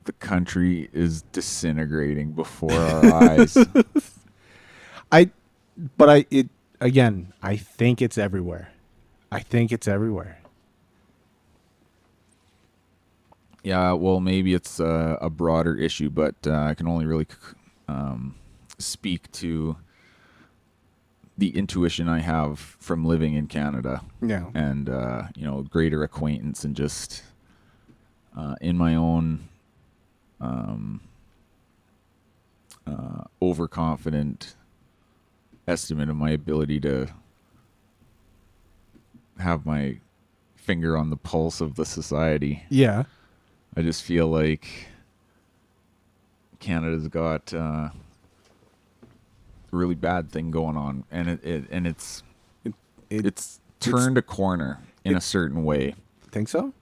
the country is disintegrating before our eyes. I think it's everywhere. I think it's everywhere. Yeah, well, maybe it's a broader issue, but I can only really speak to the intuition I have from living in Canada. Yeah. And, greater acquaintance and just in my own overconfident estimate of my ability to have my finger on the pulse of the society. Yeah. I just feel like Canada's got a really bad thing going on, and it's turned a corner in a certain way. Think so?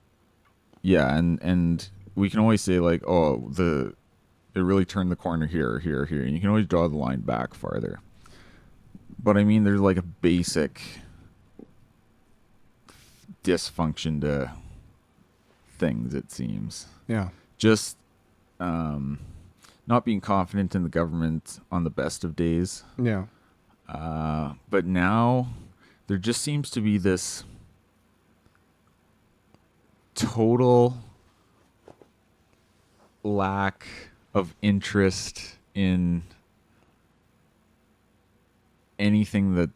Yeah, and we can always say like, oh, it really turned the corner here, and you can always draw the line back farther. But I mean, there's like a basic dysfunction to things, it seems. Yeah. Just not being confident in the government on the best of days. Yeah. But now there just seems to be this total lack of interest in anything that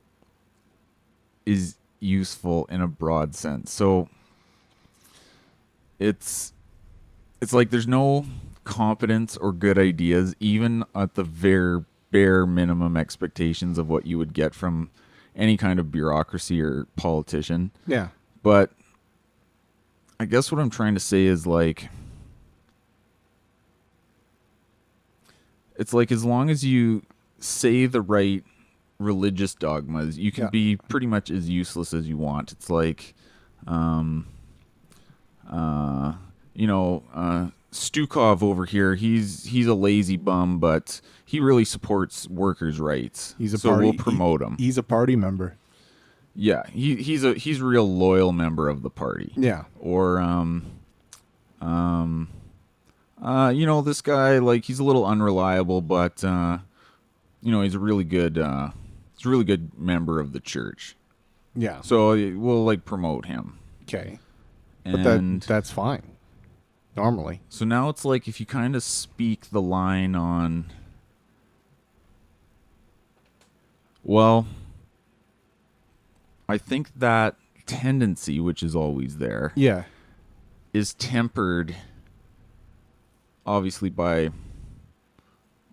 is useful in a broad sense. So it's like there's no competence or good ideas, even at the very bare minimum expectations of what you would get from any kind of bureaucracy or politician. Yeah. But I guess what I'm trying to say is like, it's like as long as you say the right religious dogmas, you can be pretty much as useless as you want. It's like, Stukov over here, he's a lazy bum, but he really supports workers' rights. We'll promote him. He's a party member. Yeah, he's a real loyal member of the party. Yeah. Or this guy, like, he's a little unreliable, but he's a really good member of the church. Yeah. So we'll like promote him. Okay. And but that's fine. Normally. So now it's like if you kind of speak the line on, well, I think that tendency, which is always there, yeah, is tempered obviously by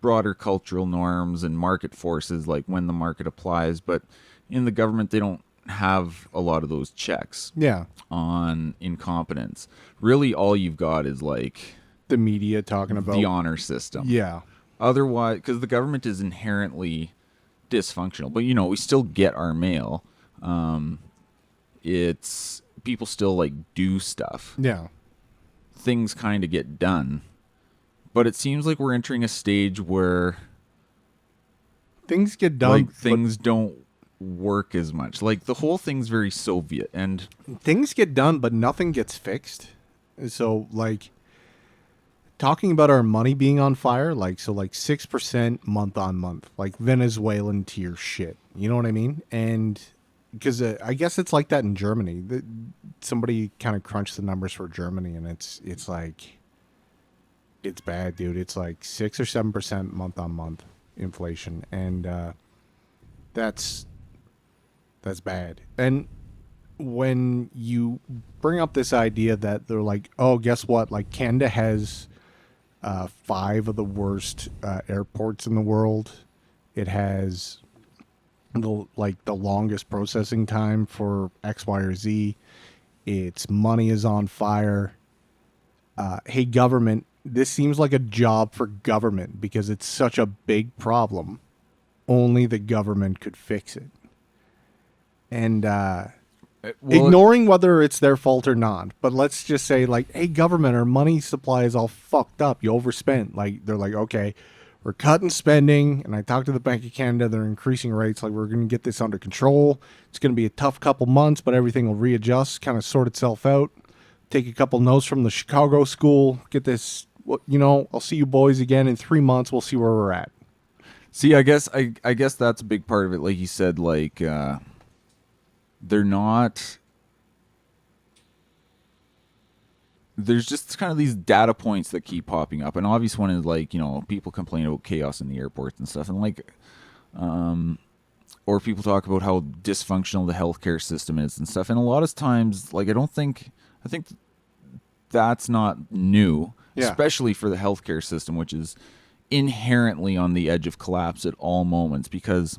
broader cultural norms and market forces, like when the market applies. But in the government, they don't have a lot of those checks on incompetence. Really, all you've got is like the media talking about the honor system. Yeah. Otherwise, because the government is inherently dysfunctional, but we still get our mail. It's people still like do stuff. Yeah. Things kind of get done. But it seems like we're entering a stage where things get done. Like things don't work as much. Like the whole thing's very Soviet, and things get done, but nothing gets fixed. So like talking about our money being on fire, like 6% month on month, like Venezuelan tier shit. You know what I mean? And because I guess it's like that in Germany. Somebody kind of crunched the numbers for Germany, and it's like. It's bad, dude. It's like 6 or 7% month on month inflation, and that's bad. And when you bring up this idea that they're like, oh, guess what? Like Canada has 5 of the worst airports in the world. It has the longest processing time for X, Y, or Z. Its money is on fire. Hey, government. This seems like a job for government because it's such a big problem. Only the government could fix it. And ignoring whether it's their fault or not, but let's just say like, hey, government, our money supply is all fucked up. You overspent. Like they're like, okay, we're cutting spending. And I talked to the Bank of Canada. They're increasing rates. Like we're going to get this under control. It's going to be a tough couple months, but everything will readjust, kind of sort itself out. Take a couple notes from the Chicago school. Get this well, you know, I'll see you boys again in 3 months. We'll see where we're at. See, I guess that's a big part of it. Like you said, like they're not. There's just kind of these data points that keep popping up. An obvious one is like, you know, people complain about chaos in the airports and stuff, and like, or people talk about how dysfunctional the healthcare system is and stuff. And a lot of times, like, I think that's not new, especially for the healthcare system, which is inherently on the edge of collapse at all moments because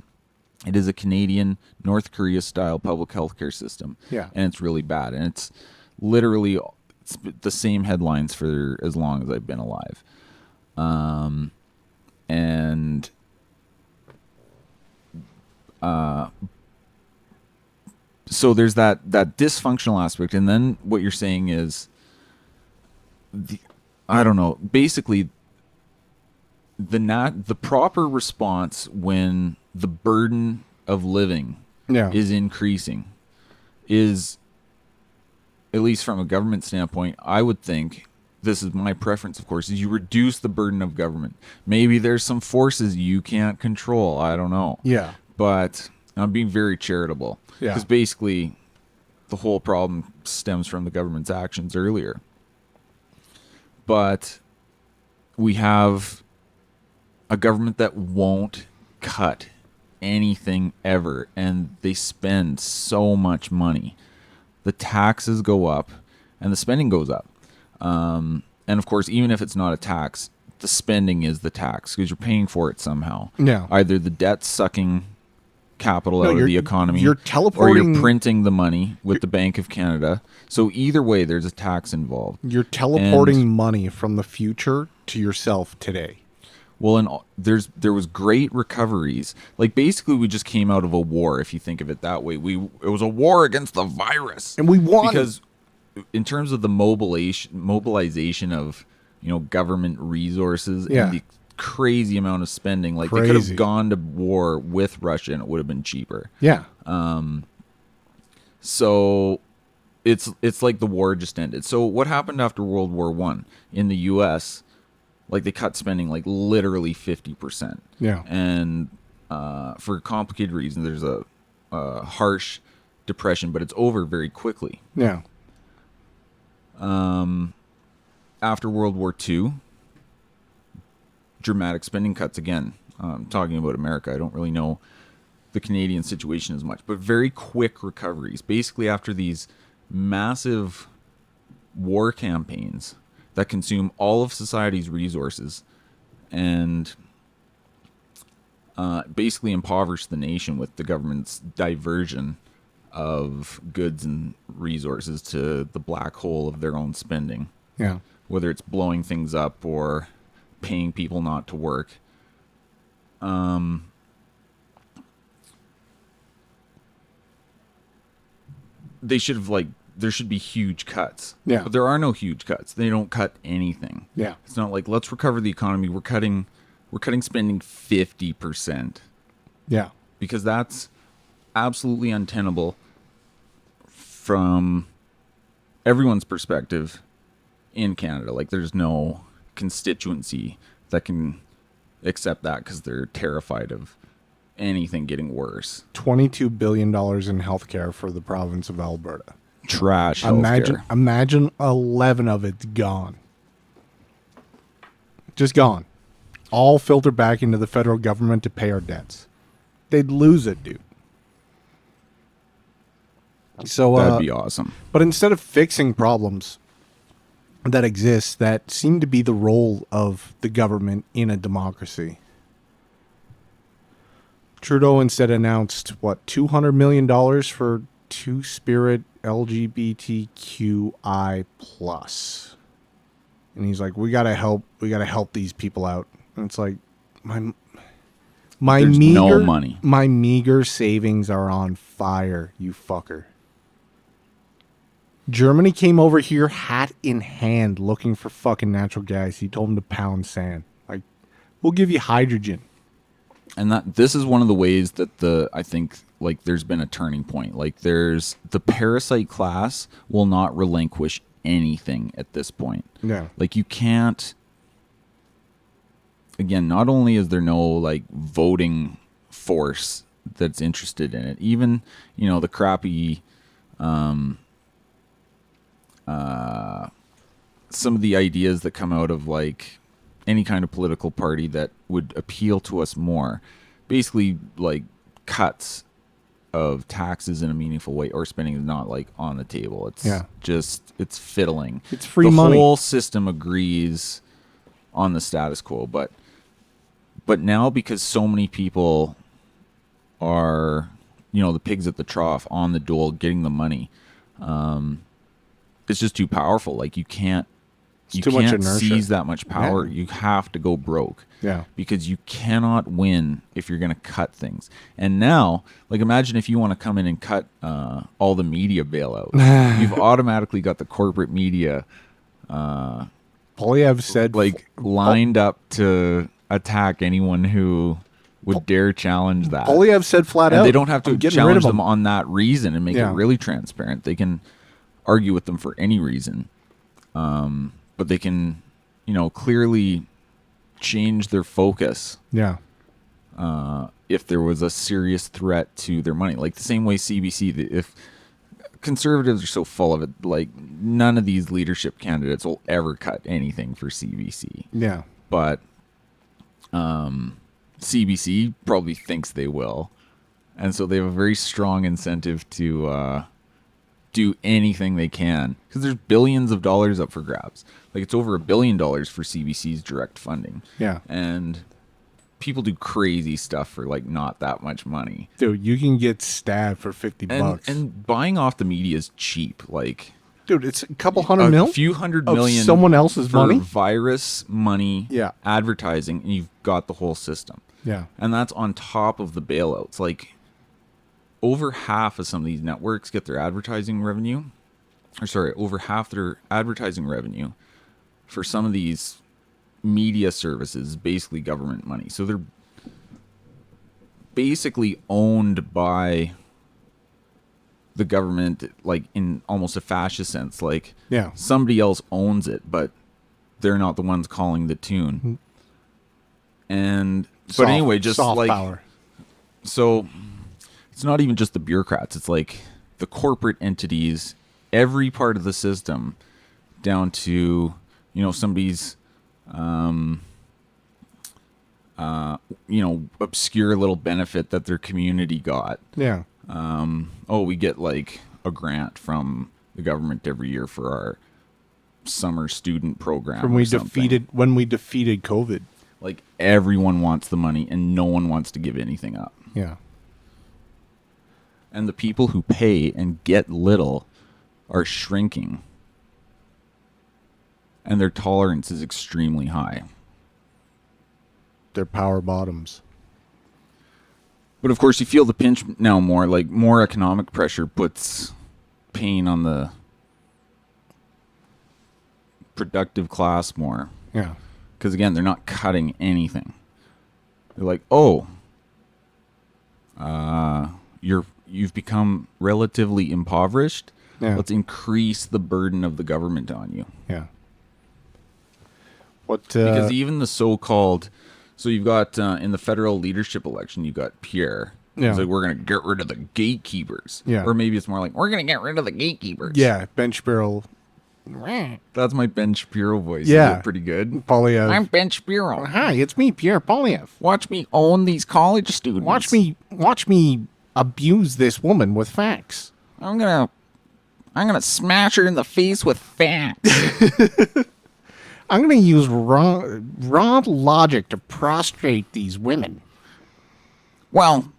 it is a Canadian, North Korea style public healthcare system. Yeah. And it's really bad. And it's literally the same headlines for as long as I've been alive. So there's that dysfunctional aspect. And then what you're saying is, I don't know, basically the proper response when the burden of living is increasing is, at least from a government standpoint, I would think, this is my preference, of course, is you reduce the burden of government. Maybe there's some forces you can't control. I don't know. Yeah. But I'm being very charitable. Yeah. Because basically the whole problem stems from the government's actions earlier. But we have a government that won't cut anything ever, and they spend so much money. The taxes go up and the spending goes up. And of course, even if it's not a tax, the spending is the tax because you're paying for it somehow. Yeah. Either the debt sucking capital out of the economy, you're teleporting, or you're printing the money with the Bank of Canada. So either way, there's a tax involved. You're teleporting money from the future to yourself today. Well, and there was great recoveries. Like basically, we just came out of a war. If you think of it that way, it was a war against the virus, and we won because in terms of the mobilization of, you know, government resources and the crazy amount of spending, like they could have gone to war with Russia and it would have been cheaper. Yeah. So it's like the war just ended. So what happened after World War I in the U.S.? Like they cut spending like literally 50%. Yeah. And for complicated reasons, there's a harsh depression, but it's over very quickly. Yeah. After World War II, dramatic spending cuts again. Talking about America, I don't really know the Canadian situation as much, but very quick recoveries. Basically, after these massive war campaigns that consume all of society's resources and basically impoverish the nation with the government's diversion of goods and resources to the black hole of their own spending. Yeah. Whether it's blowing things up or paying people not to work. They should have, like, there should be huge cuts. Yeah. But there are no huge cuts. They don't cut anything. Yeah. It's not like, let's recover the economy. We're cutting spending 50%. Yeah. Because that's absolutely untenable from everyone's perspective in Canada. Like, there's no constituency that can accept that because they're terrified of anything getting worse. $22 billion in healthcare for the province of Alberta. Trash healthcare. Imagine 11 of it's gone. Just gone. All filtered back into the federal government to pay our debts. They'd lose it, dude. So that'd be awesome. But instead of fixing problems that exist that seem to be the role of the government in a democracy, Trudeau instead announced, what, $200 million for Two-Spirit LGBTQI+. And he's like, we gotta help these people out. And it's like, my There's meager no money. My meager savings are on fire, you fucker. Germany came over here hat in hand looking for fucking natural gas. He told them to pound sand. Like, we'll give you hydrogen. And this is one of the ways that I think, like, there's been a turning point. Like, there's the parasite class will not relinquish anything at this point. Yeah. Like, you can't again, not only is there no like voting force that's interested in it, even, the crappy, some of the ideas that come out of like any kind of political party that would appeal to us more, basically like cuts of taxes in a meaningful way, or spending is not like on the table. It's just, it's fiddling. It's free money. The whole system agrees on the status quo, but now, because so many people are, the pigs at the trough on the dole getting the money, it's just too powerful. Like you can't seize that much power. You have to go broke. Yeah. Because you cannot win if you're going to cut things. And now, like, imagine if you want to come in and cut all the media bailout. You've automatically got the corporate media Polyev said, like, lined up to attack anyone who would dare challenge that. Polyev said flat out. They don't have to challenge them on that reason and make it really transparent. They can argue with them for any reason. But they can, clearly change their focus. Yeah. If there was a serious threat to their money. Like the same way CBC, if conservatives are so full of it, like none of these leadership candidates will ever cut anything for CBC. Yeah. But CBC probably thinks they will. And so they have a very strong incentive to do anything they can, because there's billions of dollars up for grabs. Like it's over $1 billion for CBC's direct funding. Yeah. And people do crazy stuff for like not that much money. Dude, you can get stabbed for $50. And buying off the media is cheap. Like, dude, it's a couple hundred mil? A few hundred million someone else's for money? Virus money, advertising, and you've got the whole system. Yeah. And that's on top of the bailouts. Like, over half of some of these networks get their advertising revenue, over half their advertising revenue for some of these media services, basically government money. So they're basically owned by the government, like in almost a fascist sense. Like somebody else owns it, but they're not the ones calling the tune. And but anyway, just like power. So it's not even just the bureaucrats. It's like the corporate entities, every part of the system, down to, somebody's, obscure little benefit that their community got. Yeah. We get like a grant from the government every year for our summer student program. When we defeated COVID. Like everyone wants the money and no one wants to give anything up. Yeah. And the people who pay and get little are shrinking. And their tolerance is extremely high. They're power bottoms. But of course, you feel the pinch now more. Like, more economic pressure puts pain on the productive class more. Yeah. Because, again, they're not cutting anything. They're like, you've become relatively impoverished. Yeah. Let's increase the burden of the government on you. Yeah. Because even the so-called, so you've got in the federal leadership election, you've got Pierre. Yeah. It's like, we're going to get rid of the gatekeepers. Yeah. Or maybe it's more like, we're going to get rid of the gatekeepers. Yeah. Ben Shapiro. That's my Ben Shapiro voice. Yeah. Is it pretty good? Polyev. I'm Ben Shapiro. Hi, it's me, Pierre Polyev. Watch me own these college students. Watch me abuse this woman with facts. I'm gonna smash her in the face with facts. I'm gonna use raw logic to prostrate these women. Well,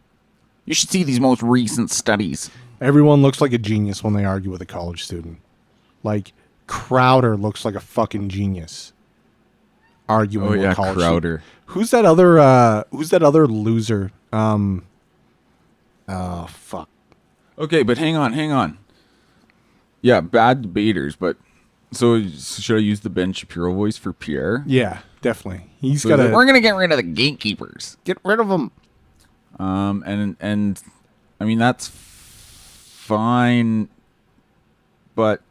you should see these most recent studies. Everyone looks like a genius when they argue with a college student. Like, Crowder looks like a fucking genius arguing with college Crowder. Student. Who's that other loser? Oh, fuck. Okay, but hang on. Yeah, bad debaters, but so should I use the Ben Shapiro voice for Pierre? Yeah, definitely. He's got we're going to get rid of the gatekeepers. Get rid of them. And I mean, that's fine, but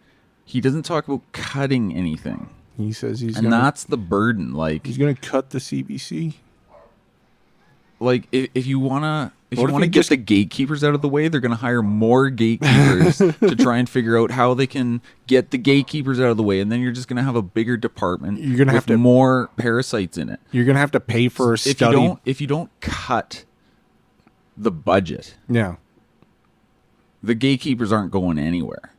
he doesn't talk about cutting anything. He says that's the burden. Like, he's going to cut the CBC. Like, if you want to get the gatekeepers out of the way, they're going to hire more gatekeepers to try and figure out how they can get the gatekeepers out of the way. And then you're just going to have a bigger department you're gonna with have to, more parasites in it. You're going to have to pay for a study. If you don't cut the budget, yeah, the gatekeepers aren't going anywhere.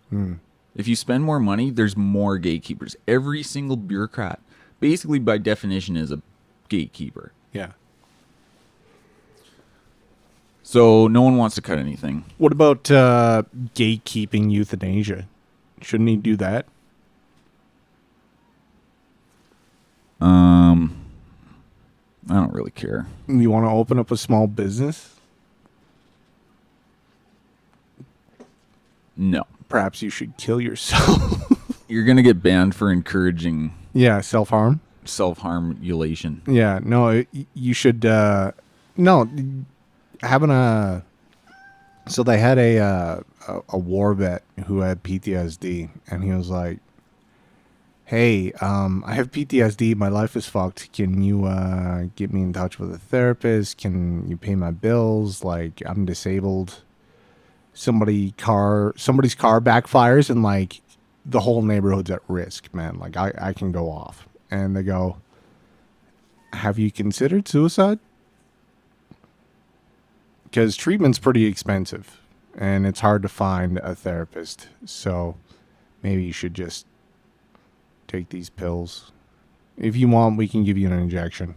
If you spend more money, there's more gatekeepers. Every single bureaucrat, basically by definition, is a gatekeeper. Yeah. So no one wants to cut anything. What about gatekeeping euthanasia? Shouldn't he do that? I don't really care. You want to open up a small business? No. Perhaps you should kill yourself. You're going to get banned for encouraging... Yeah, self-harm. Self-harmulation. Yeah, no, you should... no... Having a, so they had a war vet who had PTSD, and he was like, "Hey, I have PTSD. My life is fucked. Can you get me in touch with a therapist? Can you pay my bills? Like, I'm disabled. Somebody's car backfires, and like the whole neighborhood's at risk, man. Like, I can go off." And they go, "Have you considered suicide? Because treatment's pretty expensive, and it's hard to find a therapist. So maybe you should just take these pills. If you want, we can give you an injection.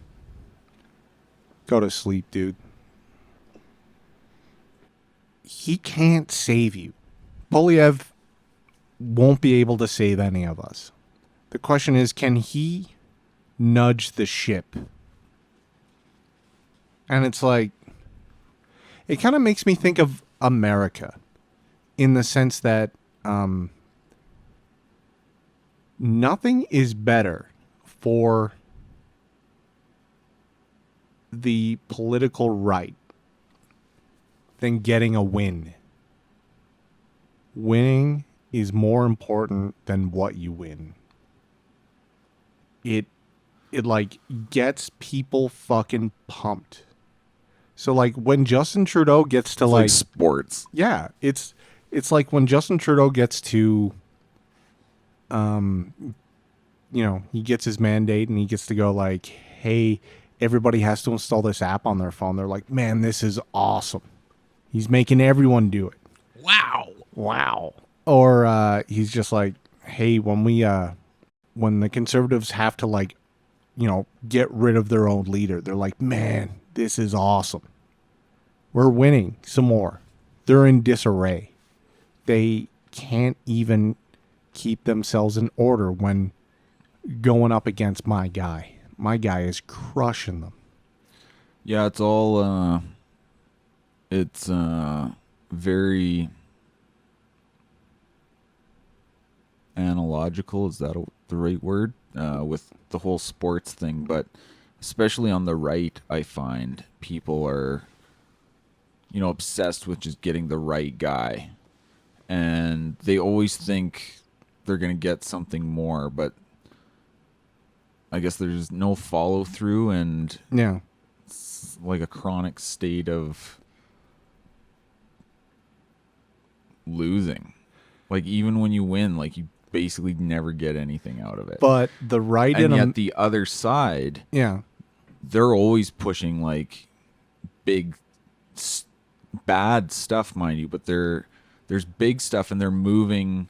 Go to sleep, dude." He can't save you. Polyev won't be able to save any of us. The question is, can he nudge the ship? And it's like, it kind of makes me think of America in the sense that nothing is better for the political right than getting a win. Winning is more important than what you win. It like gets people fucking pumped. So like when Justin Trudeau gets to like sports. Yeah, it's like when Justin Trudeau gets to he gets his mandate and he gets to go like, "Hey, everybody has to install this app on their phone." They're like, "Man, this is awesome. He's making everyone do it." Wow. Or he's just like, "Hey, when the Conservatives have to like, get rid of their own leader, they're like, man, this is awesome. We're winning some more." They're in disarray. They can't even keep themselves in order when going up against my guy. My guy is crushing them. Yeah, it's all it's very analogical, is that the right word, with the whole sports thing, but especially on the right, I find people are obsessed with just getting the right guy, and they always think they're going to get something more, but I guess there's no follow through, and yeah, it's like a chronic state of losing. Like even when you win, like you basically never get anything out of it. But the right and yet the other side, yeah, they're always pushing like big bad stuff, mind you, but there's big stuff, and they're moving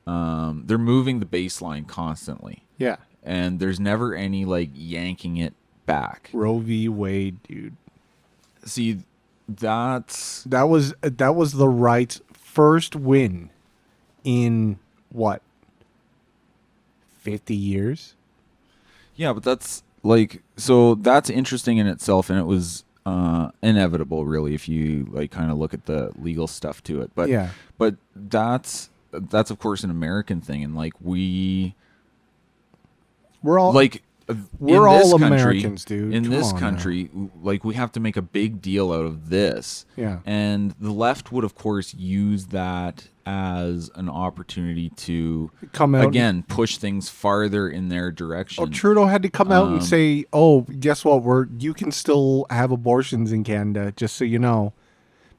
the baseline constantly. Yeah. And there's never any like yanking it back. Roe v. Wade, dude. See, that was the right's first win in what, 50 years? Yeah, but that's like, so that's interesting in itself, and it was inevitable, really, if you like kind of look at the legal stuff to it. But yeah, but that's of course an American thing, and like we're all like We're all Americans, dude. In this country, like, we have to make a big deal out of this. Yeah. And the left would, of course, use that as an opportunity to come out again push things farther in their direction. Oh, Trudeau had to come out and say, "Oh, guess what? You can still have abortions in Canada, just so you know,"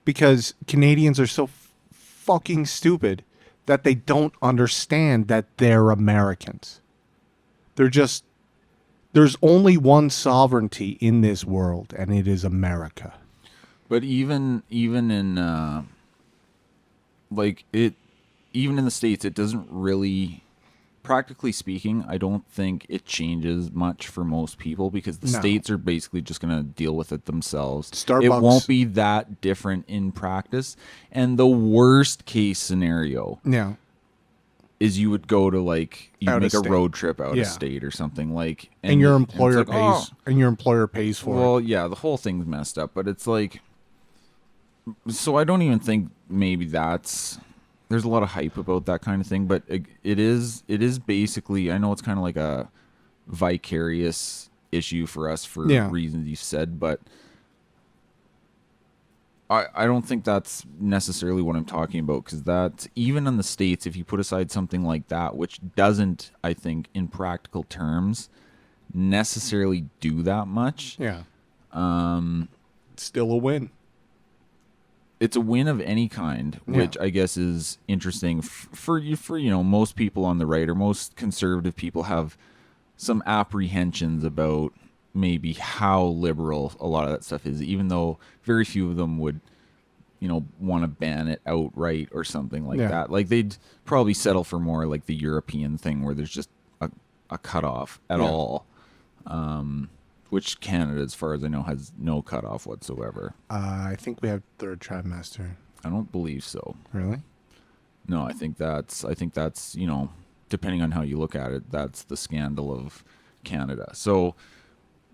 because Canadians are so fucking stupid that they don't understand that they're Americans. They're just there's only one sovereignty in this world, and it is America. But even in even in the States, it doesn't really, practically speaking, I don't think it changes much for most people, because the states are basically just going to deal with it themselves. Starbucks. It won't be that different in practice. And the worst case scenario is you would go to, like, you make a road trip out of state or something, like, and your employer pays for it. Well, yeah, the whole thing's messed up, but it's like, so I don't even think maybe there's a lot of hype about that kind of thing, but it is basically, I know it's kind of like a vicarious issue for us for reasons you said, but I don't think that's necessarily what I'm talking about, because that, even in the States, if you put aside something like that, which doesn't, I think, in practical terms, necessarily do that much. Yeah. It's still a win. It's a win of any kind, which I guess is interesting for most people on the right, or most conservative people have some apprehensions about maybe how liberal a lot of that stuff is, even though very few of them would, want to ban it outright or something like that. Like, they'd probably settle for more like the European thing, where there's just a cutoff at all. Which Canada, as far as I know, has no cutoff whatsoever. I think we have third trimester. I don't believe so. Really? No, I think that's depending on how you look at it, that's the scandal of Canada. So,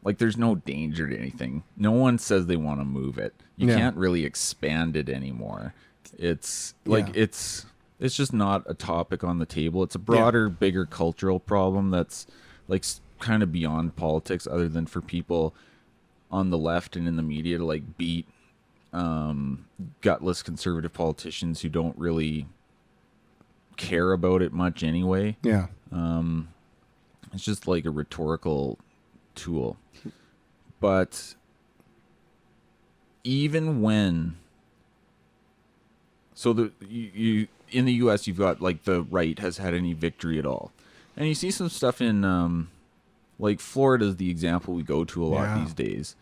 like, there's no danger to anything. No one says they want to move it. You can't really expand it anymore. It's like it's just not a topic on the table. It's a broader, bigger cultural problem that's like kind of beyond politics, other than for people on the left and in the media to like beat gutless conservative politicians who don't really care about it much anyway. It's just like a rhetorical tool. But even when, so you in the US, you've got, like, the right has had any victory at all, and you see some stuff in like Florida is the example we go to a lot these days.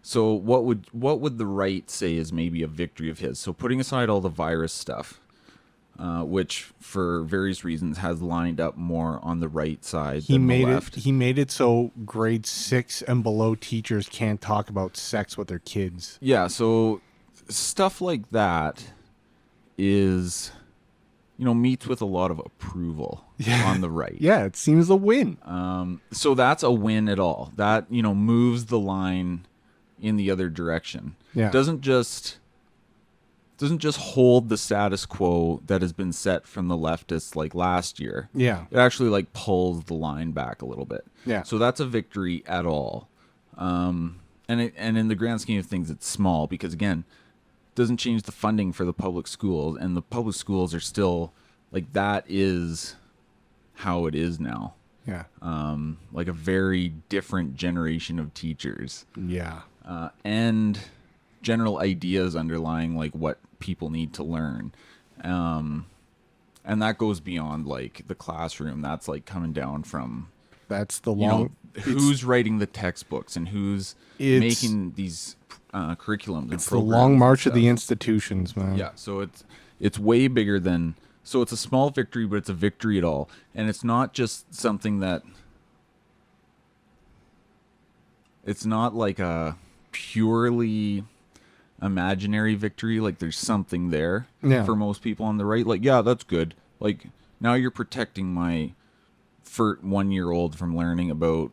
So what would the right say is maybe a victory of his? So putting aside all the virus stuff, which for various reasons has lined up more on the right side than the left. He made it so grade 6 and below teachers can't talk about sex with their kids. Yeah, so stuff like that is, meets with a lot of approval on the right. Yeah, it seems a win. So that's a win at all. That, moves the line in the other direction. Yeah. Doesn't just hold the status quo that has been set from the leftists like last year. Yeah. It actually like pulls the line back a little bit. Yeah. So that's a victory at all. And in the grand scheme of things, it's small because, again, it doesn't change the funding for the public schools, and the public schools are still like, that is how it is now. Yeah. Like a very different generation of teachers. Yeah. And general ideas underlying like what people need to learn. And that goes beyond like the classroom. That's like coming down from, that's the long, who's writing the textbooks and who's making these curriculums. It's the long march of the institutions, man. Yeah. So it's way bigger than, so it's a small victory, but it's a victory at all. And it's not just something that, it's not like a purely imaginary victory. Like there's something there for most people on the right. Like, yeah, that's good. Like, now you're protecting my 1-year-old from learning about,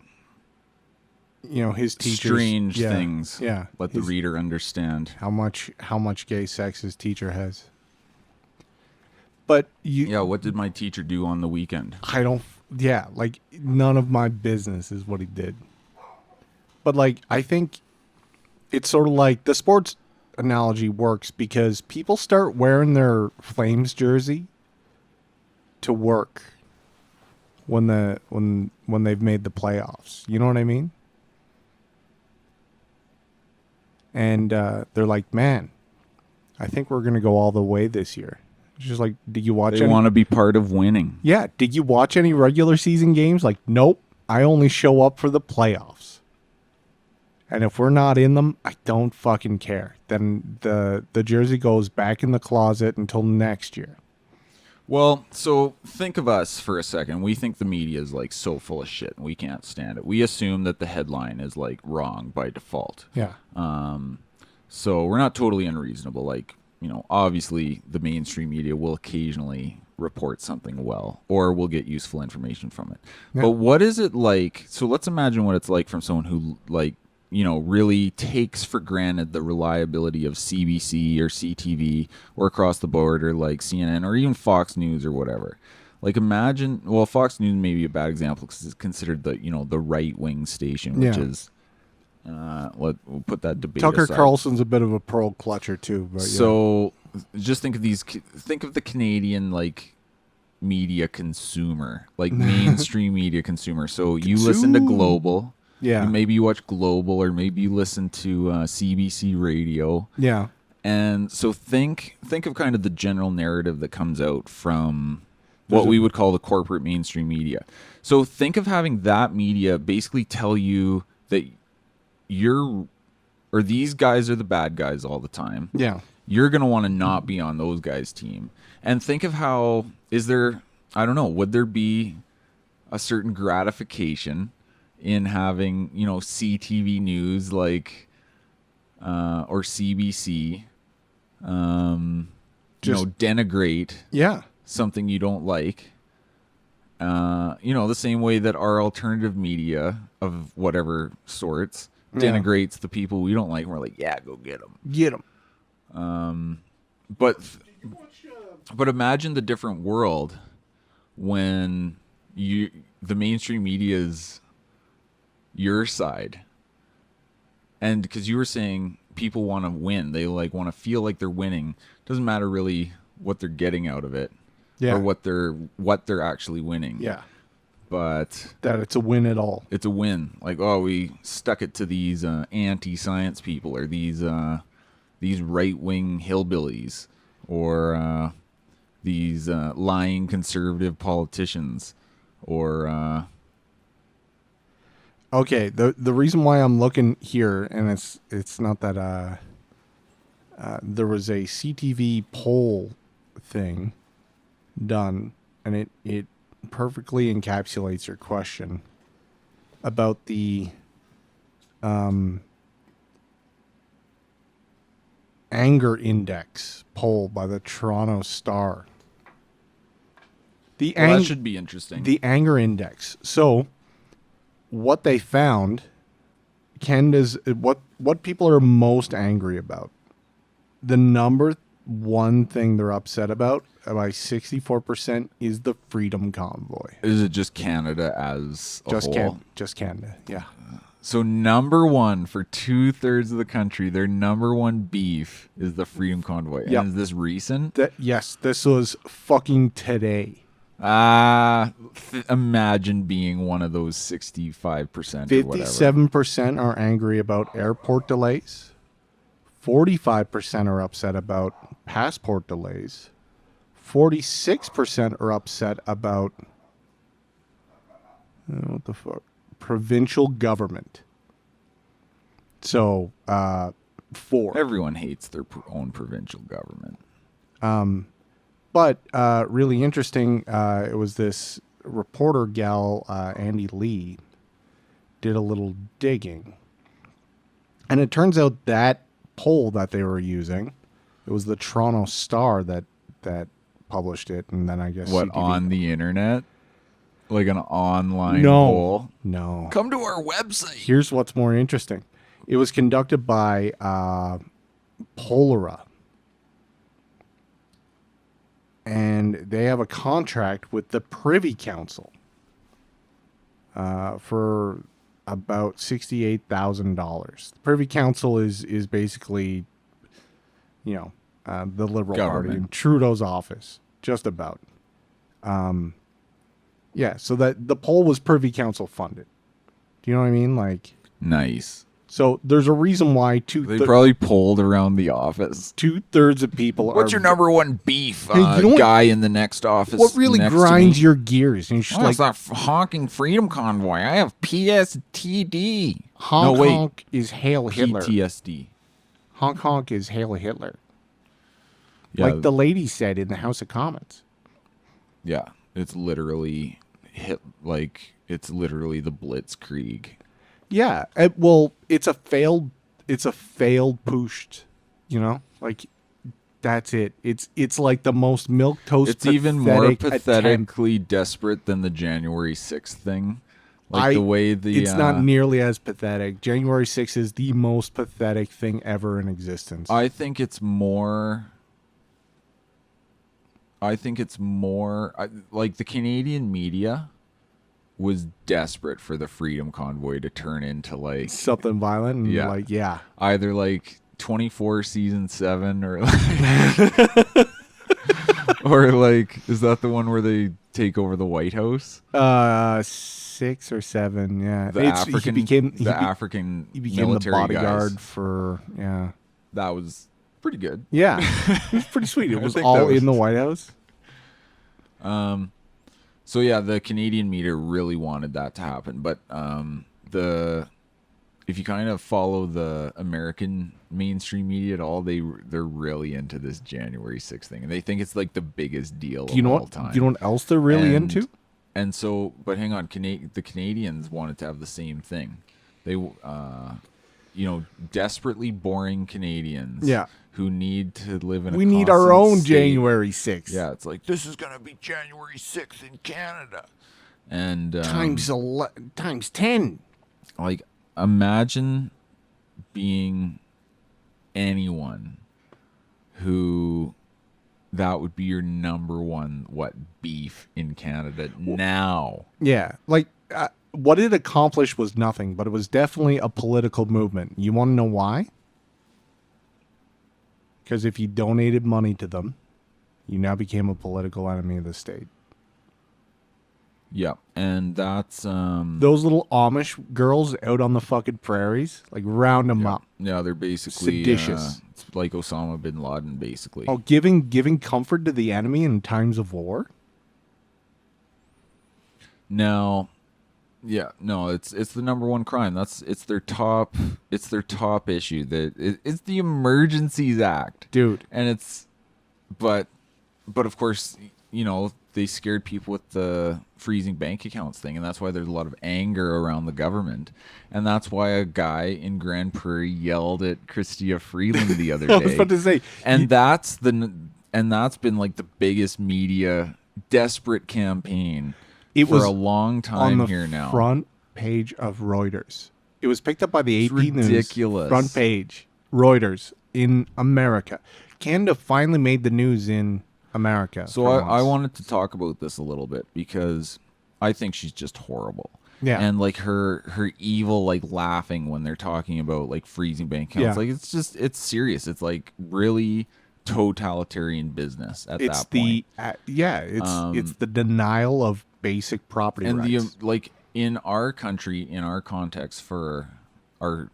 his teachers, strange things. Yeah. Let the reader understand how much gay sex his teacher has. But what did my teacher do on the weekend? I don't Yeah, like none of my business is what he did. But like I think it's sort of like the sports analogy works because people start wearing their Flames jersey to work when they've made the playoffs. You know what I mean? And they're like, man, I think we're gonna go all the way this year. It's just like, did you watch? They want to be part of winning. Yeah. Did you watch any regular season games? Like, nope. I only show up for the playoffs. And if we're not in them, I don't fucking care. Then the jersey goes back in the closet until next year. Well, so think of us for a second. We think the media is like so full of shit and we can't stand it. We assume that the headline is like wrong by default. Yeah. So we're not totally unreasonable. Like, you know, obviously the mainstream media will occasionally report something well, or we'll get useful information from it. Yeah. But what is it like? So let's imagine what it's like from someone who, like, you know, really takes for granted the reliability of CBC or CTV or across the board or like CNN or even Fox News or whatever. Like, imagine, well, Fox News may be a bad example because it's considered the, you know, the right wing station, which is, we'll put that debate Tucker aside. Carlson's a bit of a pearl clutcher too. But so just think of the Canadian like media consumer, like mainstream media consumer. So you listen to Global. Yeah. Maybe you watch Global, or maybe you listen to CBC Radio. Yeah. And so think of kind of the general narrative that comes out from what we would call the corporate mainstream media. So think of having that media basically tell you that these guys are the bad guys all the time. Yeah. You're going to want to not be on those guys' team. And think of how, would there be a certain gratification in having, you know, CTV News like or CBC denigrate something you don't like, the same way that our alternative media of whatever sorts denigrates the people we don't like, and we're like, yeah, go get them. But imagine the different world when the mainstream media is your side, and because you were saying people want to win, they like want to feel like they're winning. Doesn't matter really what they're getting out of it, or what they're actually winning. Yeah, but that it's a win at all. It's a win. Like, oh, we stuck it to these anti-science people, or these right-wing hillbillies, or these lying conservative politicians, or. Okay, the reason why I'm looking here, and it's not that there was a CTV poll thing done, and it perfectly encapsulates your question about the anger index poll by the Toronto Star. That should be interesting. The anger index. So what they found, Canada's what people are most angry about. The number one thing they're upset about by 64% is the Freedom Convoy. Is it just Canada as a whole? Just Canada, yeah. So number one for 2/3 of the country, their number one beef is the Freedom Convoy. Yep. And is this recent? Yes, this was fucking today. Imagine being one of those 65% 57% are angry about airport delays. 45% are upset about passport delays. 46% are upset about provincial government. So, 4. Everyone hates their own provincial government. But really interesting, it was this reporter gal, Andy Lee, did a little digging. And it turns out that poll that they were using, it was the Toronto Star that published it, and then I guess what, CTV. On the internet? Like an online poll? No. Come to our website. Here's what's more interesting. It was conducted by Polera. And they have a contract with the Privy Council. for about $68,000. The Privy Council is basically, the Liberal Party in Trudeau's office, just about. Yeah, so that the poll was Privy Council funded. Do you know what I mean? Like, nice. So there's a reason why they probably polled around the office. 2/3 of people What's your number one beef? Guy in the next office. What really grinds your gears? And you're it's that honking freedom convoy. I have PSTD. Honk honk is Hail Hitler. PTSD. Honk honk is Hail Hitler. Yeah. Like the lady said in the House of Commons. Yeah, it's literally it's literally the Blitzkrieg. Yeah, well, it's a failed pushed, like that's it. It's like the most milquetoast. It's even more pathetically desperate than the January 6th thing. Like the way it's not nearly as pathetic. January 6th is the most pathetic thing ever in existence. I think it's more like the Canadian media was desperate for the Freedom Convoy to turn into like something violent. And either like 24 season 7 or or like, is that the one where they take over the White House? 6 or 7. Yeah, he became the bodyguard guys. For that was pretty good. Yeah, it was pretty sweet. It was all in the White House. So yeah, the Canadian media really wanted that to happen, but if you kind of follow the American mainstream media at all, they're really into this January 6th thing, and they think it's like the biggest deal of all time. Do you know what else they're really into? And so, but hang on, the Canadians wanted to have the same thing. They, desperately boring Canadians. Yeah. Who need to live in we need our own state. January 6th. Yeah, it's like, this is going to be January 6th in Canada. And times 10. Like, imagine being anyone who that would be your number one beef in Canada now. Yeah, like what it accomplished was nothing, but it was definitely a political movement. You want to know why? Because if you donated money to them, you now became a political enemy of the state. Yeah, and that's those little Amish girls out on the fucking prairies, like round them up. Yeah, they're basically seditious. It's like Osama bin Laden, basically. Oh, giving comfort to the enemy in times of war. No, yeah, no, it's the number one crime. It's their top issue. It's the Emergencies Act, dude, and but of course, they scared people with the freezing bank accounts thing, and that's why there's a lot of anger around the government, and that's why a guy in Grand Prairie yelled at Chrystia Freeland the other day. I was about to say, and that's been like the biggest media desperate campaign for a long time on here now. Front page of Reuters. It was picked up by the AP News. Ridiculous. Front page, Reuters in America. Canada finally made the news in America. So I wanted to talk about this a little bit because I think she's just horrible. Yeah. And like her evil, like laughing when they're talking about like freezing bank accounts. Yeah. Like it's serious. It's like really totalitarian business at that point. It's the denial of basic property rights. And in our country, in our context, for our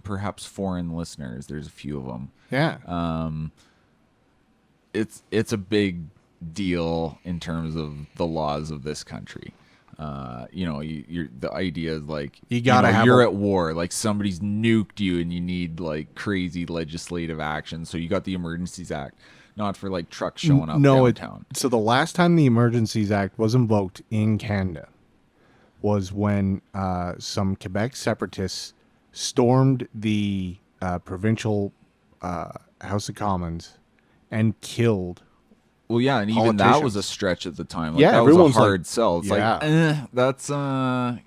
perhaps foreign listeners, there's a few of them. Yeah. It's a big deal in terms of the laws of this country. You're the idea is like you're at war, like somebody's nuked you, and you need like crazy legislative action. So you got the Emergencies Act, not for like trucks showing up downtown. So the last time the Emergencies Act was invoked in Canada was when some Quebec separatists stormed the provincial House of Commons and killed. Well, yeah, and even that was a stretch at the time. Like, yeah, that was a hard sell. It's that's are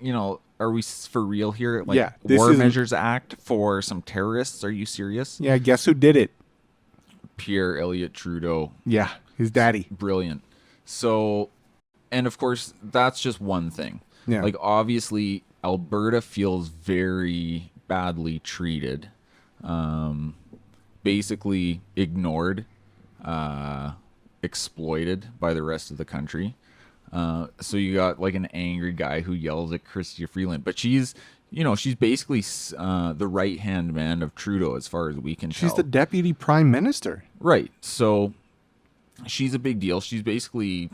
we for real here? Like, War Measures Act for some terrorists? Are you serious? Yeah, guess who did it? Pierre Elliott Trudeau. Yeah, his daddy. Brilliant. So, and of course, that's just one thing. Yeah. Like, obviously, Alberta feels very badly treated, basically ignored, exploited by the rest of the country. So you got like an angry guy who yells at Chrystia Freeland, but she's basically the right hand man of Trudeau as far as we can tell. She's the deputy prime minister. Right. So she's a big deal. She's basically,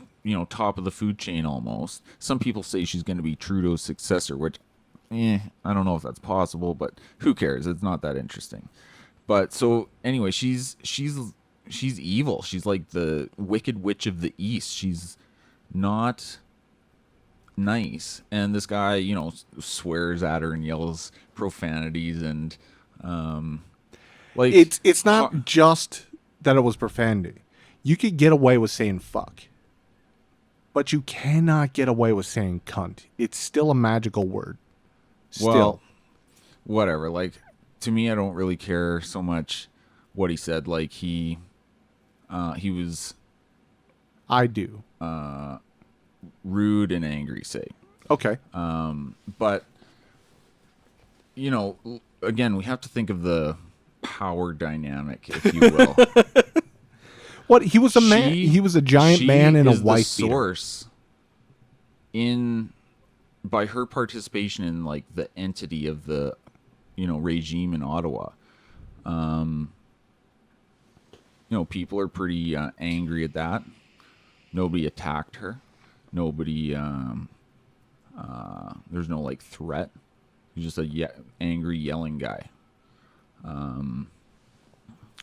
top of the food chain almost. Some people say she's going to be Trudeau's successor, which, I don't know if that's possible, but who cares? It's not that interesting. But so anyway, she's evil. She's like the wicked witch of the East. She's not nice. And this guy, swears at her and yells profanities and like it's not just that it was profanity. You could get away with saying fuck, but you cannot get away with saying cunt. It's still a magical word. Still. Well, whatever. Like, to me, I don't really care so much what he said. Like, he was I do. Rude and angry, say. Okay. But again, we have to think of the power dynamic, if you will. What, he was a man? He was a giant man in a white beater. Source by her participation in like the entity of the regime in Ottawa. People are pretty angry at that. Nobody attacked her. Nobody there's no like threat. He's just a angry yelling guy.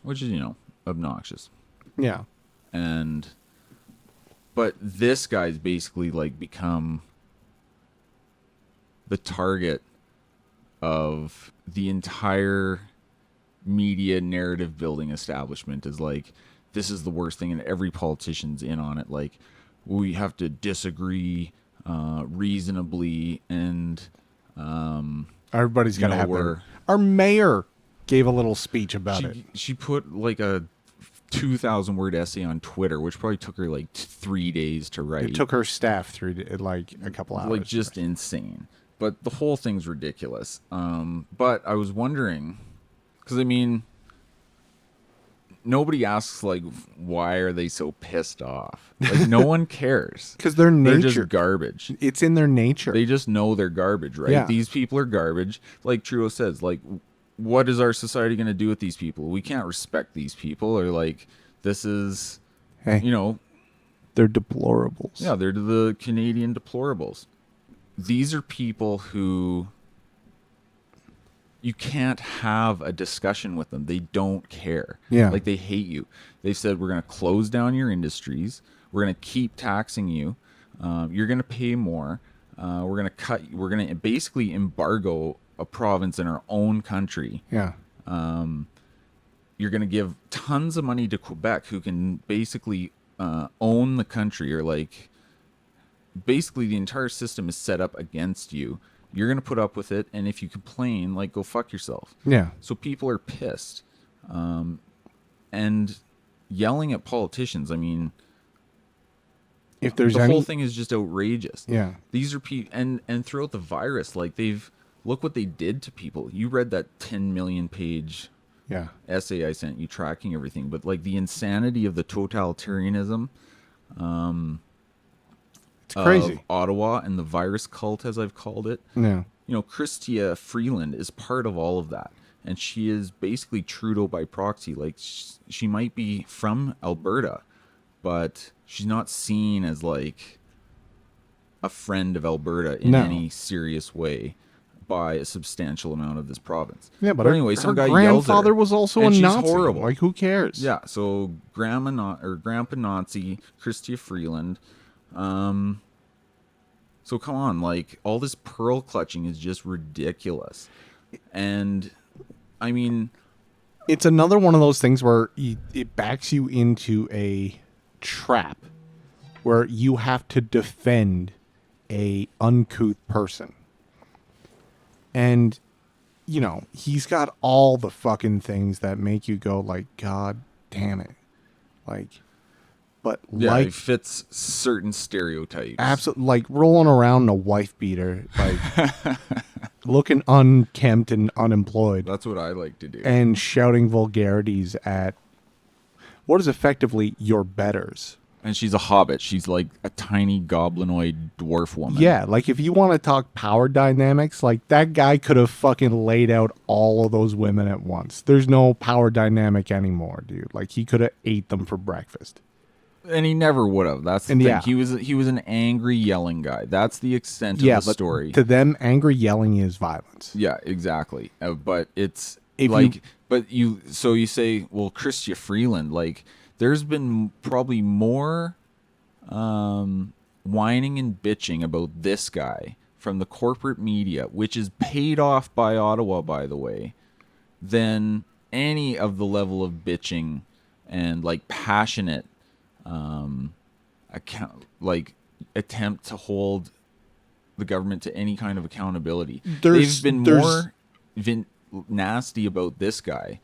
Which is, obnoxious. Yeah. But this guy's basically like become the target of the entire media narrative building establishment. Is like, this is the worst thing, and every politician's in on it. Like, we have to disagree reasonably, and everybody's got to have our mayor gave a little speech about it. She put like a 2,000 word essay on Twitter, which probably took her like 3 days to write. It took her staff through like a couple hours. Like, just insane. But the whole thing's ridiculous. But I was wondering, because I mean, nobody asks like, why are they so pissed off? Like, no one cares. Because they're just garbage. It's in their nature. They just know they're garbage, right? Yeah. These people are garbage. Like Trudeau says, like, what is our society going to do with these people? We can't respect these people, or like, this is, they're deplorables. Yeah, they're the Canadian deplorables. These are people who you can't have a discussion with them. They don't care. Yeah. Like, they hate you. They've said, we're going to close down your industries. We're going to keep taxing you. You're going to pay more. We're going to basically embargo a province in our own country. Yeah. You're going to give tons of money to Quebec, who can basically own the country, or like, basically the entire system is set up against you. You're going to put up with it, and if you complain, like, go fuck yourself. Yeah. So people are pissed. And yelling at politicians, I mean, if there's the whole thing is just outrageous. Yeah. These are people, and throughout the virus, like, look what they did to people. You read that 10 million page essay I sent you tracking everything, but like, the insanity of the totalitarianism, it's crazy. Of Ottawa and the virus cult, as I've called it. Yeah. Chrystia Freeland is part of all of that. And she is basically Trudeau by proxy. Like, she might be from Alberta, but she's not seen as like a friend of Alberta in any serious way by a substantial amount of this province. Yeah, but anyway, some guy grandfather yells at her, was also and a she's Nazi. Horrible. Like, who cares? Yeah, so Grandpa Nazi, Chrystia Freeland. So come on, like, all this pearl clutching is just ridiculous. And I mean, it's another one of those things where it backs you into a trap where you have to defend a uncouth person. And, he's got all the fucking things that make you go like, God damn it. Like, but it fits certain stereotypes. Absolutely, like rolling around in a wife beater, like looking unkempt and unemployed. That's what I like to do. And shouting vulgarities at what is effectively your betters. And she's a hobbit. She's like a tiny goblinoid dwarf woman. Yeah, like if you want to talk power dynamics, like that guy could have fucking laid out all of those women at once. There's no power dynamic anymore, dude. Like he could have ate them for breakfast. And he never would have. That's the thing. Yeah. He was an angry yelling guy. That's the extent of the story. To them, angry yelling is violence. Yeah, exactly. But it's you say, well, Chrystia Freeland, like there's been probably more whining and bitching about this guy from the corporate media, which is paid off by Ottawa, by the way, than any of the level of bitching and like passionate attempt to hold the government to any kind of accountability. They've been more nasty about this guy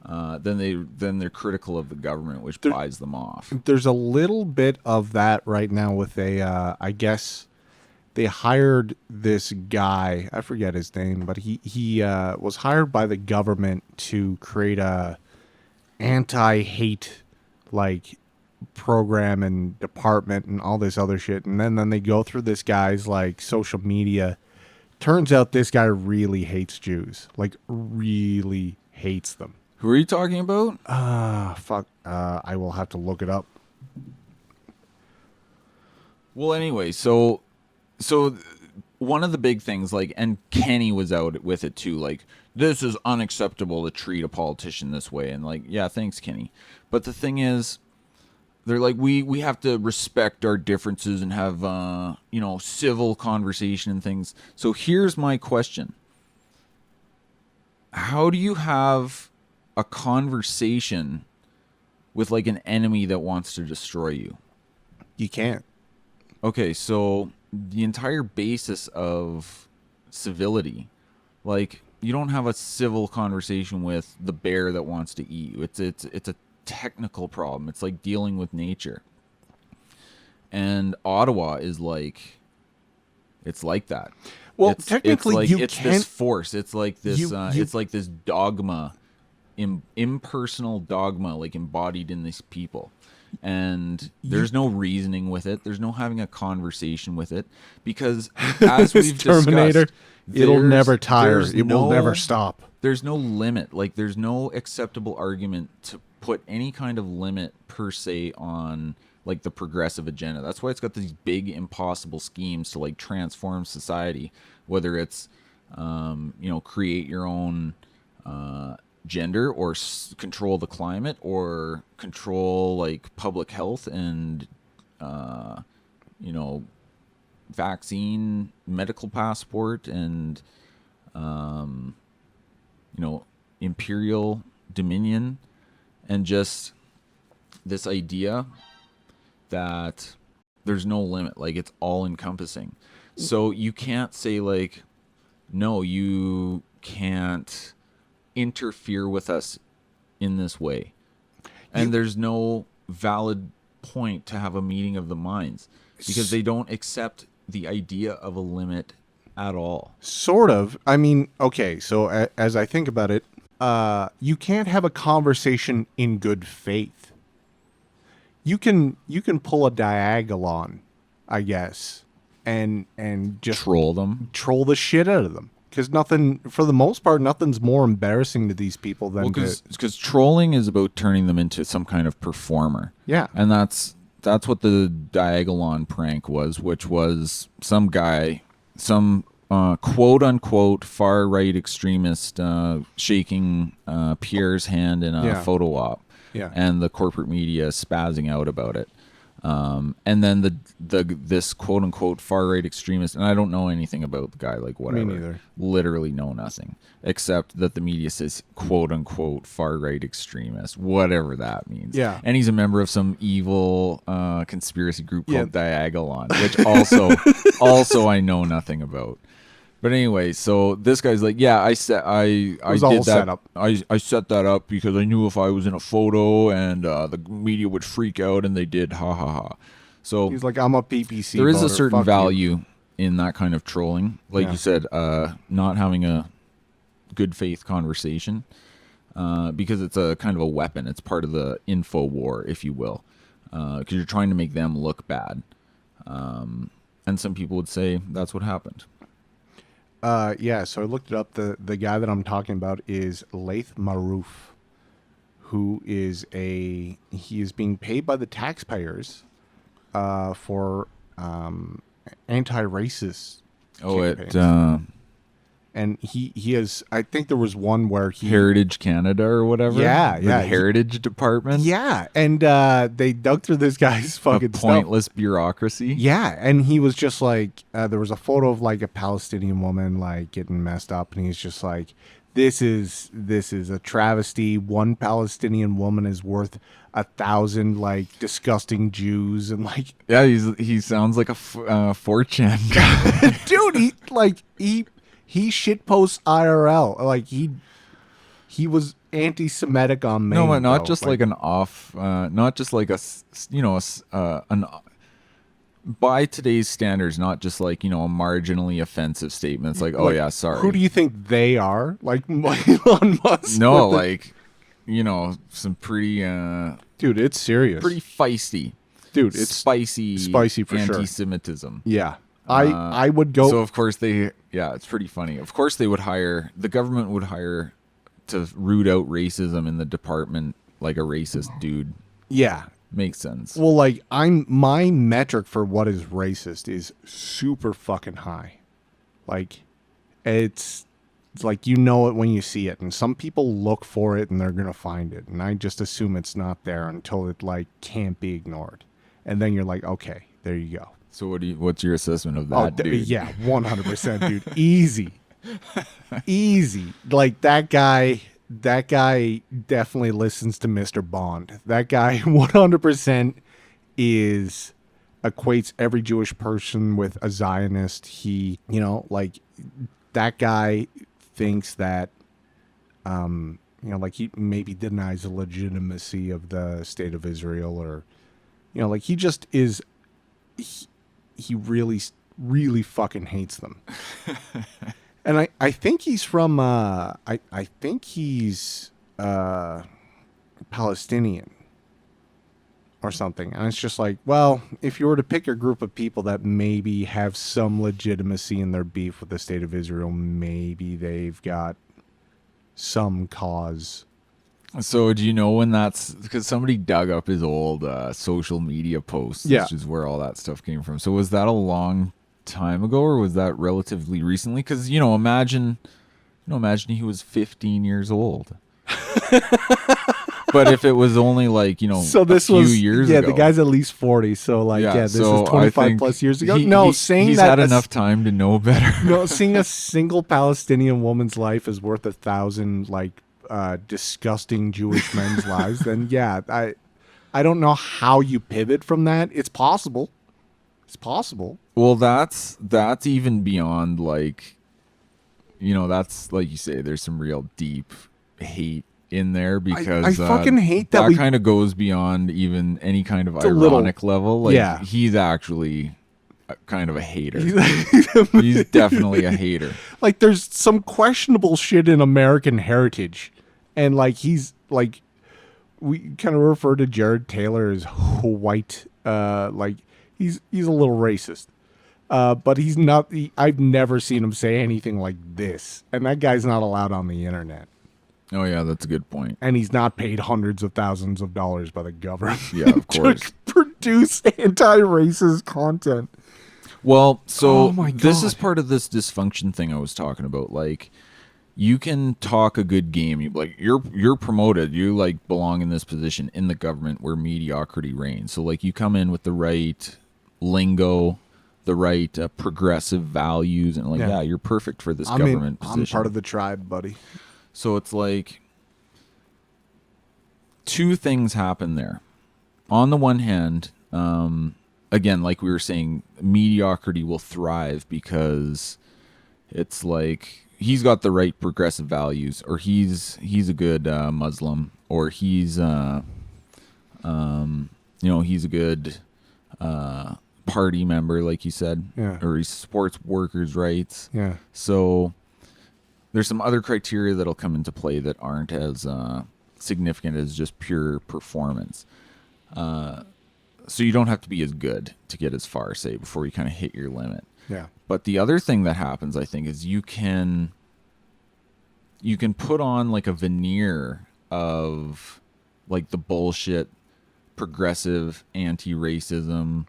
than they're critical of the government, which buys them off. There's a little bit of that right now with I guess they hired this guy, I forget his name, but he was hired by the government to create a anti-hate like program and department and all this other shit, and then they go through this guy's like social media. Turns out this guy really hates Jews, like really hates them. Who are you talking about? Fuck. I will have to look it up. Well, anyway, so one of the big things, like, and Kenny was out with it too, like, this is unacceptable to treat a politician this way, and like, yeah, thanks, Kenny. But the thing is, they're like, we have to respect our differences and have civil conversation and things. So here's my question: how do you have a conversation with like an enemy that wants to destroy you? You can't. Okay, so the entire basis of civility, like, you don't have a civil conversation with the bear that wants to eat you. It's a technical problem. It's like dealing with nature. And Ottawa is like, it's like that. Well, technically, it's this force. It's like this. It's like this dogma, impersonal dogma, like embodied in these people. And there's no reasoning with it. There's no having a conversation with it, because as we've Terminator, discussed, it'll never tire. It will never stop. There's no limit. Like, there's no acceptable argument to put any kind of limit per se on like the progressive agenda. That's why it's got these big impossible schemes to like transform society, whether it's create your own gender, or control the climate, or control like public health and vaccine, medical passport, and imperial dominion. And just this idea that there's no limit, like it's all encompassing. So you can't say like, no, you can't interfere with us in this way. And there's no valid point to have a meeting of the minds, because they don't accept the idea of a limit at all. Sort of. I mean, okay, so as I think about it, you can't have a conversation in good faith. You can pull a diagolon, I guess, and just troll the shit out of them. Because nothing, for the most part, nothing's more embarrassing to these people than because trolling is about turning them into some kind of performer. Yeah, and that's what the diagolon prank was, which was some guy, some quote unquote far right extremist shaking Pierre's hand in a photo op, and the corporate media spazzing out about it. And then this quote unquote far right extremist, and I don't know anything about the guy, like whatever. Me neither. Literally know nothing, except that the media says quote unquote far right extremist, whatever that means. Yeah. And he's a member of some evil conspiracy group called Diagolon, which also I know nothing about. But anyway, so this guy's like, yeah, I did that. Set up. I set that up because I knew if I was in a photo and the media would freak out, and they did. Ha ha ha. So he's like, I'm a PPC. There is voter. a certain Fuck value you. in that kind of trolling, like you said, not having a good faith conversation, because it's a kind of a weapon. It's part of the info war, if you will, because you're trying to make them look bad. And some people would say that's what happened. So I looked it up. The guy that I'm talking about is Laith Marouf, who is he is being paid by the taxpayers for anti-racist campaigns. And he has, I think there was one where Heritage Canada or whatever. The Heritage Department. Yeah, and they dug through this guy's fucking pointless bureaucracy. Yeah, and he was just like, there was a photo of like a Palestinian woman like getting messed up, and he's just like, this is a travesty. One Palestinian woman is worth 1,000 like disgusting Jews, and like, yeah, he sounds like a 4chan guy. Dude, he shitposts IRL. Like he was anti-Semitic on main. No, but not just like an off, not just like an by today's standards, not just like, a marginally offensive statement. It's like, oh yeah, sorry. Who do you think they are? Like Elon Musk? No, some pretty dude, it's serious. Pretty feisty. Dude, it's spicy for anti-Semitism. Sure. Yeah. I would go. So of course it's pretty funny. Of course the government would hire to root out racism in the department, like a racist dude. Yeah. Makes sense. Well, like my metric for what is racist is super fucking high. Like it's like, it when you see it, and some people look for it and they're going to find it. And I just assume it's not there until it like can't be ignored. And then you're like, okay, there you go. So what's your assessment of that, dude? Yeah, 100%, dude. Easy. Like that guy definitely listens to Mr. Bond. That guy 100% equates every Jewish person with a Zionist. He, like that guy thinks that, like he maybe denies the legitimacy of the state of Israel, or, like he just is, he really, really fucking hates them. And I think he's from, I think he's Palestinian or something. And it's just like, well, if you were to pick a group of people that maybe have some legitimacy in their beef with the state of Israel, maybe they've got some cause. So do you know when that's, because somebody dug up his old social media posts, which is where all that stuff came from. So was that a long time ago, or was that relatively recently? Because imagine he was 15 years old. But if it was only like so this a few years ago, the guy's at least 40, so like this is 25 plus years ago. He's had enough time to know better. Seeing a single Palestinian woman's life is worth 1,000 like disgusting Jewish men's lives, then I don't know how you pivot from that. It's possible. Well, that's even beyond like, that's like you say, there's some real deep hate in there, because I fucking hate that kind of goes beyond even any kind of ironic level. Like, he's actually kind of a hater. He's definitely a hater. Like, there's some questionable shit in American heritage, and like he's like, we kind of refer to Jared Taylor as white, like he's a little racist, but he's not. I've never seen him say anything like this, and that guy's not allowed on the internet. Oh yeah, that's a good point. And he's not paid hundreds of thousands of dollars by the government. Yeah, of course. To produce anti-racist content. Well, so this is part of this dysfunction thing I was talking about. Like, you can talk a good game. You're promoted. You like belong in this position in the government where mediocrity reigns. So like, you come in with the right lingo, the right progressive values, and like, you're perfect for this government position. I'm part of the tribe, buddy. So it's like, two things happen there. On the one hand, again, like we were saying, mediocrity will thrive because it's like he's got the right progressive values, or he's a good Muslim, or he's he's a good party member, like you said, or he supports workers' rights. Yeah. So there's some other criteria that'll come into play that aren't as significant as just pure performance. So you don't have to be as good to get as far, say, before you kind of hit your limit. Yeah. But the other thing that happens, I think, is you can put on like a veneer of like the bullshit progressive anti-racism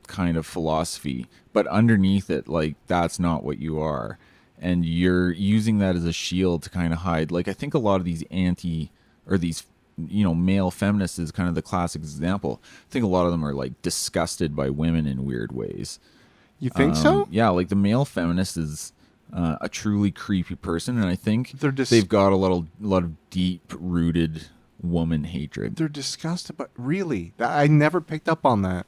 kind of philosophy, but underneath it, like, that's not what you are, and you're using that as a shield to kind of hide. Like, I think a lot of these male feminists is kind of the classic example. I think a lot of them are like disgusted by women in weird ways. You think so? Yeah, like the male feminist is a truly creepy person, and I think they've got a lot of deep-rooted woman hatred. They're disgusted, but really, I never picked up on that.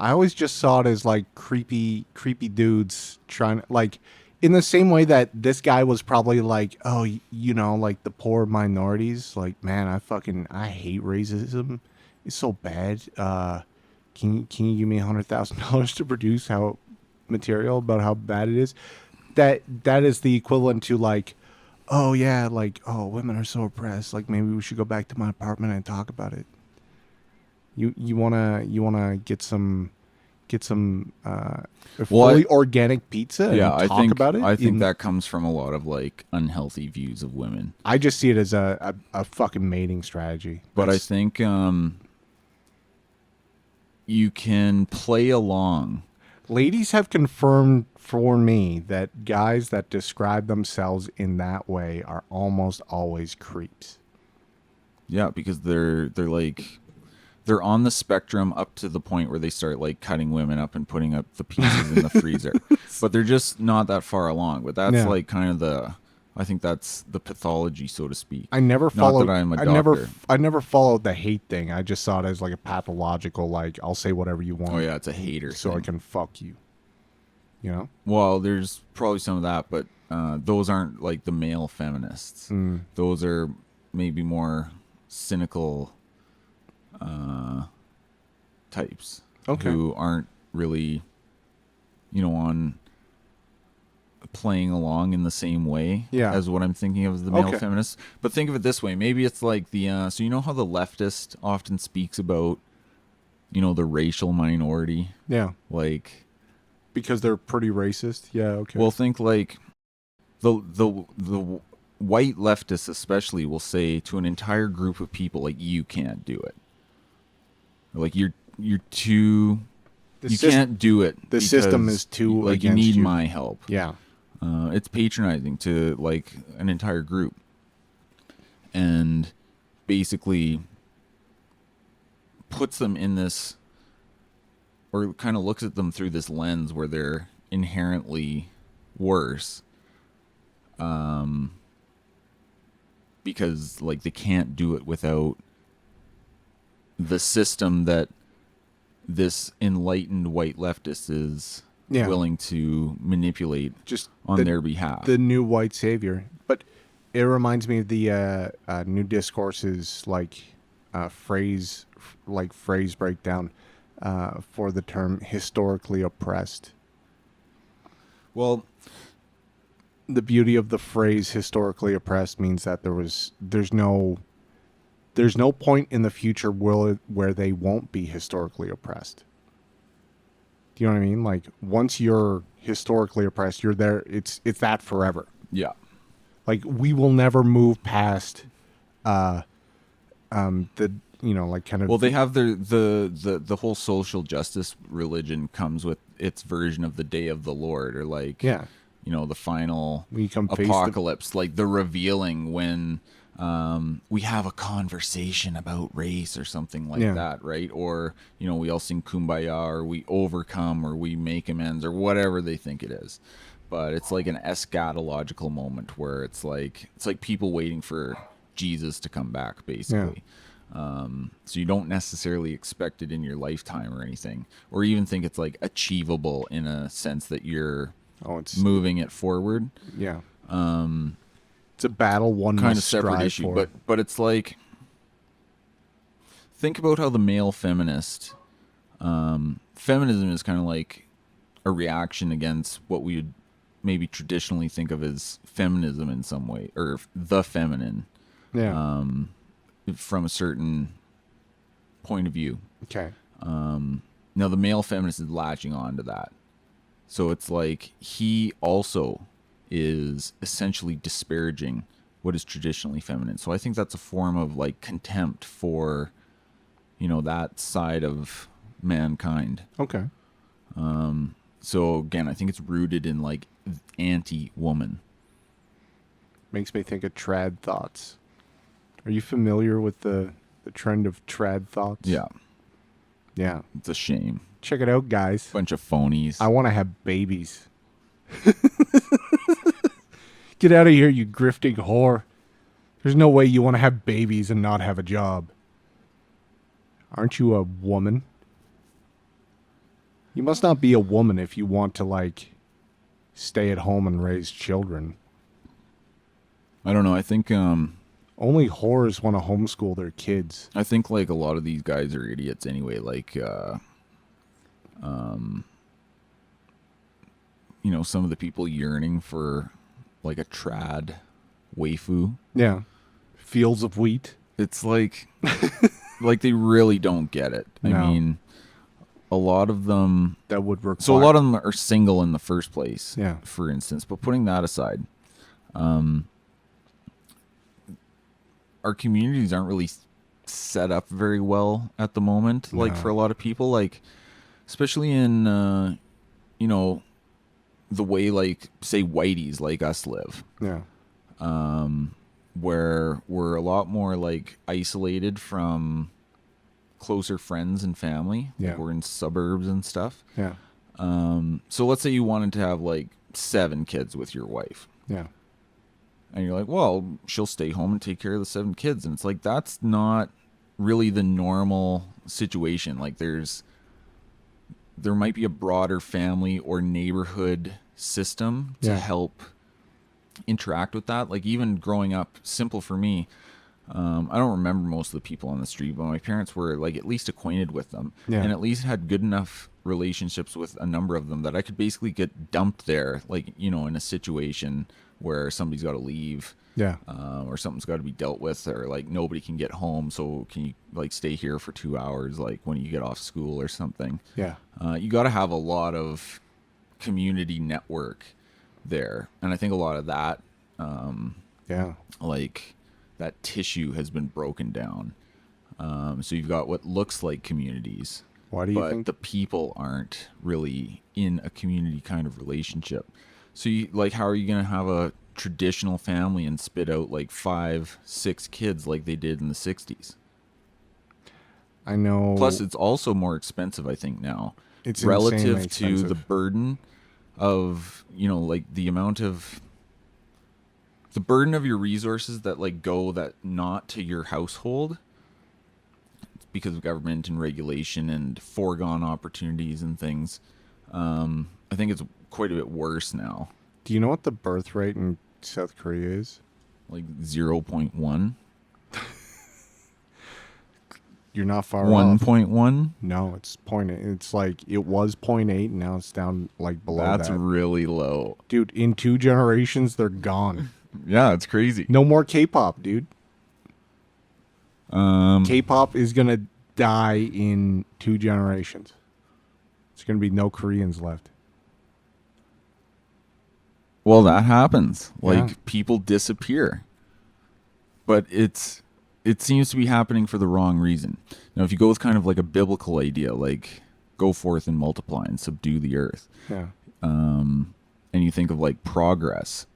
I always just saw it as like creepy dudes trying to, like, in the same way that this guy was probably like, oh, like the poor minorities, like, man, I hate racism. It's so bad. Can you give me $100,000 to produce material about how bad it is? That is the equivalent to like, oh yeah, like, oh, women are so oppressed. Like, maybe we should go back to my apartment and talk about it. You wanna get some fully organic pizza and talk about it? I think that comes from a lot of like unhealthy views of women. I just see it as a fucking mating strategy. But I think you can play along. Ladies have confirmed for me that guys that describe themselves in that way are almost always creeps. Yeah, because they're on the spectrum up to the point where they start like cutting women up and putting up the pieces in the freezer. But they're just not that far along. But that's like kind of I think that's the pathology, so to speak. I never followed. Not that I'm a doctor. I never followed the hate thing. I just saw it as like a pathological, like, I'll say whatever you want. Oh yeah, it's a hater so thing. I can fuck you. You know? Well, there's probably some of that, but those aren't like the male feminists. Those are maybe more cynical types who aren't really, on playing along in the same way as what I'm thinking of as the male feminists. But think of it this way. Maybe it's like the so you know how the leftist often speaks about, the racial minority? Yeah. Like, because they're pretty racist? Yeah, okay. Well, think like the white leftists especially will say to an entire group of people, like, you can't do it. Like, you're too... can't do it. The system is too like, you need my help. Yeah. It's patronizing to like an entire group, and basically puts them in this, or kind of looks at them through this lens where they're inherently worse, because like they can't do it without the system that this enlightened white leftist is willing to manipulate just on their behalf. The new white savior. But it reminds me of the New Discourse's phrase breakdown for the term historically oppressed. Well, the beauty of the phrase historically oppressed means that there's no point in the future where they won't be historically oppressed. Do you know what I mean? Like, once you're historically oppressed, you're there. It's that forever. Yeah. Like, we will never move past the kind of... Well, they have the whole social justice religion comes with its version of the day of the Lord, or like, the final apocalypse, like the revealing when we have a conversation about race or something like that, right? Or, we all sing Kumbaya, or we overcome, or we make amends, or whatever they think it is. But it's like an eschatological moment where it's like people waiting for Jesus to come back, basically. So you don't necessarily expect it in your lifetime or anything, or even think it's like achievable in a sense that you're moving it forward. Yeah. It's a battle one kind of must separate strive issue, for. but it's like, think about how the male feminist, feminism is kind of like a reaction against what we would maybe traditionally think of as feminism in some way, or the feminine, from a certain point of view. Okay. Now the male feminist is latching on to that. So it's like he also is essentially disparaging what is traditionally feminine. So I think that's a form of like contempt for, that side of mankind. Okay. So again, I think it's rooted in like anti-woman. Makes me think of trad thoughts. Are you familiar with the trend of trad thoughts? Yeah. Yeah. It's a shame. Check it out, guys. Bunch of phonies. I want to have babies. Get out of here, you grifting whore. There's no way you want to have babies and not have a job. Aren't you a woman? You must not be a woman if you want to, like, stay at home and raise children. I don't know. I think only whores want to homeschool their kids. I think like a lot of these guys are idiots anyway. Like, some of the people yearning for like a trad waifu. Yeah. Fields of wheat. It's like, like they really don't get it. No. I mean, a lot of them that would require. So a lot of them are single in the first place. Yeah. For instance, but putting that aside, our communities aren't really set up very well at the moment. Like for a lot of people, like especially in the way like say whiteys like us live. Yeah. Where we're a lot more like isolated from closer friends and family. Yeah. Like we're in suburbs and stuff. Yeah. So let's say you wanted to have like 7 kids with your wife. Yeah. And you're like, well, she'll stay home and take care of the 7 kids. And it's like, that's not really the normal situation. Like there might be a broader family or neighborhood system to help interact with that. Like even growing up, simple for me, I don't remember most of the people on the street, but my parents were like at least acquainted with them and at least had good enough relationships with a number of them that I could basically get dumped there, like, in a situation where somebody's got to leave, or something's got to be dealt with, or like nobody can get home, so can you like stay here for 2 hours, like when you get off school or something. You got to have a lot of community network there, and I think a lot of that like that tissue has been broken down. So you've got what looks like communities. Why do you think the people aren't really in a community kind of relationship? So you like, how are you going to have a traditional family and spit out like 5-6 kids like they did in the 60s? I know. Plus it's also more expensive, I think now. It's relative to the burden of, like the burden of your resources that like go that not to your household because of government and regulation and foregone opportunities and things. I think it's quite a bit worse now. Do you know what the birth rate in South Korea is? Like 0.1. You're not far 1.1? No, it's 0.8. It's like it was 0.8 and now it's down like below that. That's really low. Dude, in 2 generations they're gone. Yeah, it's crazy. No more K-pop, dude. K-pop is going to die in 2 generations. There's going to be no Koreans left. Well, that happens. Like people disappear. But it seems to be happening for the wrong reason. Now, if you go with kind of like a biblical idea, like go forth and multiply and subdue the earth. Yeah. And you think of like progress.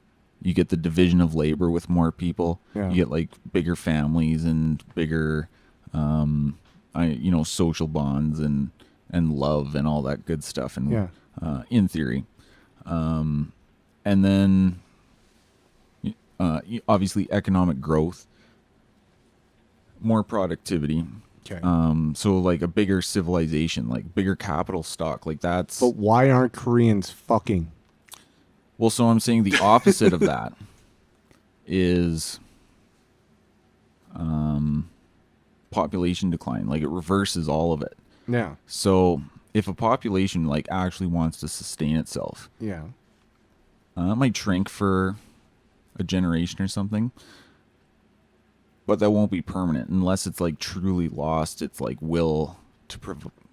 You get the division of labor with more people. Yeah. You get like bigger families and bigger, social bonds and love and all that good stuff. And in theory, and then obviously economic growth, more productivity. Okay. So like a bigger civilization, like bigger capital stock, like that's. But why aren't Koreans fucking? Well, so I'm saying the opposite of that is population decline. Like, it reverses all of it. Yeah. So if a population like actually wants to sustain itself, Yeah. It might shrink for a generation or something, but that won't be permanent unless it's like truly lost its like will to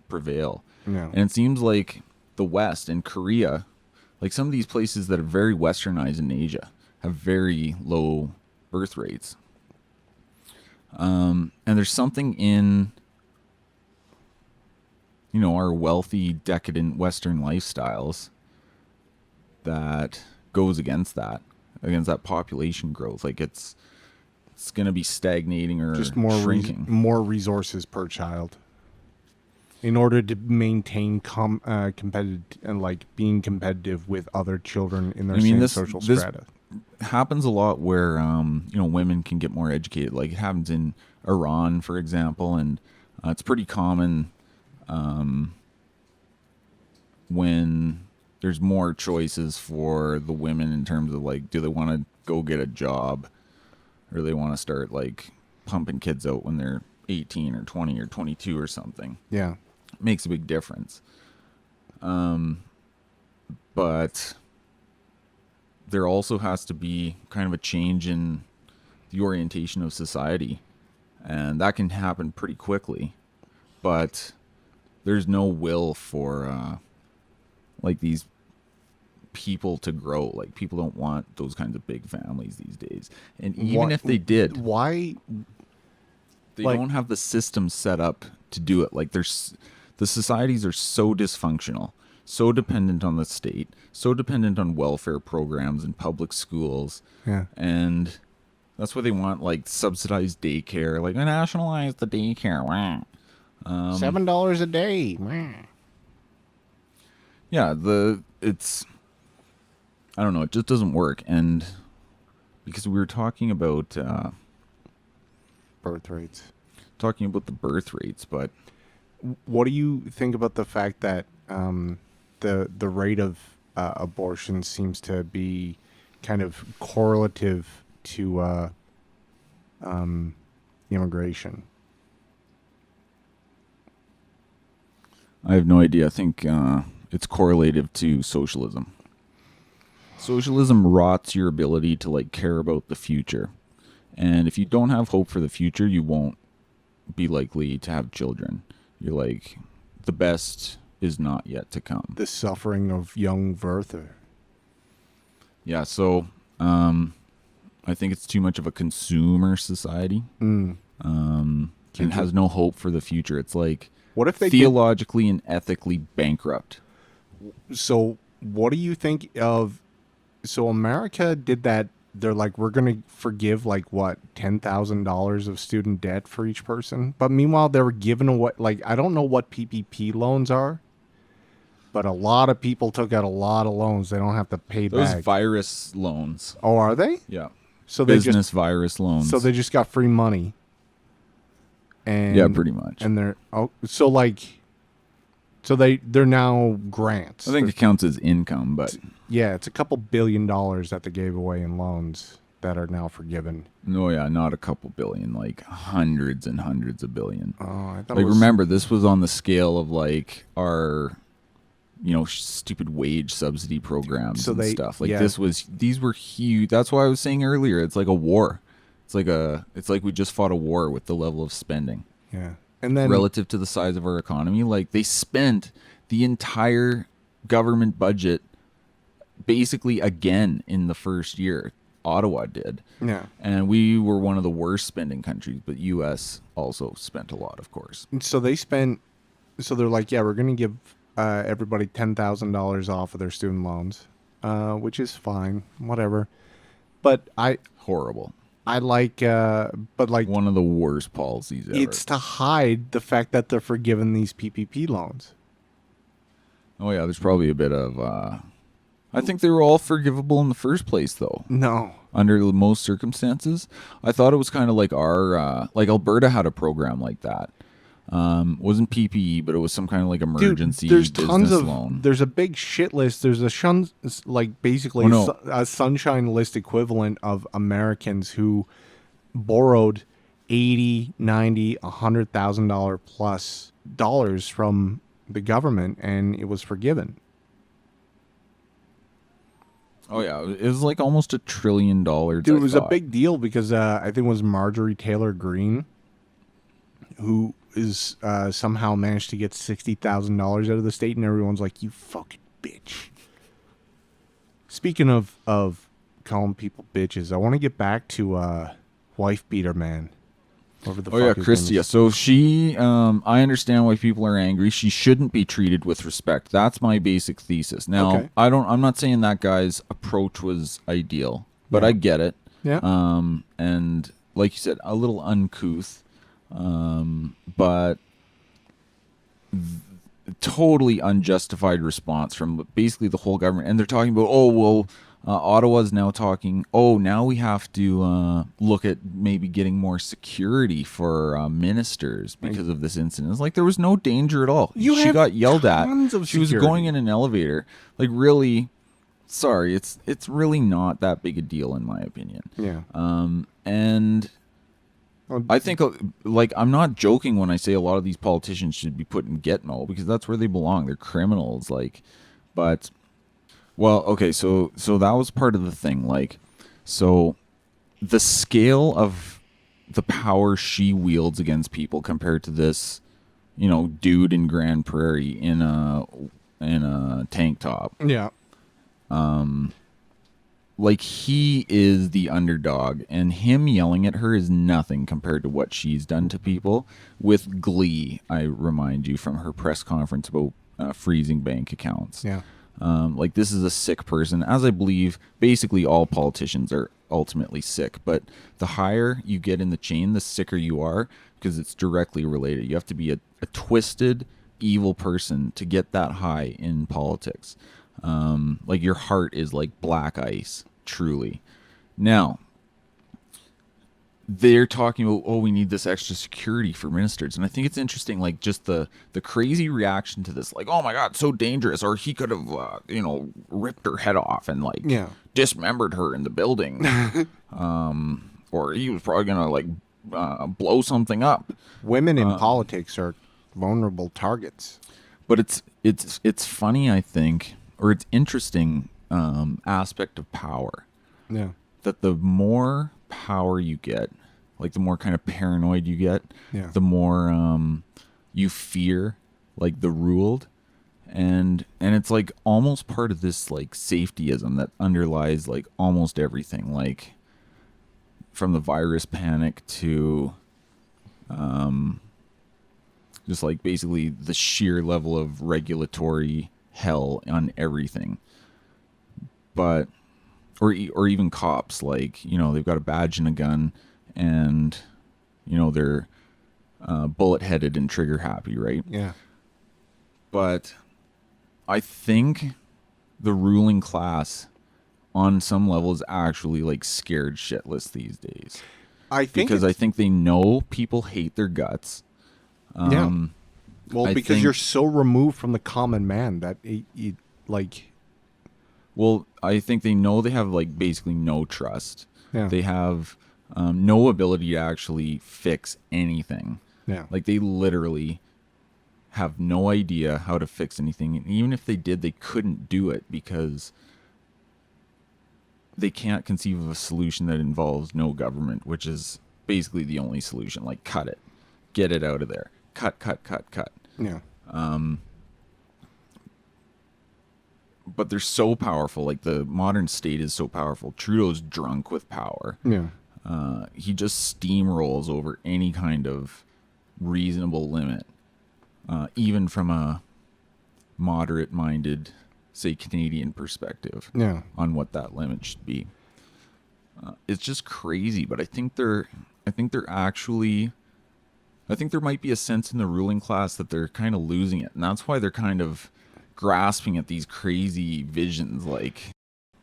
prevail. Yeah. And it seems like the West and Korea, like some of these places that are very westernized in Asia, have very low birth rates. And there's something in, you know, our wealthy, decadent Western lifestyles that goes against that population growth. Like it's going to be stagnating or just more shrinking. More resources per child in order to maintain competitive and like being competitive with other children in their same social strata. Happens a lot where you know, women can get more educated. Like it happens in Iran, for example, and it's pretty common when there's more choices for the women in terms of like, do they want to go get a job, or they want to start like pumping kids out when they're 18 or 20 or 22 or something. Yeah, it makes a big difference. But there also has to be kind of a change in the orientation of society, and that can happen pretty quickly. But there's no will for like these people to grow. Like people don't want those kinds of big families these days. And even if they did, why they don't have the system set up to do it. Like the societies are so dysfunctional, so dependent on the state, so dependent on welfare programs and public schools. Yeah. And that's why they want like subsidized daycare, like nationalize the daycare. $7 a day. Yeah, it's, I don't know, it just doesn't work. And because we were talking about birth rates, talking about the birth rates, but what do you think about the fact that the rate of abortion seems to be kind of correlative to immigration? I have no idea. I think it's correlative to socialism. Socialism rots your ability to like care about the future. And if you don't have hope for the future, you won't be likely to have children. You're like, the best is not yet to come. The suffering of young birth. Yeah, so I think it's too much of a consumer society. And has no hope for the future. It's like, what if they theologically and ethically bankrupt? So what do you think of... So America did that. They're like, we're going to forgive like what, $10,000 of student debt for each person. But meanwhile, they were giving away, like, I don't know what PPP loans are, but a lot of people took out a lot of loans they don't have to pay back. Those virus loans. Oh, are they? Yeah. So business virus loans. So they just got free money. And yeah, pretty much. And they're they're now grants. I think it counts as income, but yeah, it's a couple $1 billion that they gave away in loans that are now forgiven. No, yeah, not a couple billion, like hundreds and hundreds of billion. Oh, I thought like, remember, this was on the scale of like our, you know, stupid wage subsidy programs and stuff. Like these were huge. That's why I was saying earlier, it's like a war. It's like we just fought a war with the level of spending. Yeah. And then relative to the size of our economy, like they spent the entire government budget basically again in the first year. Ottawa did. Yeah. And we were one of the worst spending countries, but US also spent a lot, of course. So they're like, yeah, we're going to give everybody $10,000 off of their student loans, which is fine, whatever. But horrible. I like, but like one of the worst policies ever. It's to hide the fact that they're forgiving these PPP loans. Oh yeah, there's probably a bit of. I think they were all forgivable in the first place, though. No, under most circumstances, I thought it was kind of like our, like Alberta had a program like that, Wasn't PPE, but it was some kind of like emergency there's business loan. There's a big shit list. There's a basically a sunshine list equivalent of Americans who borrowed $80, $90, $100,000 plus dollars from the government, and it was forgiven. Oh yeah, it was like almost $1 trillion. Dude, it was a big deal because I think it was Marjorie Taylor Greene who is somehow managed to get $60,000 out of the state, and everyone's like, "You fucking bitch." Speaking of calling people bitches, I want to get back to wife beater man. Christia. So she, I understand why people are angry. She shouldn't be treated with respect. That's my basic thesis. Now, okay. I'm not saying that guy's approach was ideal, but I get it. Yeah. And like you said, a little uncouth, but totally unjustified response from basically the whole government. And they're talking about, Ottawa's now talking, now we have to look at maybe getting more security for ministers because of this incident. It's like there was no danger at all. She got yelled at. She was going in an elevator. Like, really, sorry, it's really not that big a deal in my opinion. Yeah. And I think, like, I'm not joking when I say a lot of these politicians should be put in Gitmo because that's where they belong. They're criminals, but... Well, okay, so that was part of the thing. Like, so the scale of the power she wields against people compared to this, dude in Grand Prairie in a tank top. Yeah. Like, he is the underdog, and him yelling at her is nothing compared to what she's done to people with glee. I remind you from her press conference about freezing bank accounts. Yeah. Like, this is a sick person, as I believe basically all politicians are ultimately sick. But the higher you get in the chain, the sicker you are, because it's directly related. You have to be a twisted, evil person to get that high in politics. Like, your heart is like black ice, truly. Now, they're talking about, we need this extra security for ministers. And I think it's interesting, like, just the crazy reaction to this, like, oh my God, so dangerous. Or he could have, ripped her head off and, like, dismembered her in the building. Or he was probably going to, blow something up. Women in politics are vulnerable targets. But it's funny, I think, or it's interesting aspect of power. Yeah. That the more power you get, like the more kind of paranoid you get, the more you fear like the ruled, and it's like almost part of this like safetyism that underlies like almost everything, like from the virus panic to just like basically the sheer level of regulatory hell on everything. But or even cops, like, they've got a badge and a gun, and, they're bullet-headed and trigger-happy, right? Yeah. But I think the ruling class, on some level, is actually, like, scared shitless these days. I think they know people hate their guts. Well, because you're so removed from the common man that you like... Well, I think they know they have, like, basically no trust. Yeah. They have no ability to actually fix anything. Yeah. Like, they literally have no idea how to fix anything. And even if they did, they couldn't do it because they can't conceive of a solution that involves no government, which is basically the only solution. Like, cut it. Get it out of there. Cut. Yeah. But they're so powerful. Like, the modern state is so powerful. Trudeau's drunk with power. Yeah. He just steamrolls over any kind of reasonable limit, even from a moderate-minded, say, Canadian perspective. Yeah. On what that limit should be. It's just crazy. But I think there might be a sense in the ruling class that they're kind of losing it, and that's why they're kind of grasping at these crazy visions. Like,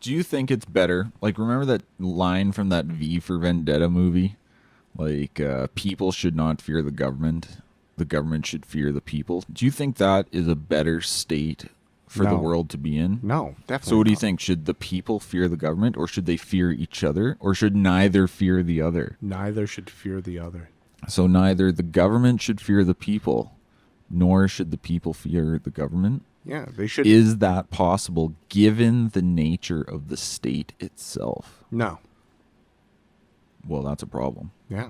do you think it's better? Like, remember that line from that V for Vendetta movie? Like, people should not fear the government. the government should fear the people. Do you think that is a better state for the world to be in? No, definitely. So what do you think? Should the people fear the government, or should they fear each other, or should neither fear the other? Neither should fear the other. So neither the government should fear the people, nor should the people fear the government? Yeah, they should. Is that possible given the nature of the state itself? No. Well, that's a problem. Yeah.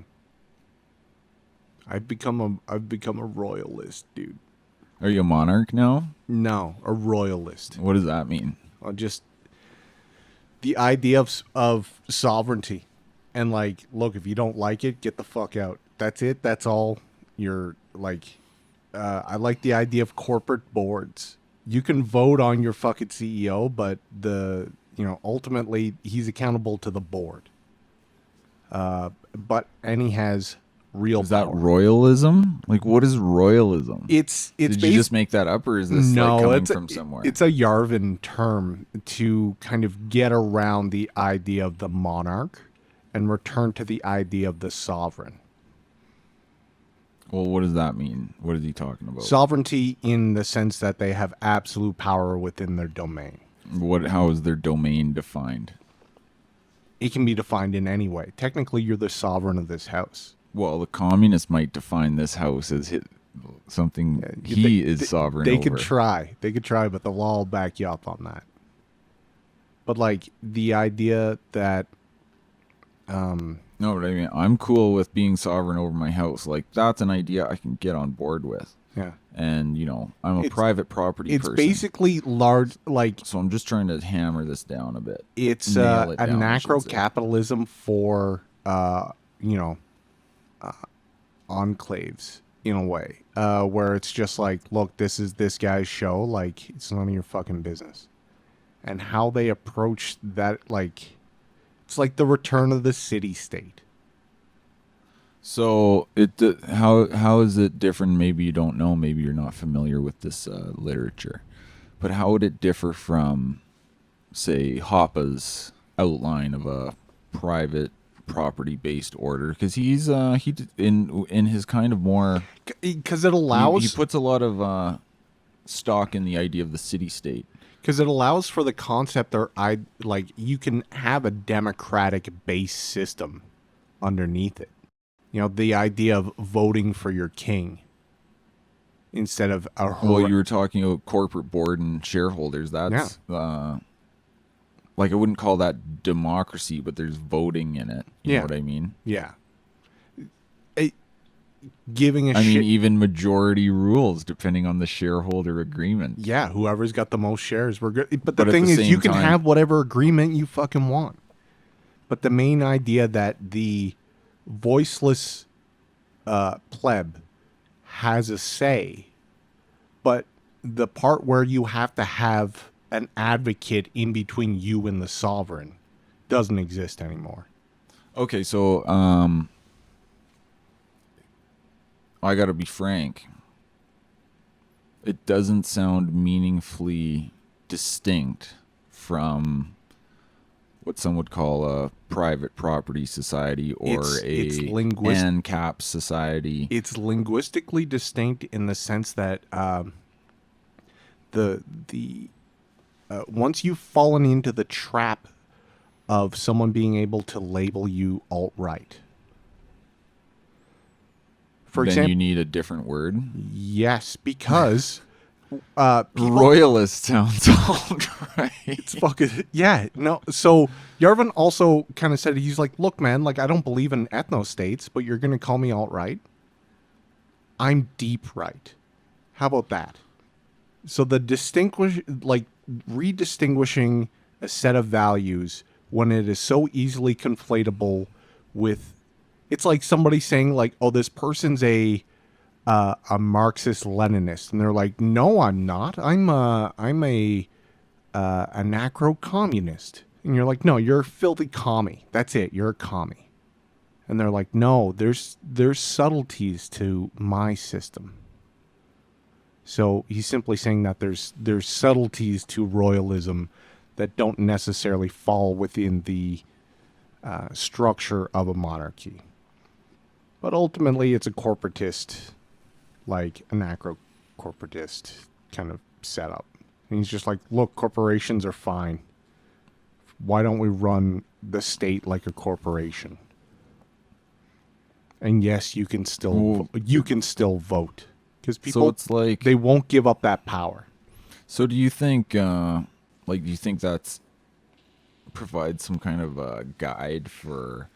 I've become a royalist, dude. Are you a monarch now? No, a royalist. What does that mean? Well, just the idea of sovereignty. And like, look, if you don't like it, get the fuck out. That's it. That's all. You're like, I like the idea of corporate boards. You can vote on your fucking CEO, but ultimately he's accountable to the board. And he has real Is that power. royalism? Like, what is royalism? Did you just make that up, or is this coming from somewhere? It's a Yarvin term to kind of get around the idea of the monarch and return to the idea of the sovereign. Well, what does that mean? What is he talking about? Sovereignty in the sense that they have absolute power within their domain. How is their domain defined? It can be defined in any way. Technically, you're the sovereign of this house. Well, the communists might define this house as something is sovereign over. They could try. They could try, but the law will back you up on that. But, like, the idea that... No, but I mean, I'm cool with being sovereign over my house. Like, that's an idea I can get on board with. Yeah. And, I'm a private property person. It's basically large, like... So I'm just trying to hammer this down a bit. It's anarcho-capitalism for, enclaves, in a way. Where it's just like, look, this is this guy's show. Like, it's none of your fucking business. And how they approach that, like... It's like the return of the city-state. So how is it different? Maybe you don't know. Maybe you're not familiar with this literature. But how would it differ from, say, Hoppe's outline of a private property-based order? Because he's in his kind of more... Because it allows... He puts a lot of stock in the idea of the city-state. Because it allows for the concept you can have a democratic base system underneath it. The idea of voting for your king instead of a... Well, you were talking about corporate board and shareholders. That's I wouldn't call that democracy, but there's voting in it. You know what I mean? Yeah. Even majority rules depending on the shareholder agreement. Yeah, whoever's got the most shares, we're good. But the thing is, you can have whatever agreement you fucking want. But the main idea that the voiceless pleb has a say, but the part where you have to have an advocate in between you and the sovereign doesn't exist anymore. Okay, so I gotta be frank. It doesn't sound meaningfully distinct from what some would call a private property society or a ANCAP society. It's linguistically distinct in the sense that once you've fallen into the trap of someone being able to label you alt-right. For example, you need a different word? Yes, because... royalist sounds alt-right. It's fucking... Yeah, no. So, Yarvin also kind of said, he's like, look, man, like, I don't believe in ethno-states, but you're going to call me alt-right? I'm deep right. How about that? So the redistinguishing a set of values when it is so easily conflatable with... It's like somebody saying, like, oh, this person's a Marxist-Leninist. And they're like, no, I'm not. I'm a anarcho-communist. And you're like, no, you're a filthy commie. That's it. You're a commie. And they're like, no, there's subtleties to my system. So he's simply saying that there's subtleties to royalism that don't necessarily fall within the structure of a monarchy. But ultimately, it's a corporatist like an corporatist kind of setup. And he's just like, look, corporations are fine. Why don't we run the state like a corporation? And yes, you can still vote because people, so it's like, they won't give up that power. So do you think do you think that's provides some kind of a guide for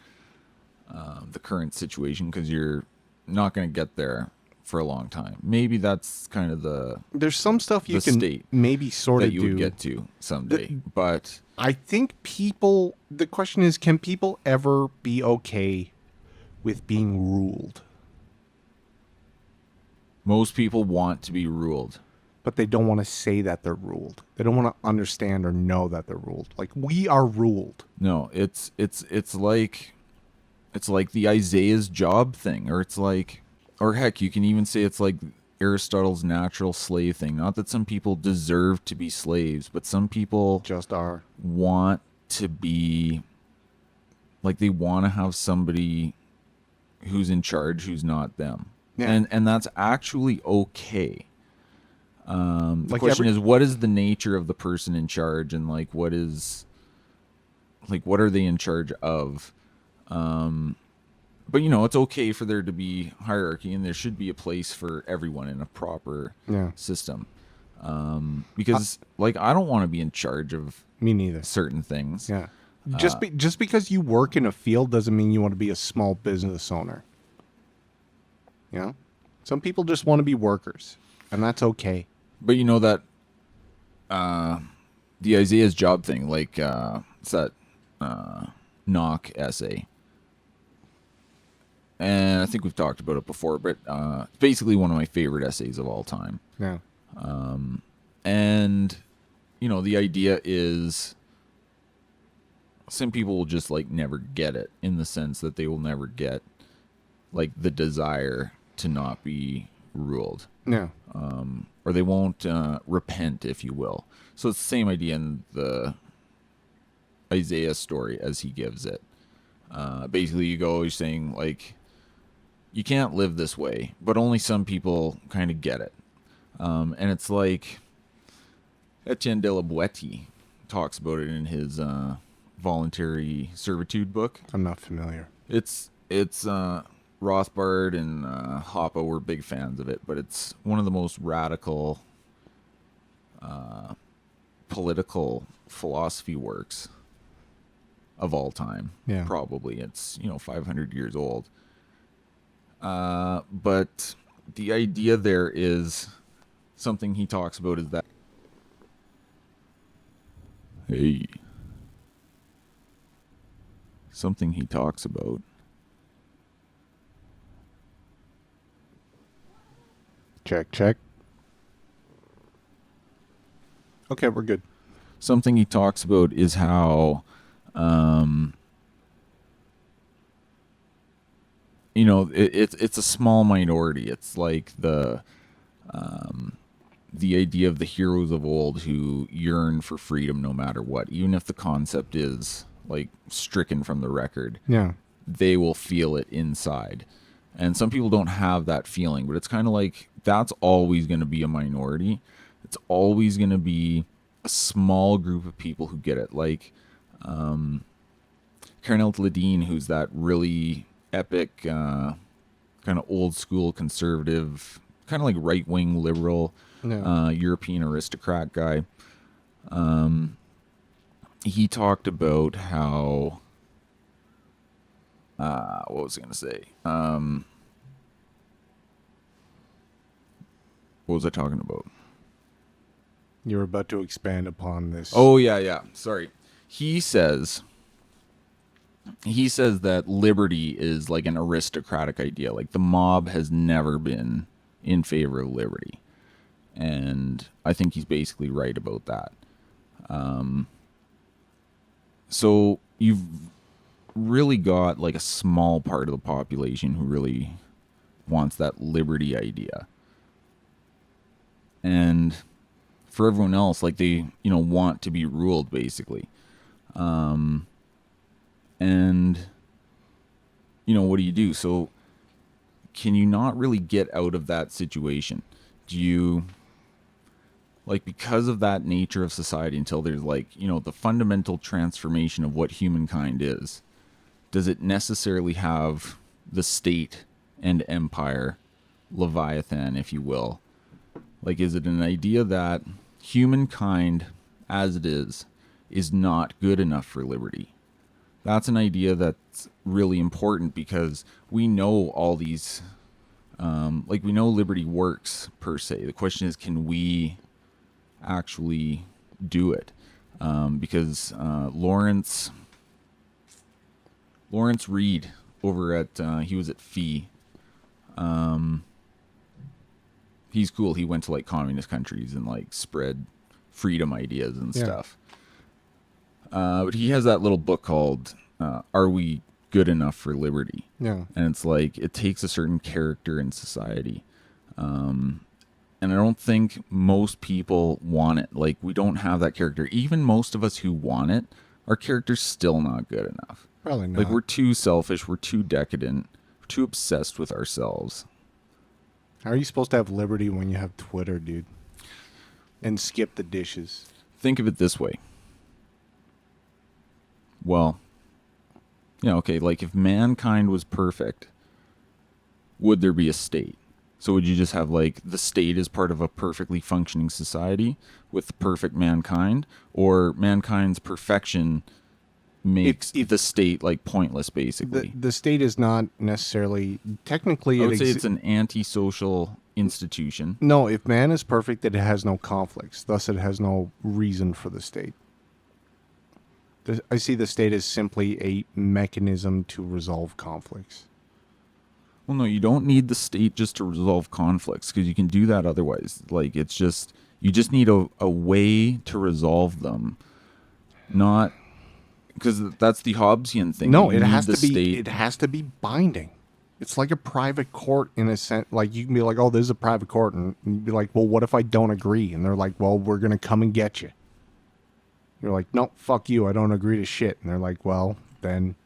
the current situation, because you're not going to get there for a long time? Maybe that's kind of there's some stuff you can state maybe sort that of you do would get to someday, but I think the question is, can people ever be okay with being ruled? most people want to be ruled. But they don't want to say that they're ruled. They don't want to understand or know that they're ruled. Like, we are ruled. No, it's like the Isaiah's job thing, or it's like, or heck, you can even say it's like Aristotle's natural slave thing. Not that some people deserve to be slaves, but some people Just are. want to be, like, they want to have somebody who's in charge who's not them. Yeah. And that's actually okay. The Like question is, what is the nature of the person in charge, and like what are they in charge of? But it's okay for there to be hierarchy, and there should be a place for everyone in a proper system. Because I don't want to be in charge of Me neither. certain things. Yeah. Just because you work in a field doesn't mean you want to be a small business owner. You know? Some people just want to be workers, and that's okay. But that the Isaiah's job thing, like it's that knock essay. And I think we've talked about it before, but it's basically one of my favorite essays of all time. Yeah. And the idea is some people will just never get it, in the sense that they will never get the desire to not be ruled. Yeah. Or they won't repent, if you will. So it's the same idea in the Isaiah story as he gives it. Basically, you're saying, you can't live this way, but only some people kind of get it. And it's like Etienne de la Boétie talks about it in his voluntary servitude book. I'm not familiar. It's Rothbard and Hoppe were big fans of it, but it's one of the most radical political philosophy works of all time. Yeah. Probably. It's 500 years old. But the idea there is something he talks about is that, something he talks about Check. Okay, we're good. Something he talks about is how, it's a small minority. It's like the idea of the heroes of old who yearn for freedom no matter what, even if the concept is stricken from the record. Yeah. They will feel it inside. And some people don't have that feeling, but it's kind of like that's always going to be a minority. It's always going to be a small group of people who get it. Like Carnel Ledeen, who's that really epic, kind of old school conservative, kind of like right-wing liberal, European aristocrat guy. He talked about how... what was I going to say? What was I talking about? You're about to expand upon this. Oh, yeah. Sorry. He says that liberty is like an aristocratic idea. Like the mob has never been in favor of liberty. And I think he's basically right about that. So you've really got a small part of the population who really wants that liberty idea. And for everyone else, they, want to be ruled, basically. And, what do you do? So can you not really get out of that situation? Do you, like, because of that nature of society, until there's, like, you know, the fundamental transformation of what humankind is, does it necessarily have the state and empire, Leviathan, if you will? Like, is it an idea that humankind as it is not good enough for liberty? That's an idea that's really important, because we know all these, like, we know liberty works per se. The question is, can we actually do it? Because Lawrence Reed over at he was at Fee. He's cool. He went to, like, communist countries and, like, spread freedom ideas and stuff. But he has that little book called "Are We Good Enough for Liberty?" Yeah, and it's like it takes a certain character in society. And I don't think most people want it. Like, we don't have that character. Even most of us who want it, our character's still not good enough. Probably not. Like, we're too selfish. We're too decadent. We're too obsessed with ourselves. How are you supposed to have liberty when you have Twitter, dude? And skip the dishes. Think of it this way. Well, yeah, okay, like, if mankind was perfect, would there be a state? So would you just have, like, the state as part of a perfectly functioning society with perfect mankind? Or mankind's perfection makes the state, like, pointless, basically? The state is not necessarily... Technically, I would say it's an antisocial institution. No, if man is perfect, it has no conflicts. Thus, it has no reason for the state. I see the state as simply a mechanism to resolve conflicts. Well, no, you don't need the state just to resolve conflicts, because you can do that otherwise. Like, it's just, you just need a way to resolve them. Not, because that's the Hobbesian thing. No, it has to be. It has to be binding. It's like a private court in a sense. Like, you can be like, "Oh, this is a private court," and you'd be like, "Well, what if I don't agree?" And they're like, "Well, we're gonna come and get you." You're like, "No, fuck you. I don't agree to shit." And they're like, "Well, then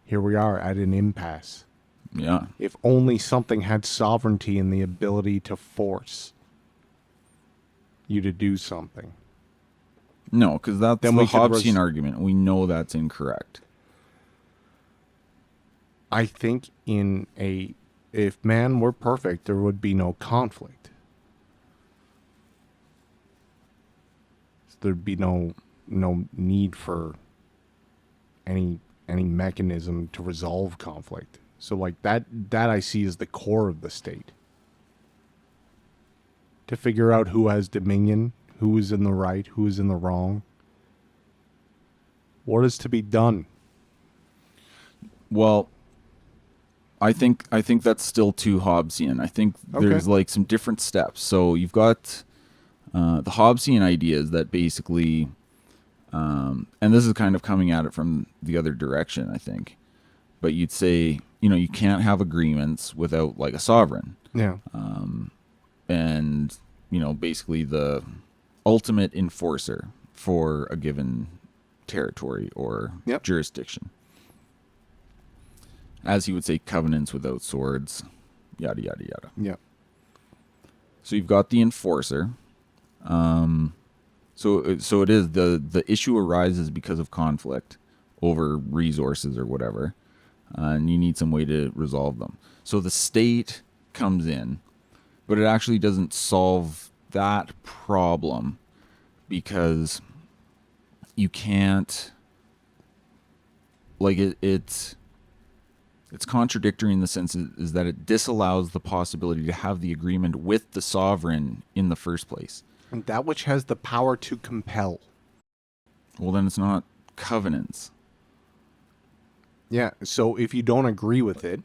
here we are at an impasse." Yeah. If only something had sovereignty and the ability to force you to do something. No, because that's the Hobbesian argument. We know that's incorrect. I think if man were perfect, there would be no conflict. There'd be no need for any mechanism to resolve conflict. So, like, that I see as the core of the state. To figure out who has dominion, who is in the right, who is in the wrong. What is to be done? Well, I think that's still too Hobbesian. I think there's, like, some different steps. So you've got the Hobbesian ideas that basically, and this is kind of coming at it from the other direction, I think. But you'd say, you know, you can't have agreements without, like, a sovereign. Yeah. And, you know, basically the ultimate enforcer for a given territory or jurisdiction. As he would say, covenants without swords, yada, yada, yada. Yeah. So you've got the enforcer. So it is, the issue arises because of conflict over resources or whatever. And you need some way to resolve them. So the state comes in, but it actually doesn't solve that problem, because you can't, like, it's contradictory in the sense is that it disallows the possibility to have the agreement with the sovereign in the first place. And that which has the power to compel. Well, then it's not covenants. Yeah, so if you don't agree with it,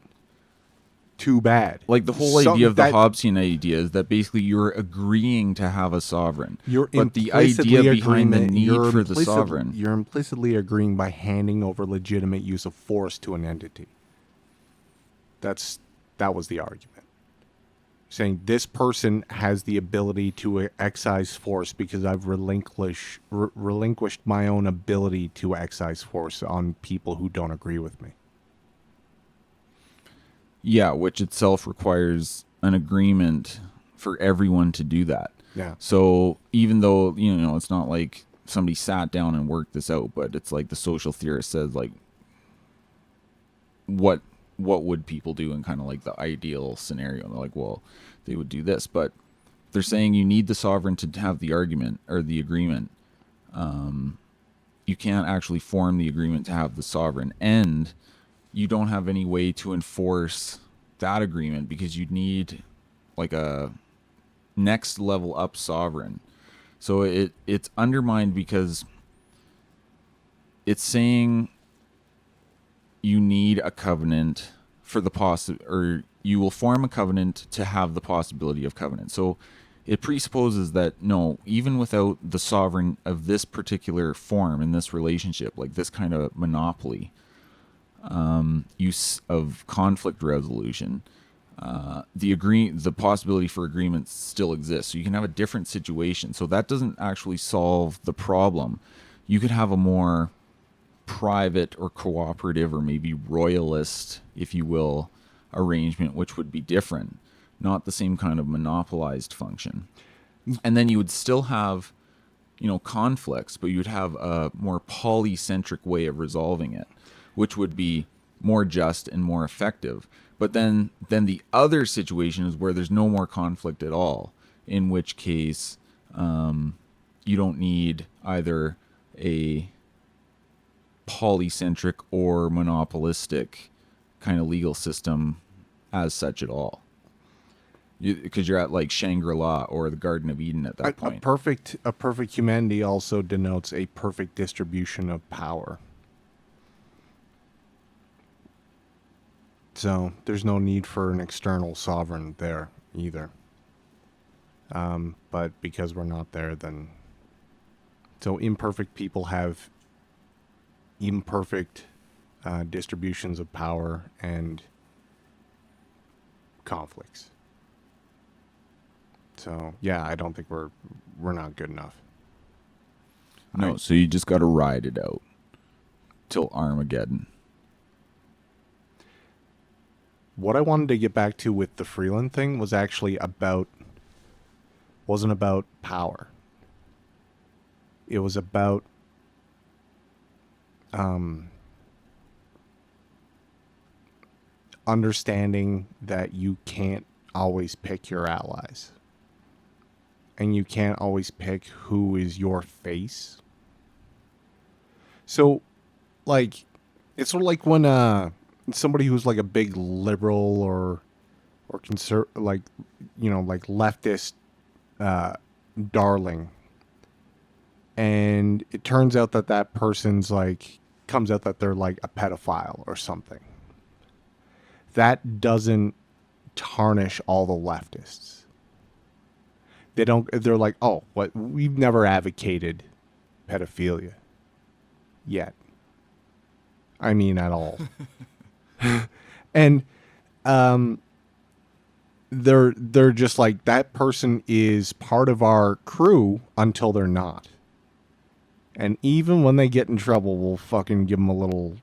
too bad. Like, the whole idea of the Hobbesian idea is that basically you're agreeing to have a sovereign. But the idea behind the need for the sovereign... You're implicitly agreeing by handing over legitimate use of force to an entity. That was the argument. Saying this person has the ability to excise force because I've relinquished my own ability to excise force on people who don't agree with me. Yeah, which itself requires an agreement for everyone to do that. Yeah. So even though, it's not like somebody sat down and worked this out, but it's like the social theorist says, like, what would people do in kind of like the ideal scenario? And they're like, well, they would do this, but they're saying you need the sovereign to have the argument or the agreement. You can't actually form the agreement to have the sovereign, and you don't have any way to enforce that agreement because you'd need like a next level up sovereign. So it's undermined because it's saying you need a covenant for the or you will form a covenant to have the possibility of covenant. So it presupposes that no, even without the sovereign of this particular form in this relationship, like this kind of monopoly, use of conflict resolution, the possibility for agreements still exists. So you can have a different situation. So that doesn't actually solve the problem. You could have a more private or cooperative or maybe royalist, if you will, arrangement, which would be different, not the same kind of monopolized function. And then you would still have, conflicts, but you would have a more polycentric way of resolving it, which would be more just and more effective. But then the other situation is where there's no more conflict at all, in which case you don't need either a polycentric or monopolistic kind of legal system as such at all, because you're at like Shangri-La or the Garden of Eden at that point. A perfect humanity also denotes a perfect distribution of power. So there's no need for an external sovereign there either. But because we're not there, then so imperfect people have imperfect distributions of power and conflicts. So yeah, I don't think we're not good enough. No, so you just got to ride it out till Armageddon. What I wanted to get back to with the Freeland thing was actually wasn't about power. It was about understanding that you can't always pick your allies. And you can't always pick who is your face. So, like, it's sort of like when somebody who's like a big liberal or like leftist darling, and it turns out that person's like comes out that they're like a pedophile or something. That doesn't tarnish all the leftists. They're like, oh, what? We've never advocated pedophilia yet. I mean, at all. And they're just like, that person is part of our crew until they're not. And even when they get in trouble, we'll fucking give them a little,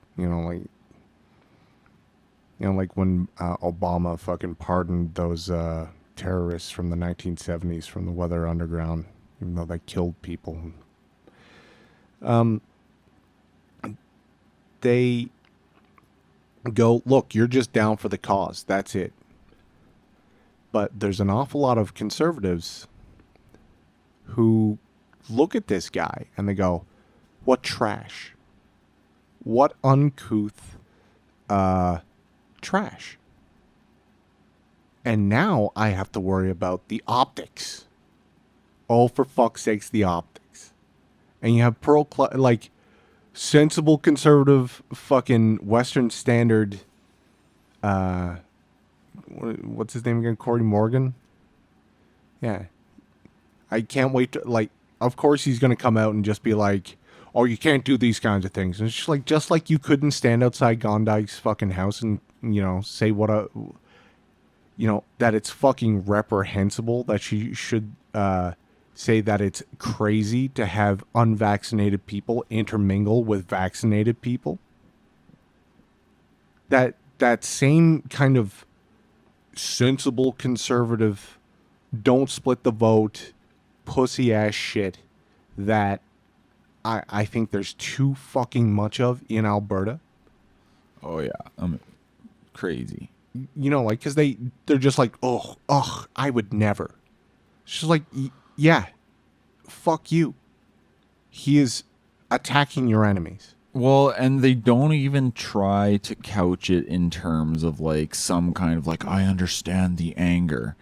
like when Obama fucking pardoned those terrorists from the 1970s from the Weather Underground, even though they killed people. They go, look, you're just down for the cause. That's it. But there's an awful lot of conservatives who look at this guy and they go, what trash? What uncouth trash? And now I have to worry about the optics. Oh, for fuck's sakes, the optics. And you have like sensible conservative fucking Western Standard what's his name again? Corey Morgan? Yeah. I can't wait to, like, of course he's going to come out and just be like, oh, you can't do these kinds of things. And it's just like you couldn't stand outside Gondik's fucking house and, say that it's fucking reprehensible, that she should say that it's crazy to have unvaccinated people intermingle with vaccinated people. That same kind of sensible conservative, don't split the vote, pussy ass shit that I think there's too fucking much of in Alberta. Oh yeah, crazy. You know, like, because they're just like, oh, I would never. It's just like, yeah, fuck you. He is attacking your enemies. Well, and they don't even try to couch it in terms of like some kind of like, I understand the anger.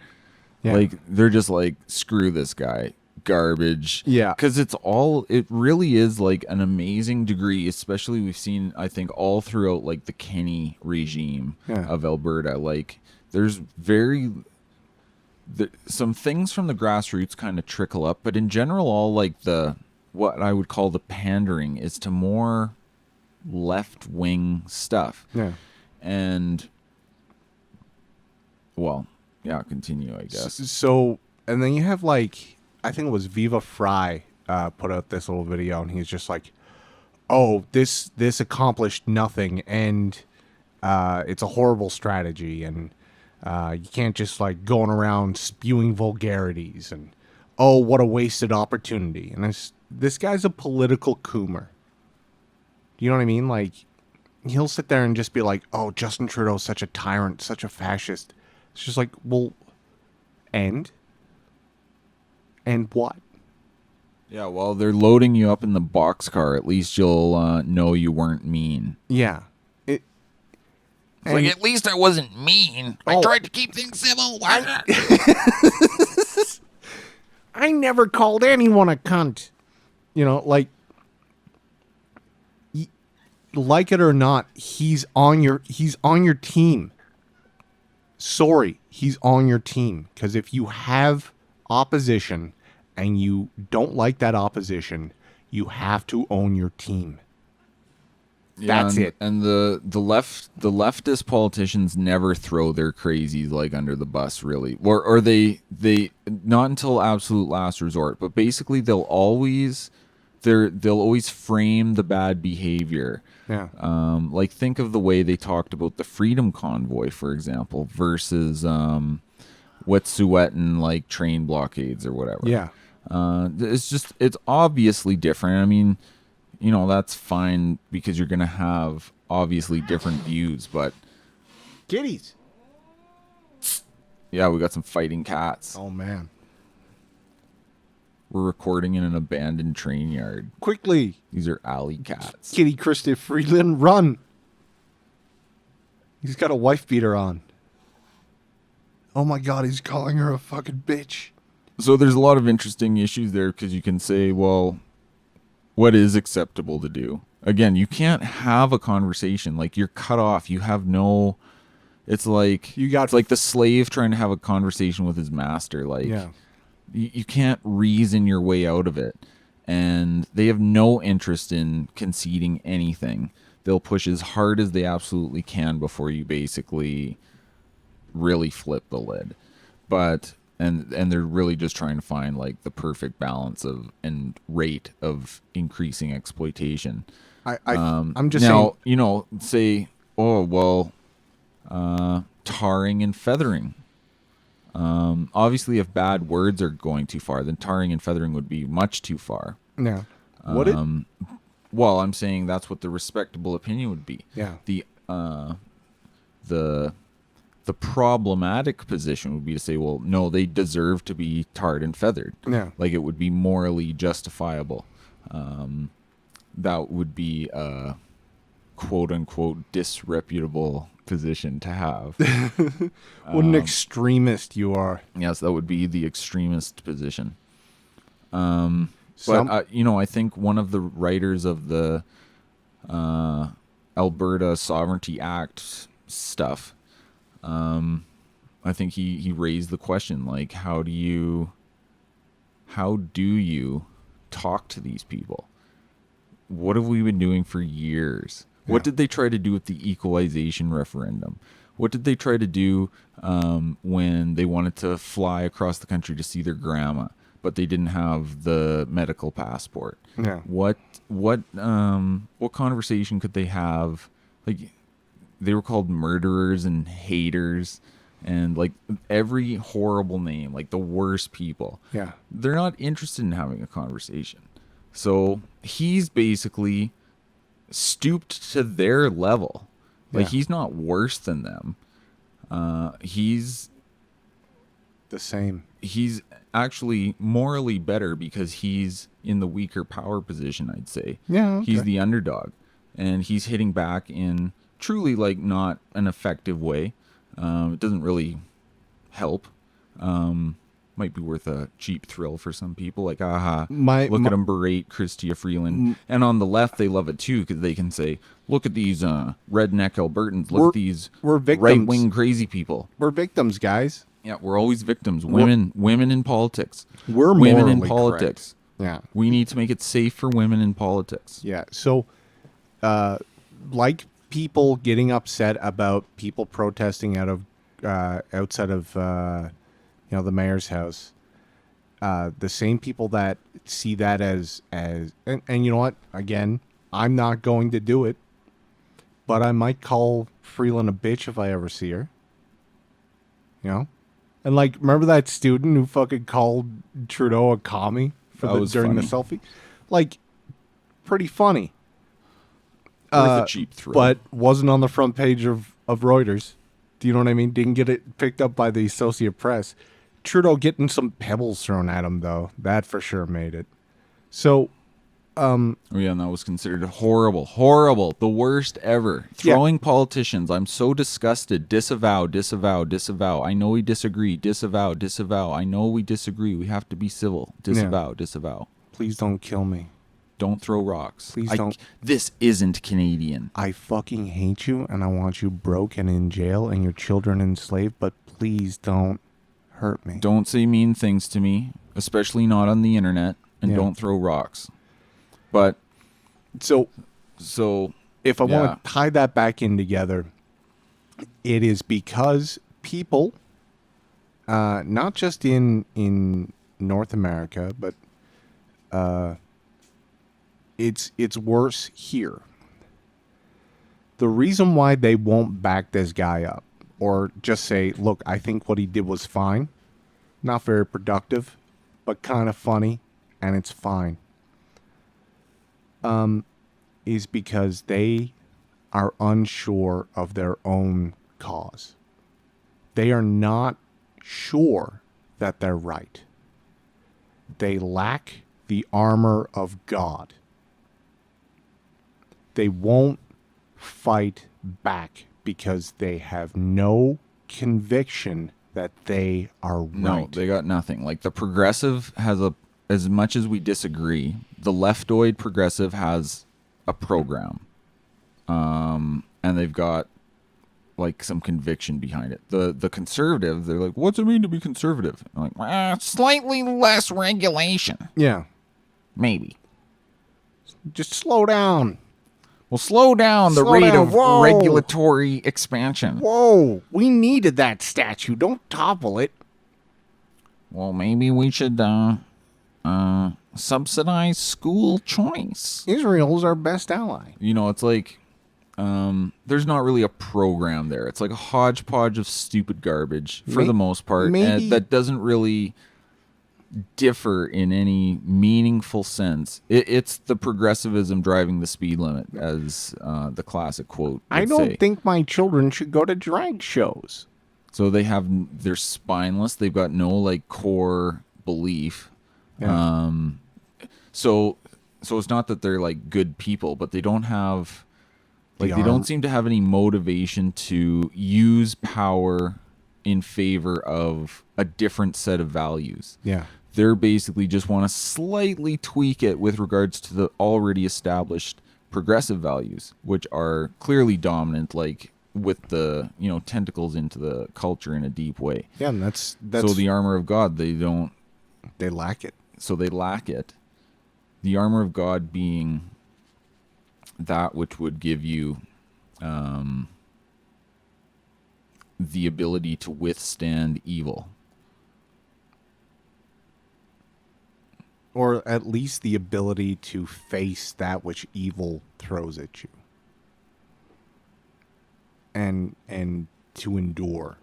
Yeah. Like, they're just like, screw this guy. Garbage. Yeah. Because it really is like an amazing degree, especially we've seen, I think, all throughout like the Kenny regime of Alberta. Like, there's some things from the grassroots kind of trickle up, but in general, all like what I would call the pandering is to more left-wing stuff. Yeah. And, well, yeah, continue, I guess. So, and then you have like, I think it was Viva Fry put out this little video, and he's just like, oh, this accomplished nothing, and it's a horrible strategy, and you can't just like going around spewing vulgarities, and oh, what a wasted opportunity. And this guy's a political coomer. You know what I mean? Like, he'll sit there and just be like, oh, Justin Trudeau's such a tyrant, such a fascist. It's just like, well, and what? Yeah, well, they're loading you up in the boxcar. At least you'll know you weren't mean. Yeah. It's like, at least I wasn't mean. I tried to keep things civil. I never called anyone a cunt. You know, like it or not, he's on your team. Sorry, he's on your team. Because if you have opposition and you don't like that opposition, you have to own your team. Yeah, that's it. And the leftist politicians never throw their crazies like under the bus, really, or they not until absolute last resort. But basically, they'll always frame the bad behavior. Yeah. Like, think of the way they talked about the Freedom Convoy, for example, versus Wet'suwet'en, like train blockades or whatever. Yeah. It's obviously different. I mean, you know, that's fine because you're going to have obviously different views, but kitties. Yeah, we got some fighting cats. Oh man. We're recording in an abandoned train yard. Quickly. These are alley cats. Kitty Christie Freeland, run. He's got a wife beater on. Oh my God, he's calling her a fucking bitch. So there's a lot of interesting issues there because you can say, well, what is acceptable to do? Again, you can't have a conversation. Like, you're cut off. You have no... It's like it's like the slave trying to have a conversation with his master. Like, yeah. You can't reason your way out of it. And they have no interest in conceding anything. They'll push as hard as they absolutely can before you basically really flip the lid. But and they're really just trying to find like the perfect balance of and rate of increasing exploitation. I'm just now, saying, you know, say, oh well, tarring and feathering. Obviously, if bad words are going too far, then tarring and feathering would be much too far. Yeah. Well, I'm saying that's what the respectable opinion would be. Yeah. The problematic position would be to say, well, no, they deserve to be tarred and feathered. Yeah. Like, it would be morally justifiable. That would be a quote unquote disreputable position to have. What an extremist you are. Yes, that would be the extremist position. But you know, I think one of the writers of the Alberta Sovereignty Act stuff, I think he raised the question, like, how do you talk to these people? What have we been doing for years? Yeah. What did they try to do with the equalization referendum? What did they try to do when they wanted to fly across the country to see their grandma, but they didn't have the medical passport? Yeah. What conversation could they have? Like, they were called murderers and haters. and like every horrible name, like the worst people. Yeah. They're not interested in having a conversation. So he's basically stooped to their level. Like he's not worse than them. He's the same. He's actually morally better because he's in the weaker power position, I'd say. Yeah, okay. He's the underdog, and he's hitting back in truly like not an effective way. It doesn't really help. Might be worth a cheap thrill for some people, like look at him berate Chrystia Freeland. And on the left they love it too, because they can say, look at these redneck Albertans, look at these right-wing crazy people. We're victims, guys. Yeah, we're always victims. Women in politics. We're women in morally politics. Correct. Yeah. We need to make it safe for women in politics. Yeah. So, like people getting upset about people protesting outside of the mayor's house, the same people that see that as and you know what? Again, I'm not going to do it, but I might call Freeland a bitch if I ever see her. You know? And like, remember that student who fucking called Trudeau a commie during the selfie? Like, pretty funny. Worth a cheap thrill. But wasn't on the front page of Reuters. Do you know what I mean? Didn't get it picked up by the Associated Press. Trudeau getting some pebbles thrown at him, though. That for sure made it. So, and that was considered horrible, the worst ever. Throwing politicians. I'm so disgusted. Disavow. I know we disagree. Disavow. I know we disagree. We have to be civil. Disavow. Please don't kill me. Don't throw rocks. Please don't. This isn't Canadian. I fucking hate you, and I want you broke and in jail and your children enslaved, but please don't hurt me. Don't say mean things to me, especially not on the internet, and don't throw rocks. But so if I want to tie that back in together, it is because people, not just in North America, but it's worse here. The reason why they won't back this guy up or just say, look, I think what he did was fine, not very productive, but kind of funny, and it's fine. Is because they are unsure of their own cause. They are not sure that they're right. They lack the armor of God. They won't fight back because they have no conviction that they are right. No, they got nothing. Like the progressive has as much as we disagree, the leftoid progressive has a program. And they've got like some conviction behind it. The conservative, they're like, what's it mean to be conservative? I'm like, slightly less regulation. Yeah. Maybe. Just slow down. Well, slow down the rate of regulatory expansion. Whoa, we needed that statue. Don't topple it. Well, maybe we should subsidize school choice. Israel's our best ally. You know, it's like there's not really a program there. It's like a hodgepodge of stupid garbage for the most part, and that doesn't really differ in any meaningful sense. It's the progressivism driving the speed limit, as the classic quote would I don't say. think my children should go to drag shows. So they're spineless. They've got no like core belief. Yeah. So it's not that they're like good people, but they don't have they don't seem to have any motivation to use power in favor of a different set of values. Yeah. They're basically just want to slightly tweak it with regards to the already established progressive values, which are clearly dominant, like with the, tentacles into the culture in a deep way. Yeah, and that's so the armor of God, they lack it. So they lack it. The armor of God being that which would give you the ability to withstand evil. Or at least the ability to face that which evil throws at you. And to endure.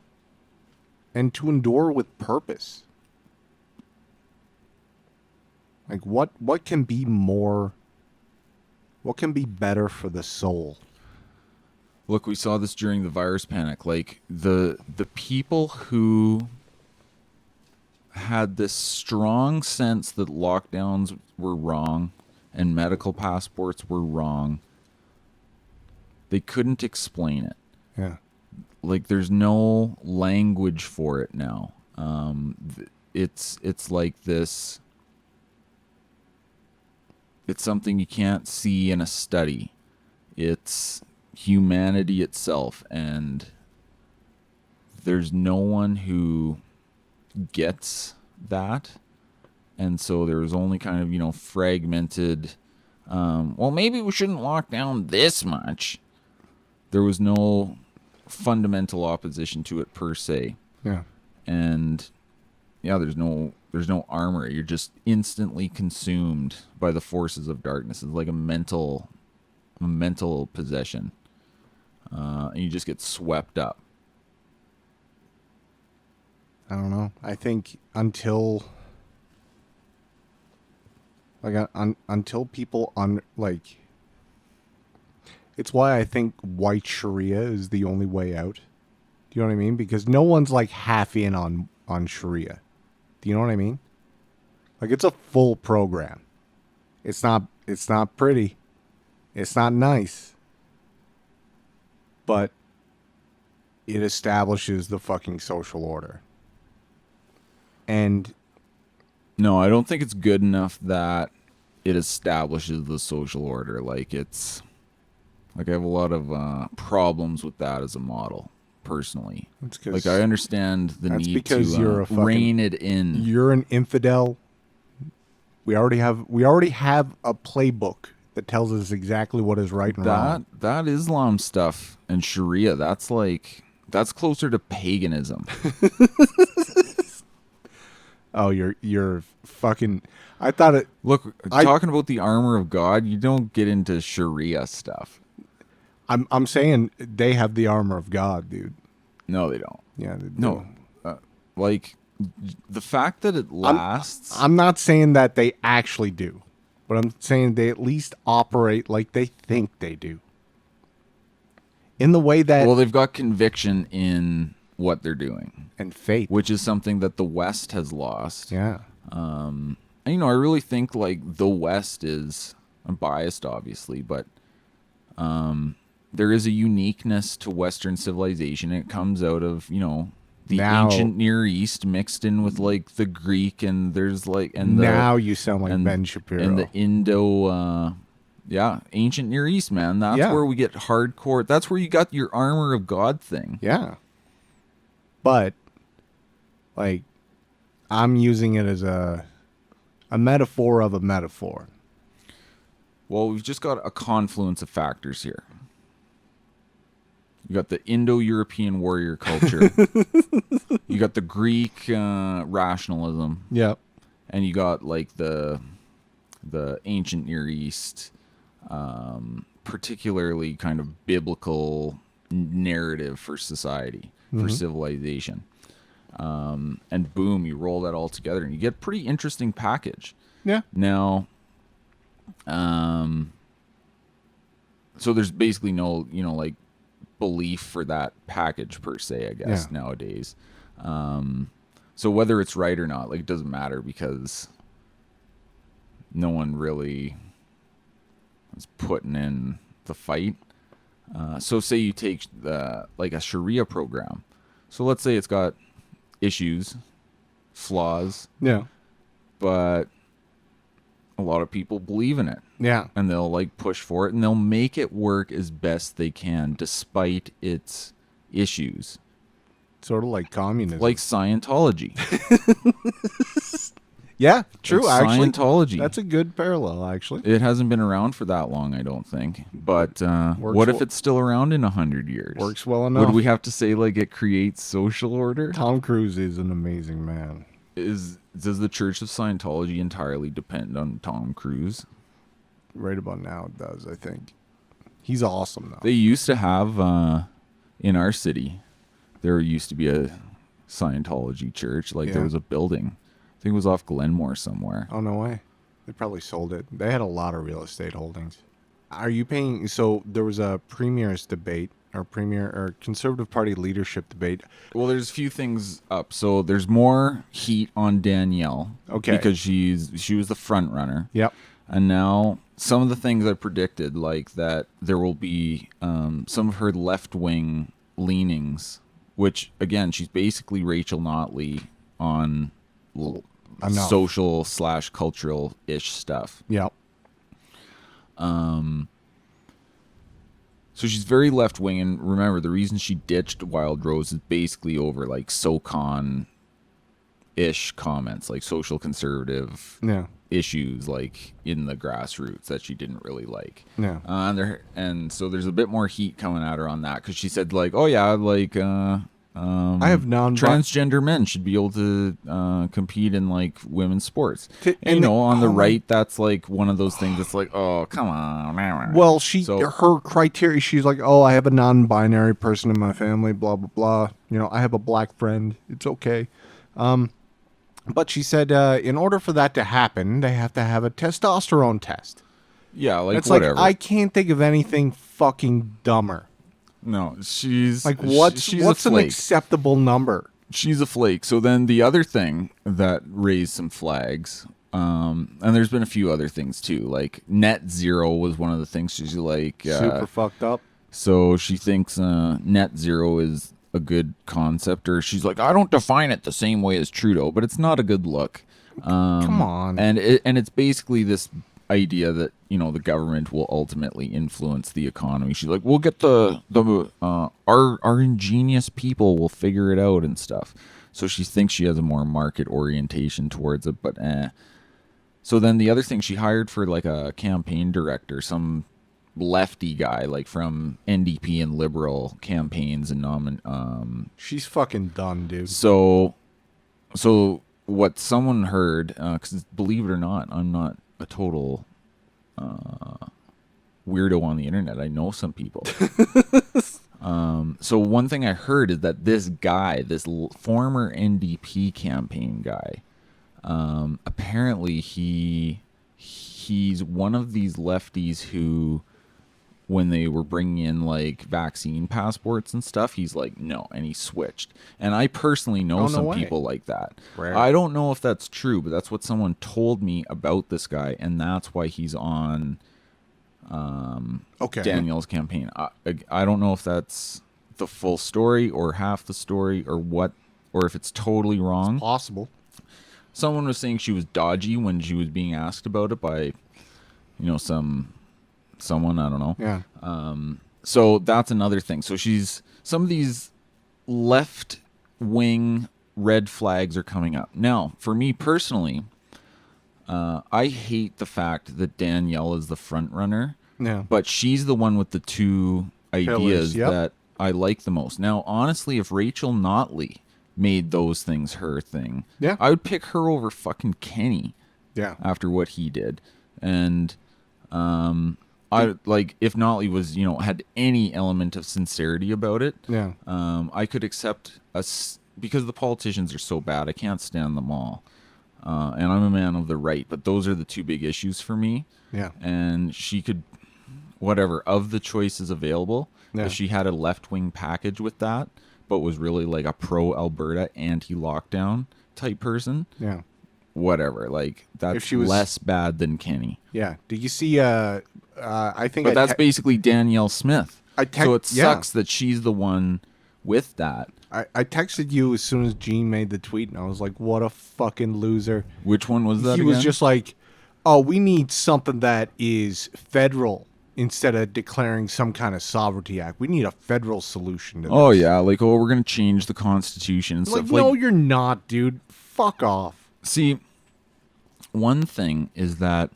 and to endure with purpose. Like what can be more, what can be better for the soul? Look, we saw this during the virus panic. Like the people who had this strong sense that lockdowns were wrong and medical passports were wrong, they couldn't explain it. Yeah. Like there's no language for it now. It's like this. It's something you can't see in a study. It's humanity itself, and there's no one who gets that. And so there's only kind of, fragmented, well, maybe we shouldn't lock down this much. There was no fundamental opposition to it per se. Yeah. And yeah, there's no armor. You're just instantly consumed by the forces of darkness. It's like a mental possession. And you just get swept up. I don't know. I think until people it's why I think white Sharia is the only way out. Do you know what I mean? Because no one's like half in on Sharia. Do you know what I mean? Like it's a full program. It's not pretty. It's not nice. But it establishes the fucking social order. And no, I don't think it's good enough that it establishes the social order. Like I have a lot of problems with that as a model, personally. Like I understand the need to rein it in. You're an infidel. We already have a playbook that tells us exactly what is right and wrong. That Islam stuff and Sharia, that's closer to paganism. Oh, you're fucking. I thought it. Look, talking about the armor of God, you don't get into Sharia stuff. I'm saying they have the armor of God, dude. No, they don't. Yeah, they no. Like the fact that it lasts. I'm not saying that they actually do, but I'm saying they at least operate like they think they do. In the way that. Well, they've got conviction in what they're doing and faith, which is something that the West has lost. Yeah. And, I really think like the West is, I'm biased obviously, but there is a uniqueness to Western civilization. It comes out of, the ancient Near East mixed in with like the Greek, and there's like, and now you sound like Ben Shapiro. And the Indo, ancient Near East, man. That's where we get hardcore. That's where you got your armor of God thing. Yeah. But, like, I'm using it as a metaphor of a metaphor. Well, we've just got a confluence of factors here. You got the Indo-European warrior culture. You got the Greek rationalism. Yep. And you got, like, the ancient Near East, particularly kind of biblical narrative for society. For civilization. And boom, you roll that all together and you get a pretty interesting package. Yeah. Now, so there's basically no, like belief for that package per se, I guess, nowadays. So whether it's right or not, like it doesn't matter because no one really is putting in the fight. So say you take like a Sharia program. So let's say it's got issues, flaws. Yeah. But a lot of people believe in it. Yeah. And they'll like push for it and they'll make it work as best they can despite its issues. Sort of like communism. Like Scientology. Yeah, true. Like actually, Scientology. That's a good parallel, actually. It hasn't been around for that long, I don't think. But what if it's still around in 100 years? Works well enough. Would we have to say like it creates social order? Tom Cruise is an amazing man. Does the Church of Scientology entirely depend on Tom Cruise? Right about now, it does. I think he's awesome though. They used to have in our city. There used to be Scientology church. Like there was a building. I think it was off Glenmore somewhere. Oh, no way. They probably sold it. They had a lot of real estate holdings. Are you paying? So there was a premier's debate or Conservative Party leadership debate. Well, there's a few things up. So there's more heat on Danielle. Okay. Because she was the front runner. Yep. And now some of the things I predicted, like that there will be some of her left-wing leanings, which, again, she's basically Rachel Notley on social / cultural-ish stuff. Yep. So she's very left-wing, and remember, the reason she ditched Wild Rose is basically over, like, SoCon-ish comments, like social conservative issues, like, in the grassroots that she didn't really like. Yeah. And so there's a bit more heat coming at her on that, because she said, like, oh, yeah, like, I have transgender men should be able to compete in like women's sports. On the right, that's like one of those things that's like, oh, come on. Well, her criteria, she's like, oh, I have a non-binary person in my family, blah blah blah. I have a black friend. It's okay. But she said, in order for that to happen, they have to have a testosterone test. Yeah, like it's whatever. Like, I can't think of anything fucking dumber. No, she's like, what's an acceptable number? She's a flake. So then the other thing that raised some flags, and there's been a few other things too, like net zero was one of the things. She's like super fucked up. So she thinks net zero is a good concept, or she's like, I don't define it the same way as Trudeau, but it's not a good look. Come on. And it's basically this idea that the government will ultimately influence the economy. She's like, we'll get our ingenious people will figure it out and stuff. So she thinks she has a more market orientation towards it, but So then the other thing, she hired for like a campaign director, some lefty guy, like from NDP and Liberal campaigns and she's fucking done, dude. So what someone heard, because believe it or not, I'm not a total weirdo on the internet. I know some people. So one thing I heard is that this guy, this former NDP campaign guy, apparently he's one of these lefties who, when they were bringing in like vaccine passports and stuff, he's like, no, and he switched. And I personally know some people like that. Rare. I don't know if that's true, but that's what someone told me about this guy, and that's why he's on Danielle's campaign. I don't know if that's the full story or half the story or what, or if it's totally wrong. It's possible. Someone was saying she was dodgy when she was being asked about it by, someone, I don't know. Yeah. So that's another thing. So some of these left wing red flags are coming up. Now, for me personally, I hate the fact that Danielle is the front runner. Yeah. But she's the one with the two ideas that I like the most. Now, honestly, if Rachel Notley made those things her thing, I would pick her over fucking Kenny. Yeah. After what he did. And I like, if Notley was, had any element of sincerity about it. Yeah. I could accept because the politicians are so bad. I can't stand them all. And I'm a man of the right, but those are the two big issues for me. Yeah. And she could, whatever, of the choices available, if she had a left-wing package with that, but was really like a pro-Alberta, anti-lockdown type person. Yeah. Whatever, like that's less bad than Kenny. Yeah. Did you see? I think. But that's basically Danielle Smith. So it sucks that she's the one with that. I texted you as soon as Gene made the tweet, and I was like, "What a fucking loser!" Which one was that? He was just like, "Oh, we need something that is federal instead of declaring some kind of sovereignty act. We need a federal solution to this." Oh yeah, like we're gonna change the Constitution and stuff. No, you're not, dude. Fuck off. See. One thing is that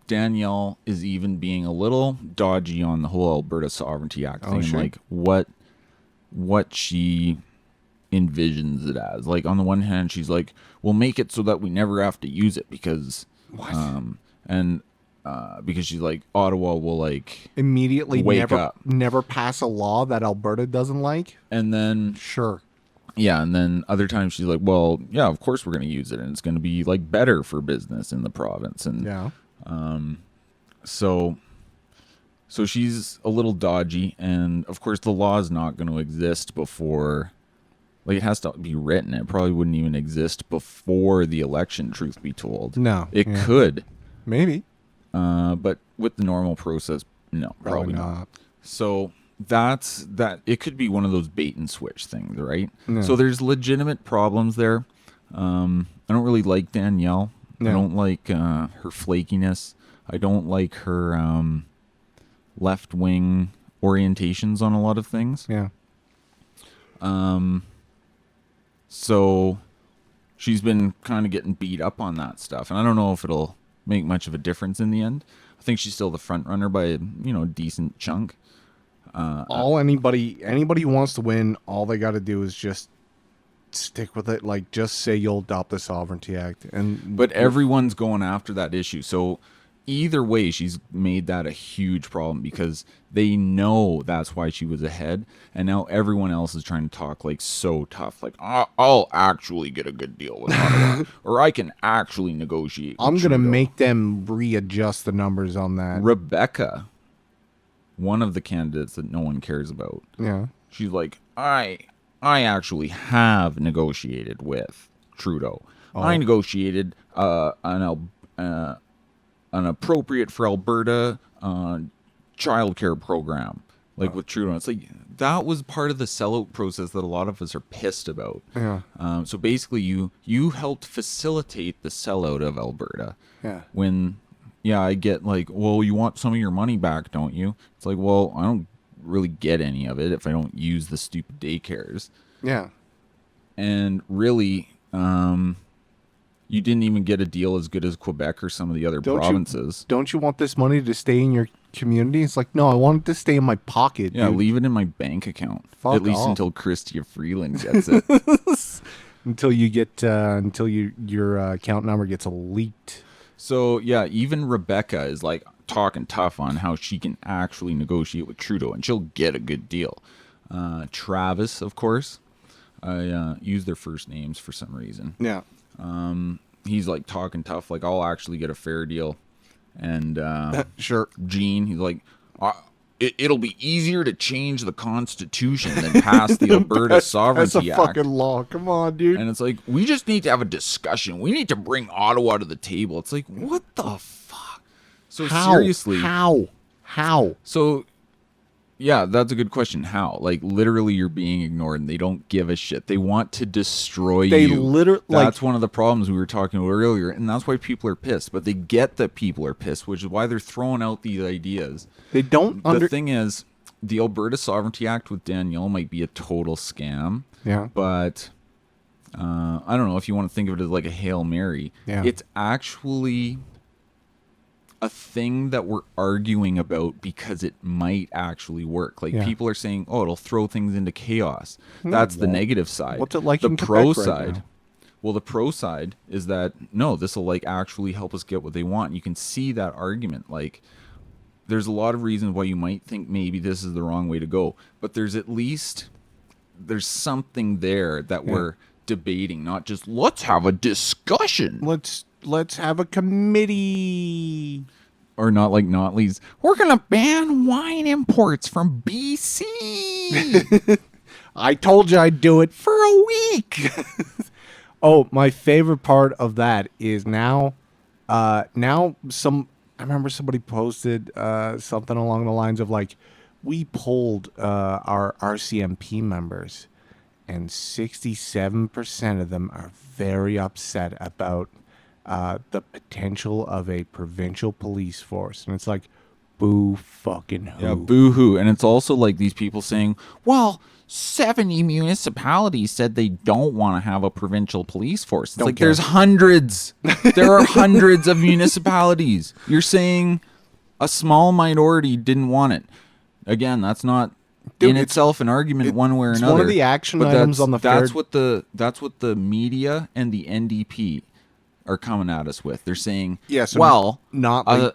Danielle is even being a little dodgy on the whole Alberta Sovereignty Act thing, sure. like what she envisions it as. Like on the one hand, she's like, "We'll make it so that we never have to use it because," because she's like, Ottawa will like immediately wake up, never pass a law that Alberta doesn't like, and then sure. Yeah, and then other times she's like, well, yeah, of course we're going to use it, and it's going to be like better for business in the province. And Yeah. So she's a little dodgy, and of course the law is not going to exist before, like, it has to be written. It probably wouldn't even exist before the election, truth be told. No. It could. Maybe. But with the normal process, no, probably not. So that's that. It could be one of those bait and switch things, right? No. So there's legitimate problems there. I don't really like Danielle. No. I don't like her flakiness. I don't like her left-wing orientations on a lot of things. Yeah. So she's been kind of getting beat up on that stuff, and I don't know if it'll make much of a difference in the end. I think she's still the front runner by a decent chunk. Anybody who wants to win, all they got to do is just stick with it. Like, just say you'll adopt the Sovereignty Act, but everyone's going after that issue. So either way, she's made that a huge problem because they know that's why she was ahead, and now everyone else is trying to talk like so tough, like I'll actually get a good deal with Ottawa, or I can actually negotiate. I'm gonna make them readjust the numbers on that. Rebecca, one of the candidates that no one cares about, she's like, I actually have negotiated with Trudeau. I negotiated an appropriate for Alberta childcare program, like with Trudeau. It's like that was part of the sellout process that a lot of us are pissed about. Yeah. So basically, you helped facilitate the sellout of Alberta. Yeah. When, I get like, well, you want some of your money back, don't you? It's like, well, I don't really get any of it if I don't use the stupid daycares. Yeah. And really, you didn't even get a deal as good as Quebec or some of the other provinces. Don't you want this money to stay in your community? It's like, no, I want it to stay in my pocket. Yeah, dude. Leave it in my bank account. Fuck at least off. Until Chrystia Freeland gets it. Until you get your account number gets leaked. So yeah, even Rebecca is like talking tough on how she can actually negotiate with Trudeau, and she'll get a good deal. Travis, of course, I use their first names for some reason. Yeah. He's like talking tough, like I'll actually get a fair deal. And sure. Gene, he's like, it'll be easier to change the Constitution than pass the Alberta Sovereignty Act. That's a fucking law. Come on, dude. And it's like, we just need to have a discussion. We need to bring Ottawa to the table. It's like, what the fuck? So seriously, how? So yeah, that's a good question. How? Like, literally, you're being ignored, and they don't give a shit. They want to destroy you. They literally. That's one of the problems we were talking about earlier, and that's why people are pissed. But they get that people are pissed, which is why they're throwing out these ideas. They don't. The thing is, the Alberta Sovereignty Act with Danielle might be a total scam. Yeah. But I don't know if you want to think of it as like a Hail Mary. Yeah. It's actually a thing that we're arguing about because it might actually work. Like, people are saying, oh, it'll throw things into chaos. That's the negative side. What's it like the in pro Quebec side? right now? Well, the pro side is that, no, this will like actually help us get what they want. You can see that argument. Like, there's a lot of reasons why you might think maybe this is the wrong way to go, but there's something there that we're debating, not just let's have a discussion. Let's have a committee. Or not like Notley's, we're going to ban wine imports from BC. I told you I'd do it for a week. Oh, my favorite part of that is now I remember somebody posted something along the lines of like, we polled our RCMP members, and 67% of them are very upset about the potential of a provincial police force. And it's like, boo fucking hoo. Yeah, boo hoo. And it's also like these people saying, well, 70 municipalities said they don't want to have a provincial police force. It's there's hundreds. There are hundreds of municipalities. You're saying a small minority didn't want it. Again, that's not in itself an argument one way or another. It's one of the action items on the that's what the media and the NDP are coming at us with. They're saying, a small number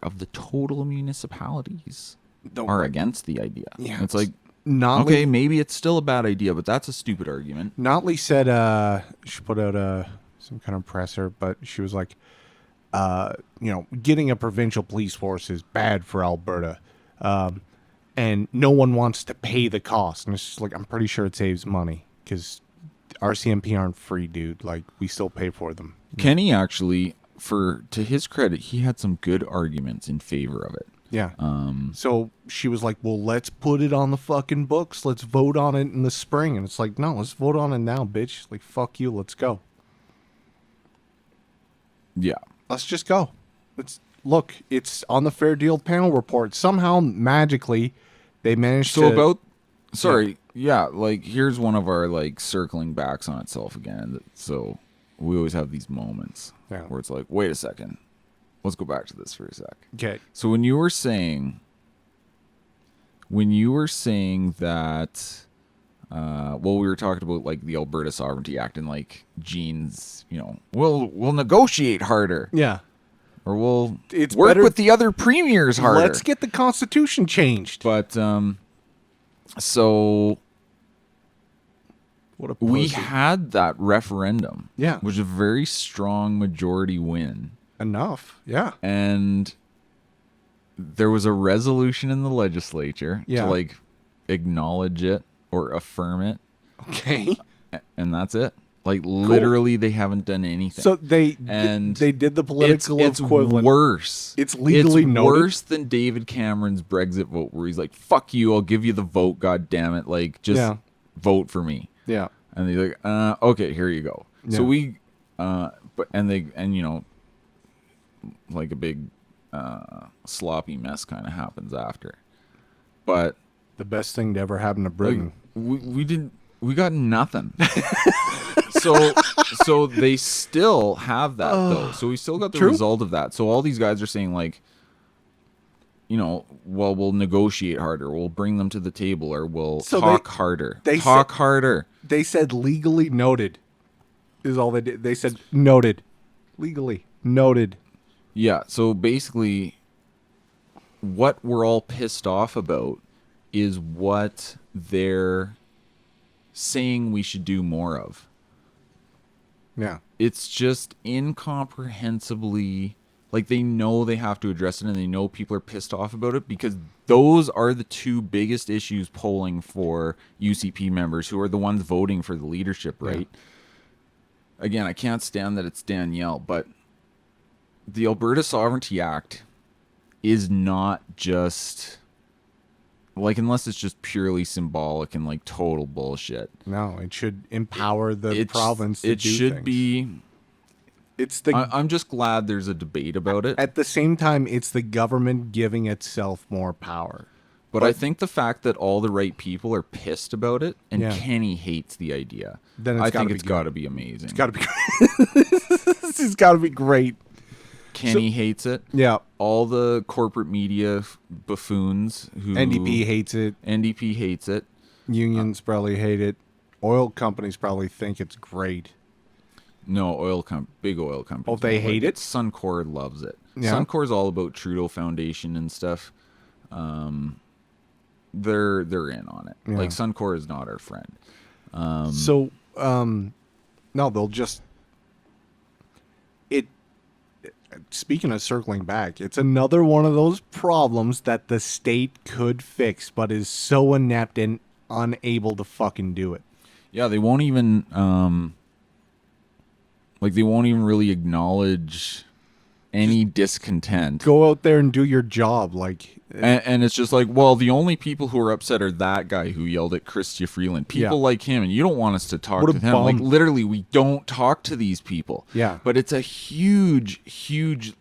of the total municipalities are against the idea. Yeah, it's like, Notley, okay, maybe it's still a bad idea, but that's a stupid argument. Notley said she put out some kind of presser, but she was like, getting a provincial police force is bad for Alberta. And no one wants to pay the cost. And it's just like, I'm pretty sure it saves money because RCMP aren't free, dude. Like, we still pay for them. Kenny actually, to his credit, he had some good arguments in favor of it. Yeah. So she was like, well, let's put it on the fucking books. Let's vote on it in the spring. And it's like, no, let's vote on it now, bitch. Like, fuck you. Let's go. Yeah. Let's just go. Look, it's on the Fair Deal panel report. Somehow, magically, they managed to... like, here's one of our, like, circling backs on itself again. So we alwaes have these moments where it's like, wait a second. Let's go back to this for a sec. Okay. So when you were saying that, we were talking about, like, the Alberta Sovereignty Act and, like, Gene's, we'll negotiate harder. Yeah. Or we'll work with the other premiers harder. Let's get the Constitution changed. But, so what a we had that referendum. Yeah. Which was a very strong majority win. Enough. Yeah. And there was a resolution in the legislature to, like, acknowledge it or affirm it. Okay. And that's it. Like, literally, they haven't done anything. So they did the political equivalent. It's worse. It's legally noted. Worse than David Cameron's Brexit vote, where he's like, "Fuck you, I'll give you the vote. God damn it, like, just vote for me." Yeah. And they're like, "Okay, here you go." Yeah. So we, like a big sloppy mess kind of happens after. But the best thing to ever happen to Britain. Like, we got nothing. So they still have that though. So we still got the result of that. So all these guys are saying, like, we'll negotiate harder, we'll bring them to the table, or we'll talk harder. Harder. They said legally noted is all they did. They said noted. Legally noted. Yeah, so basically what we're all pissed off about is what they're saying we should do more of. Yeah. It's just incomprehensibly, like, they know they have to address it, and they know people are pissed off about it, because those are the two biggest issues polling for UCP members, who are the ones voting for the leadership, right? Yeah. Again, I can't stand that it's Danielle, but the Alberta Sovereignty Act is not just... like, unless it's just purely symbolic and, like, total bullshit. No, it should empower the province to do things. It should be... I'm just glad there's a debate about it. At the same time, it's the government giving itself more power. But I think the fact that all the right people are pissed about it, and Kenny hates the idea, then I think it's got to be amazing. It's got to be It's got to be great. Kenny hates it. Yeah. All the corporate media buffoons who... NDP hates it. NDP hates it. Unions probably hate it. Oil companies probably think it's great. No, big oil companies. Oh, they hate it? Suncor loves it. Yeah. Suncor's all about Trudeau Foundation and stuff. They're in on it. Yeah. Like, Suncor is not our friend. No, they'll just... Speaking of circling back, it's another one of those problems that the state could fix, but is so inept and unable to fucking do it. Yeah, they won't even, they won't even really acknowledge any discontent. Go out there and do your job, like... And it's just like, well, the only people who are upset are that guy who yelled at Chrystia Freeland. People like him, and you don't want us to talk to him. Like, literally, we don't talk to these people. Yeah. But it's a huge, huge,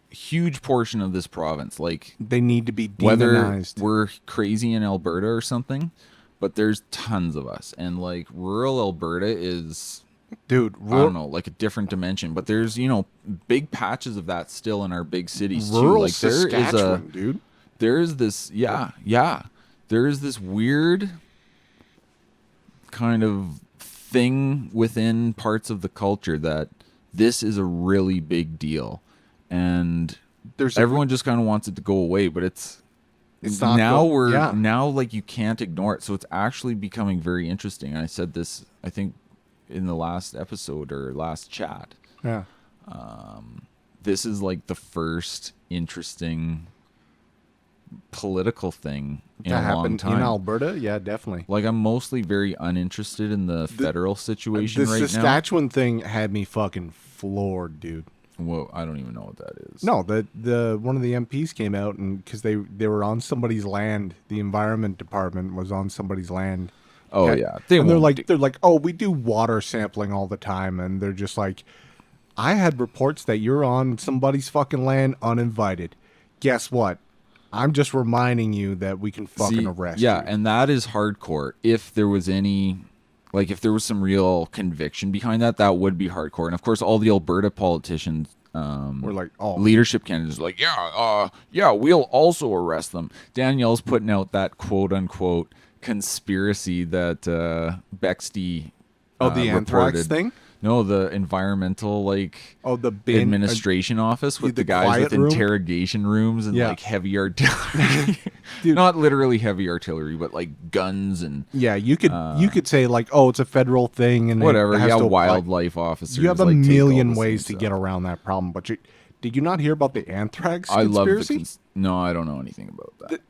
huge portion of this province. Like, they need to be demonized. Whether we're crazy in Alberta or something, but there's tons of us. And, like, rural Alberta is... Dude, I don't know, like a different dimension. But there's, big patches of that still in our big cities, too. Rural Like, Saskatchewan, dude. There is this, there is this weird kind of thing within parts of the culture that this is a really big deal. And everyone just kind of wants it to go away, but it's now like you can't ignore it. So it's actually becoming very interesting. I said this, I think, in the last episode or last chat. Yeah. This is like the first interesting political thing in a long time in Alberta. Yeah, definitely. Like, I'm mostly very uninterested in the federal situation right now. The Saskatchewan thing had me fucking floored, dude. Well, I don't even know what that is. No, the one of the MPs came out and because they were on somebody's land. The environment department was on somebody's land. Oh yeah, they're like, oh, we do water sampling all the time, and they're just like, I had reports that you're on somebody's fucking land uninvited. Guess what? I'm just reminding you that we can fucking arrest you. Yeah, and that is hardcore. If there was any, like, if there was some real conviction behind that, that would be hardcore. And of course, all the Alberta politicians, were like, oh, leadership candidates, like, yeah, we'll also arrest them. Danielle's putting out that quote unquote conspiracy that Bexley the anthrax thing. No, the environmental, like, the bin administration office with the guys with interrogation rooms and like heavy artillery. Not literally heavy artillery, but like guns and you could say like, oh, it's a federal thing and whatever. Wildlife officers. You have a million ways to get around that problem, but did you not hear about the anthrax conspiracy? No, I don't know anything about that.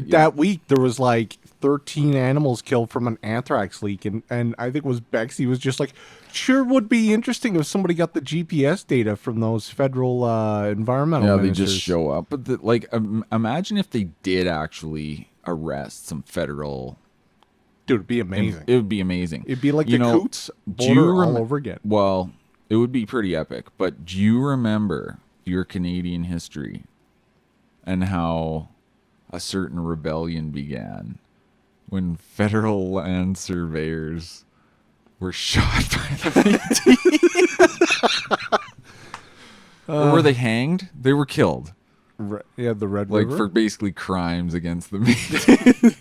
That week there was like 13 animals killed from an anthrax leak, and I think it was Bexy was just like, sure would be interesting if somebody got the GPS data from those federal environmental ministers. They just show up. But imagine if they did actually arrest some federal. Dude, it'd be amazing. It would be amazing. It'd be like the Coots border all over again. Well, it would be pretty epic. But do you remember your Canadian history and how a certain rebellion began when federal land surveyors were shot by the Métis? Or were they hanged? They were killed. The Red River? Like, for basically crimes against the Métis.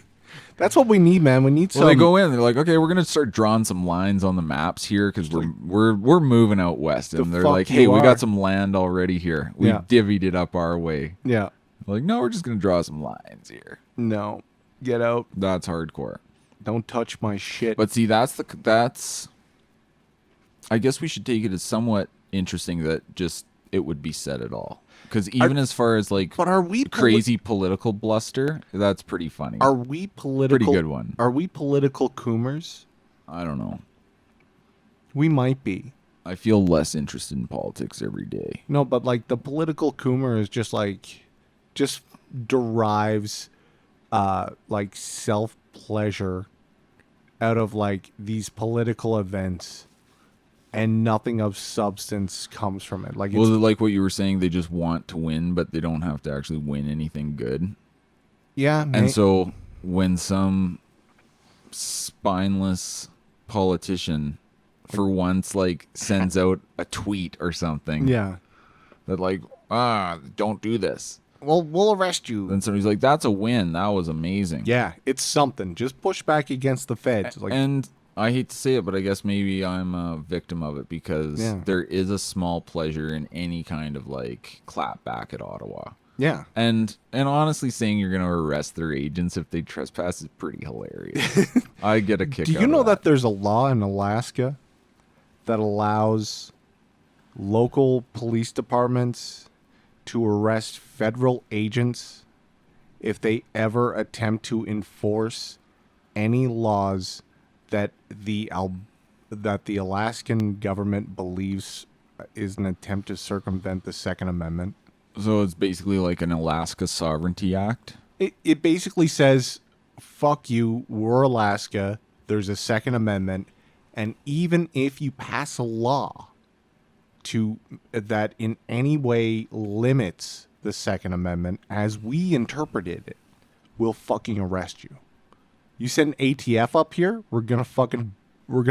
That's what we need, man. We need some. Well, they go in. They're like, okay, we're gonna start drawing some lines on the maps here because we're moving out west, and they're like, hey, we got some land already here. We divvied it up our way. Yeah. Like, no, we're just gonna draw some lines here. No, get out. That's hardcore. Don't touch my shit. But see, that's. I guess we should take it as somewhat interesting that just it would be said at all. Because even as far as like, but are we crazy political bluster? That's pretty funny. Are we political? Pretty good one. Are we political coomers? I don't know. We might be. I feel less interested in politics every day. No, but like the political coomer is just derives, like self pleasure out of like these political events. And nothing of substance comes from it. Like, like what you were saying, they just want to win, but they don't have to actually win anything good. Yeah. And so when some spineless politician, for once, like, sends out a tweet or something, that like, don't do this. Well, we'll arrest you. Then somebody's like, that's a win. That was amazing. Yeah, it's something. Just push back against the feds. And I hate to say it, but I guess maybe I'm a victim of it because there is a small pleasure in any kind of like clap back at Ottawa. Yeah. And honestly, saying you're going to arrest their agents if they trespass is pretty hilarious. I get a kick out of that. Do you know that there's a law in Alaska that allows local police departments to arrest federal agents if they ever attempt to enforce any laws that the Alaskan government believes is an attempt to circumvent the Second Amendment? So it's basically like an Alaska Sovereignty Act? It basically says, fuck you, we're Alaska, there's a Second Amendment, and even if you pass a law that in any way limits the Second Amendment as we interpreted it, we'll fucking arrest you. You send ATF up here, we're gonna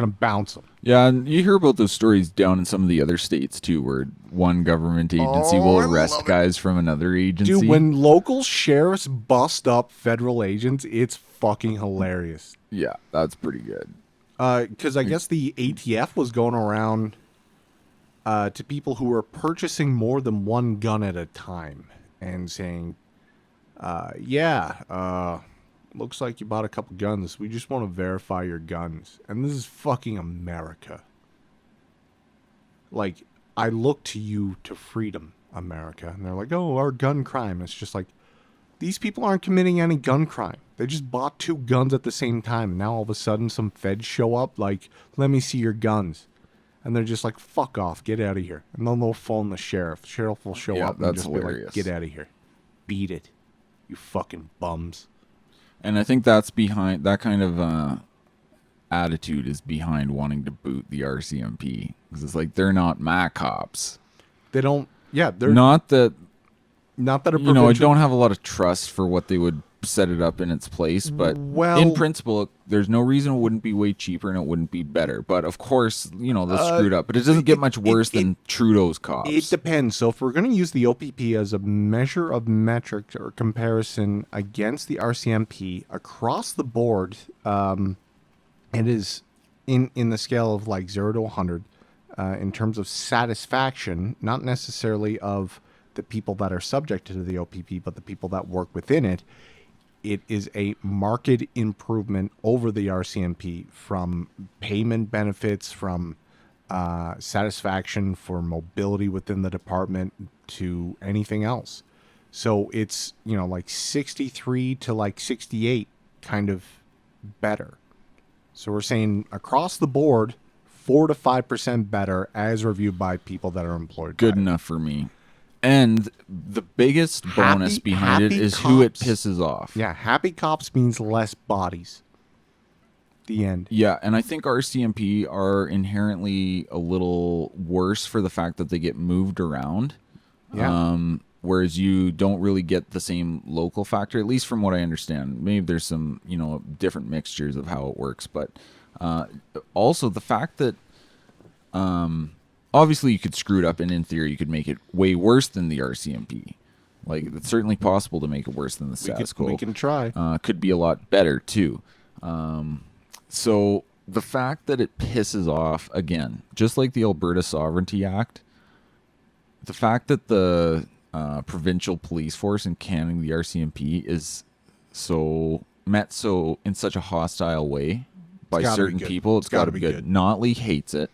bounce them. Yeah, and you hear about those stories down in some of the other states too, where one government agency will arrest guys from another agency. Dude, when local sheriffs bust up federal agents, it's fucking hilarious. Yeah, that's pretty good. Because I guess the ATF was going around to people who were purchasing more than one gun at a time and saying, Looks like you bought a couple guns. We just want to verify your guns. And this is fucking America. Like, I look to you to freedom, America. And they're like, oh, our gun crime. It's just like, these people aren't committing any gun crime. They just bought 2 guns at the same time. And now all of a sudden some feds show up like, let me see your guns. And they're just like, fuck off, get out of here. And then they'll phone the sheriff. The sheriff will show up and just hilarious. Be like, get out of here. Beat it, you fucking bums. And I think that's behind, that kind of attitude is behind wanting to boot the RCMP. Because it's like, they're not my cops. They don't, yeah, they're not that a you know, I don't have a lot of trust for what they would set it up in its place, but in principle, there's no reason it wouldn't be way cheaper and it wouldn't be better. But of course, you know, they'll screw it up. But it doesn't get much worse than Trudeau's cops. It depends. So if we're going to use the OPP as a measure of metric or comparison against the RCMP across the board, it is in the scale of like 0 to 100 in terms of satisfaction, not necessarily of the people that are subject to the OPP, but the people that work within it. It is a marked improvement over the RCMP from payment benefits, from satisfaction for mobility within the department to anything else. So it's, you know, like 63 to like 68 kind of better. So we're saying across the board, 4 to 5% better as reviewed by people that are employed. Good enough for me. And the biggest bonus behind it is cops. Who it pisses off. Yeah, happy cops means less bodies. The end. Yeah, and I think RCMP are inherently a little worse for the fact that they get moved around. Yeah. Whereas you don't really get the same local factor, at least from what I understand. Maybe there's some, you know, different mixtures of how it works. But also the fact that... obviously, you could screw it up, and in theory, you could make it way worse than the RCMP. Like, it's certainly possible to make it worse than the status quo. We can try. Could be a lot better, too. So, the fact that it pisses off, again, just like the Alberta Sovereignty Act, the fact that the provincial police force in canning the RCMP is in such a hostile way by certain people, it's got to be good. Notley hates it.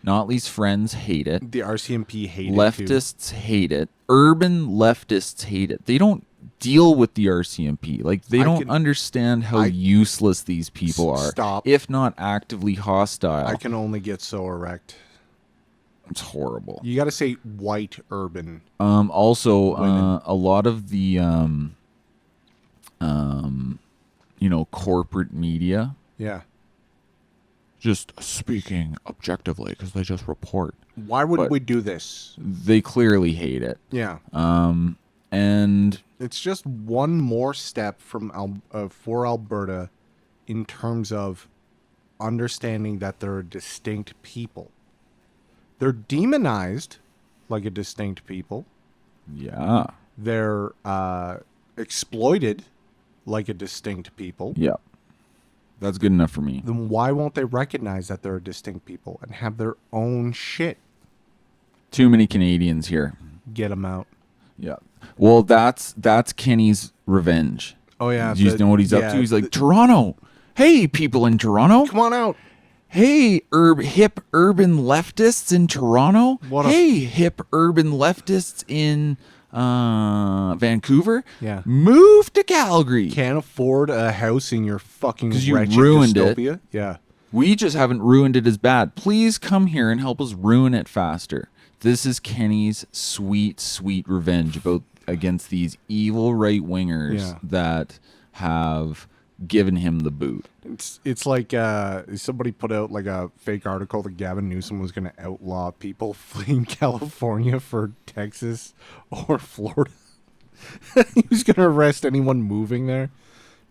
Notley's friends hate it. The RCMP hate it. Leftists hate it. Urban leftists hate it. They don't deal with the RCMP. Like, they don't understand how useless these people are. Stop. If not actively hostile. I can only get so erect. It's horrible. You got to say white urban. Also, a lot of the, corporate media. Yeah. Just speaking objectively, because they just report. Why would we do this? They clearly hate it. Yeah. And it's just one more step from for Alberta in terms of understanding that they're a distinct people. They're demonized like a distinct people. Yeah. They're exploited like a distinct people. Yeah. That's good enough for me. Then why won't they recognize that they're a distinct people and have their own shit? Too many Canadians here. Get them out. Yeah. Well, that's Kenny's revenge. Oh, yeah. Do you know what he's up to? He's like, Toronto. Hey, people in Toronto. Come on out. Hey, hip urban leftists in Toronto. Hip urban leftists in... Vancouver. Yeah. Move to Calgary. Can't afford a house in your fucking because you ruined dystopia. it. Yeah. We just haven't ruined it as bad. Please come here and help us ruin it faster. This is Kenny's sweet, sweet revenge against these evil right wingers that have given him the boot. It's like somebody put out like a fake article that Gavin Newsom was going to outlaw people fleeing California for Texas or Florida. He was going to arrest anyone moving there.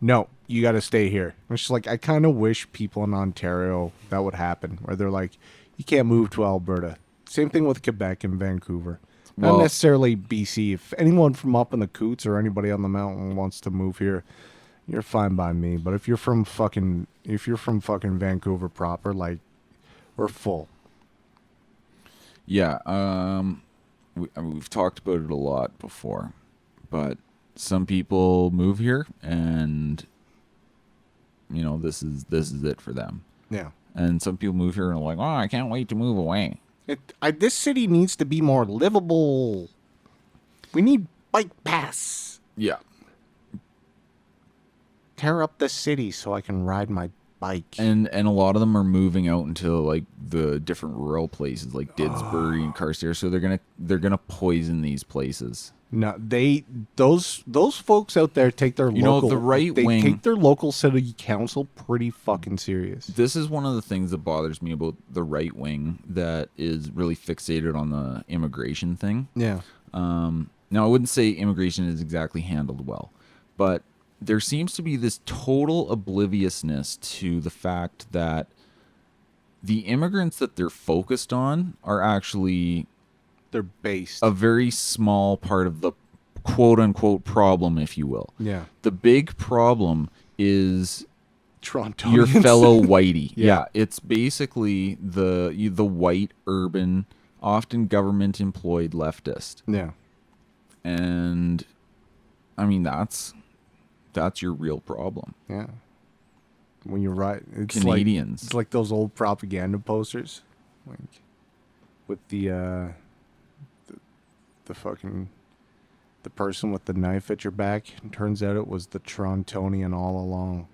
No, you got to stay here. It's just like, I kind of wish people in Ontario that would happen, where they're like, you can't move to Alberta. Same thing with Quebec and Vancouver. Not necessarily BC. If anyone from up in the Coots or anybody on the mountain wants to move here, you're fine by me. But if you're from fucking Vancouver proper, like, we're full. Yeah. We've talked about it a lot before, but some people move here and this is it for them. Yeah. And some people move here and are like, oh, I can't wait to move away. This city needs to be more livable. We need bike paths. Yeah. Tear up the city so I can ride my bike. And a lot of them are moving out into like the different rural places like Didsbury and Carstairs, so they're gonna poison these places. No, those folks out there take their the right wing, take their local city council pretty fucking serious. This is one of the things that bothers me about the right wing that is really fixated on the immigration thing. Yeah. Now I wouldn't say immigration is exactly handled well, but there seems to be this total obliviousness to the fact that the immigrants that they're focused on are actually they're based a very small part of the quote unquote problem, if you will. Yeah. The big problem is Torontonians. your fellow whitey. Yeah. It's basically the white urban, often government employed leftist. Yeah. And I mean that's your real problem. Yeah. When you're right, it's Canadians. It's like those old propaganda posters, like with the fucking the person with the knife at your back. And turns out it was the Torontonian all along.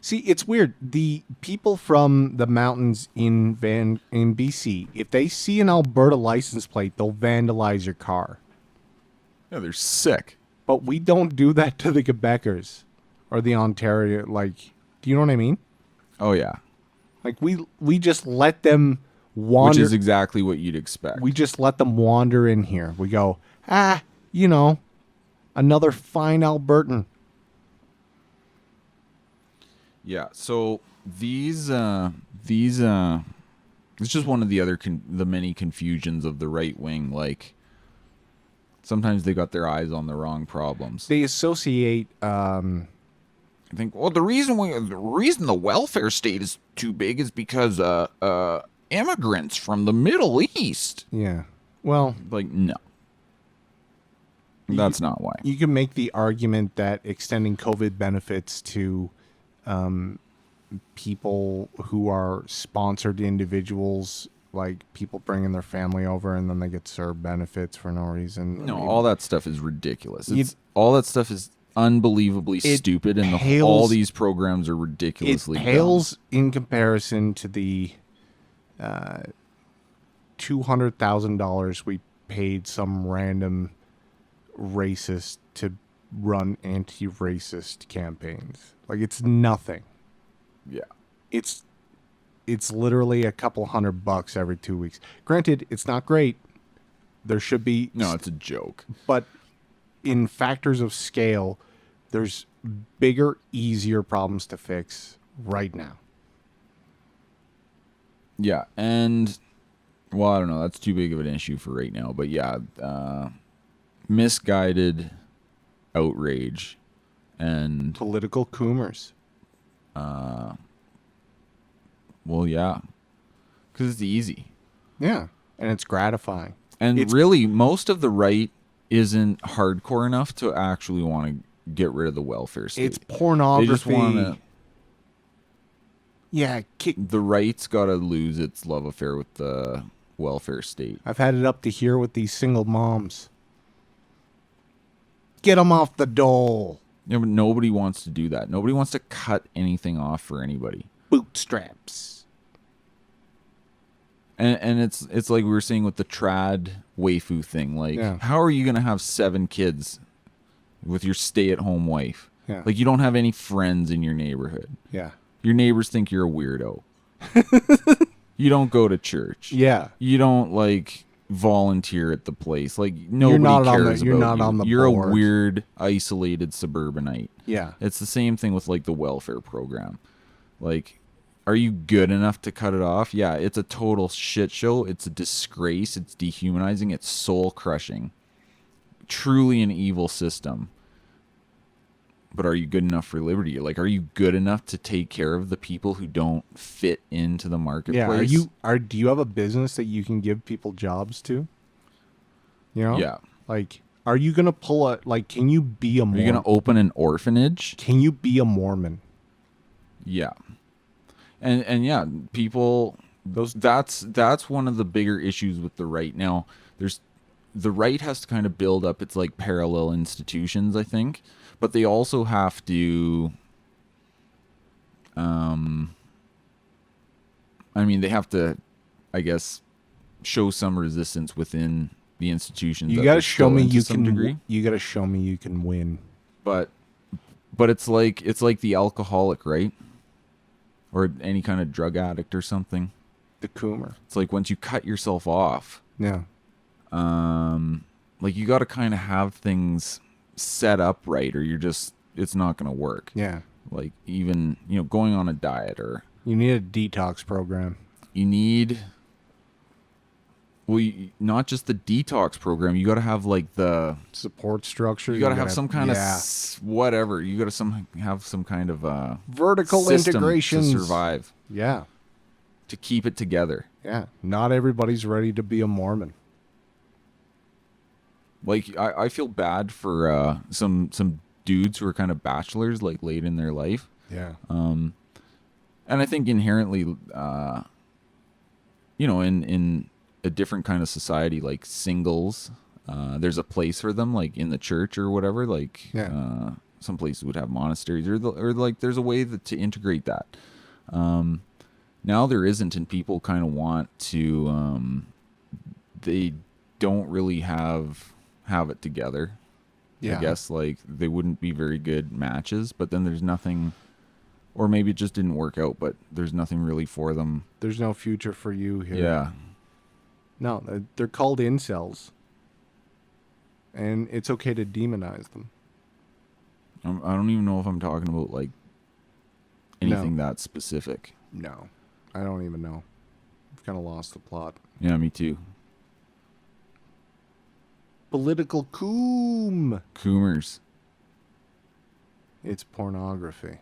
See, it's weird. The people from the mountains in BC, if they see an Alberta license plate, they'll vandalize your car. Yeah, they're sick. But we don't do that to the Quebecers or the Ontario. Like, do you know what I mean? Oh yeah. Like we just let them wander. Which is exactly what you'd expect. We just let them wander in here. We go, another fine Albertan. Yeah. So these it's just one of the other the many confusions of the right wing. Like sometimes they got their eyes on the wrong problems. They associate. I think. Well, the reason the welfare state is too big is because immigrants from the Middle East. Yeah. Well, like no. That's not why. You can make the argument that extending COVID benefits to people who are sponsored individuals, like people bringing their family over and then they get served benefits for no reason. No, all that stuff is ridiculous. All that stuff is unbelievably stupid, and all these programs are ridiculously dumb. It pales in comparison to the $200,000 we paid some random racist to run anti-racist campaigns. Like, it's nothing. Yeah. It's literally a couple $100 every 2 weeks. Granted, it's not great. There should be... No, it's a joke. But in factors of scale, there's bigger, easier problems to fix right now. Yeah, and... Well, I don't know. That's too big of an issue for right now. But yeah, misguided outrage and... Political coomers. Well, yeah. Because it's easy. Yeah, and it's gratifying. And really, most of the right isn't hardcore enough to actually want to get rid of the welfare state. It's pornography. They just want to... Yeah, the right's got to lose its love affair with the welfare state. I've had it up to here with these single moms. Get them off the dole. Yeah, but nobody wants to do that. Nobody wants to cut anything off for anybody. Bootstraps. And it's like we were saying with the trad waifu thing. Like, How are you going to have 7 kids with your stay-at-home wife? Yeah. Like, you don't have any friends in your neighborhood. Yeah. Your neighbors think you're a weirdo. You don't go to church. Yeah. You don't, like, volunteer at the place. Like, nobody cares about you. You're not on the board. You're a weird, isolated suburbanite. Yeah. It's the same thing with, like, the welfare program. Like... Are you good enough to cut it off? Yeah, it's a total shit show. It's a disgrace. It's dehumanizing. It's soul crushing. Truly an evil system. But are you good enough for liberty? Like, are you good enough to take care of the people who don't fit into the marketplace? Yeah. Do you have a business that you can give people jobs to? You know? Yeah. Like, Are you gonna pull a can you be a Mormon? Are you gonna open an orphanage? Can you be a Mormon? Yeah. And yeah, people that's one of the bigger issues with the right now. The right has to kind of build up its like parallel institutions, I think, but they also have to they have to, I guess, show some resistance within the institutions. You got to show me you can. Degree. You got to show me you can win. But it's like the alcoholic, right? Or any kind of drug addict or something. The coomer. It's like once you cut yourself off. Yeah. Like you got to kind of have things set up right, or it's not going to work. Yeah. Like even going on a diet, or you need a detox program. You need. Well, not just the detox program. You got to have like the support structure. You got to have some kind of whatever. You got to have some kind of vertical integration to survive. Yeah, to keep it together. Yeah, not everybody's ready to be a Mormon. Like I feel bad for some dudes who are kind of bachelors, like late in their life. Yeah. And I think inherently, in a different kind of society, like singles, there's a place for them, like in the church or whatever. Like, some places would have monasteries, or like there's a way to integrate that. Now there isn't, and people kind of want to. They don't really have it together. Yeah. I guess like they wouldn't be very good matches, but then there's nothing. Or maybe it just didn't work out, but there's nothing really for them. There's no future for you here. Yeah. No, they're called incels. And it's okay to demonize them. I don't even know if I'm talking about, like, anything that specific. No. I don't even know. I've kind of lost the plot. Yeah, me too. Political coomers. It's pornography.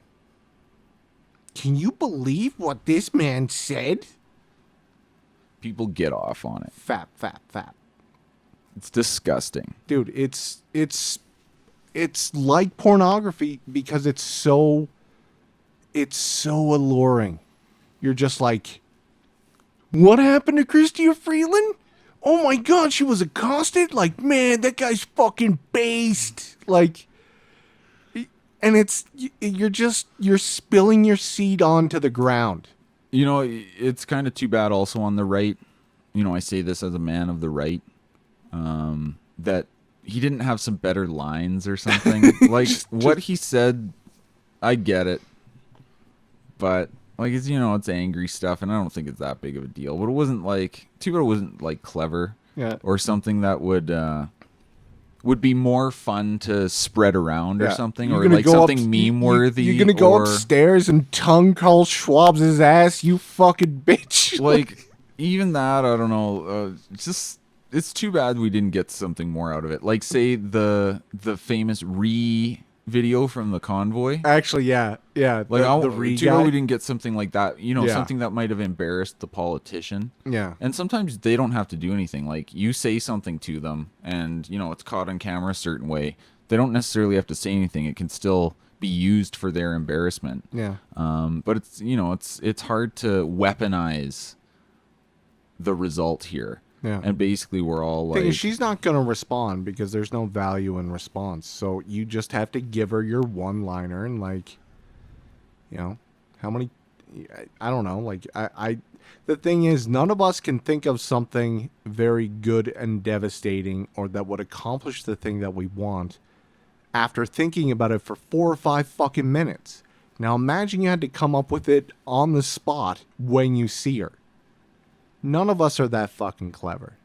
Can you believe what this man said? People get off on it. Fap. It's disgusting. Dude, it's like pornography because it's so alluring. You're just like, what happened to Chrystia Freeland? Oh my God, she was accosted? Like, man, that guy's fucking based. Like, and you're spilling your seed onto the ground. It's kind of too bad also on the right. I say this as a man of the right, that he didn't have some better lines or something. Like what he said, I get it, but like it's angry stuff, and I don't think it's that big of a deal. But it wasn't like clever, or something that would be more fun to spread around or something, or like something meme worthy. You're gonna go upstairs and tongue Carl Schwab's ass, you fucking bitch. Like even that, I don't know. It's too bad we didn't get something more out of it. Like say the famous video from the Convoy. Actually, yeah. Like too bad we didn't get something like that. Something that might have embarrassed the politician. Yeah. And sometimes they don't have to do anything. Like you say something to them, and it's caught on camera a certain way. They don't necessarily have to say anything. It can still be used for their embarrassment. Yeah. But it's hard to weaponize the result here. Yeah. And basically we're all like... she's not going to respond because there's no value in response. So you just have to give her your one-liner and how many... I don't know. Like, the thing is, none of us can think of something very good and devastating or that would accomplish the thing that we want after thinking about it for 4 or 5 fucking minutes. Now imagine you had to come up with it on the spot when you see her. None of us are that fucking clever.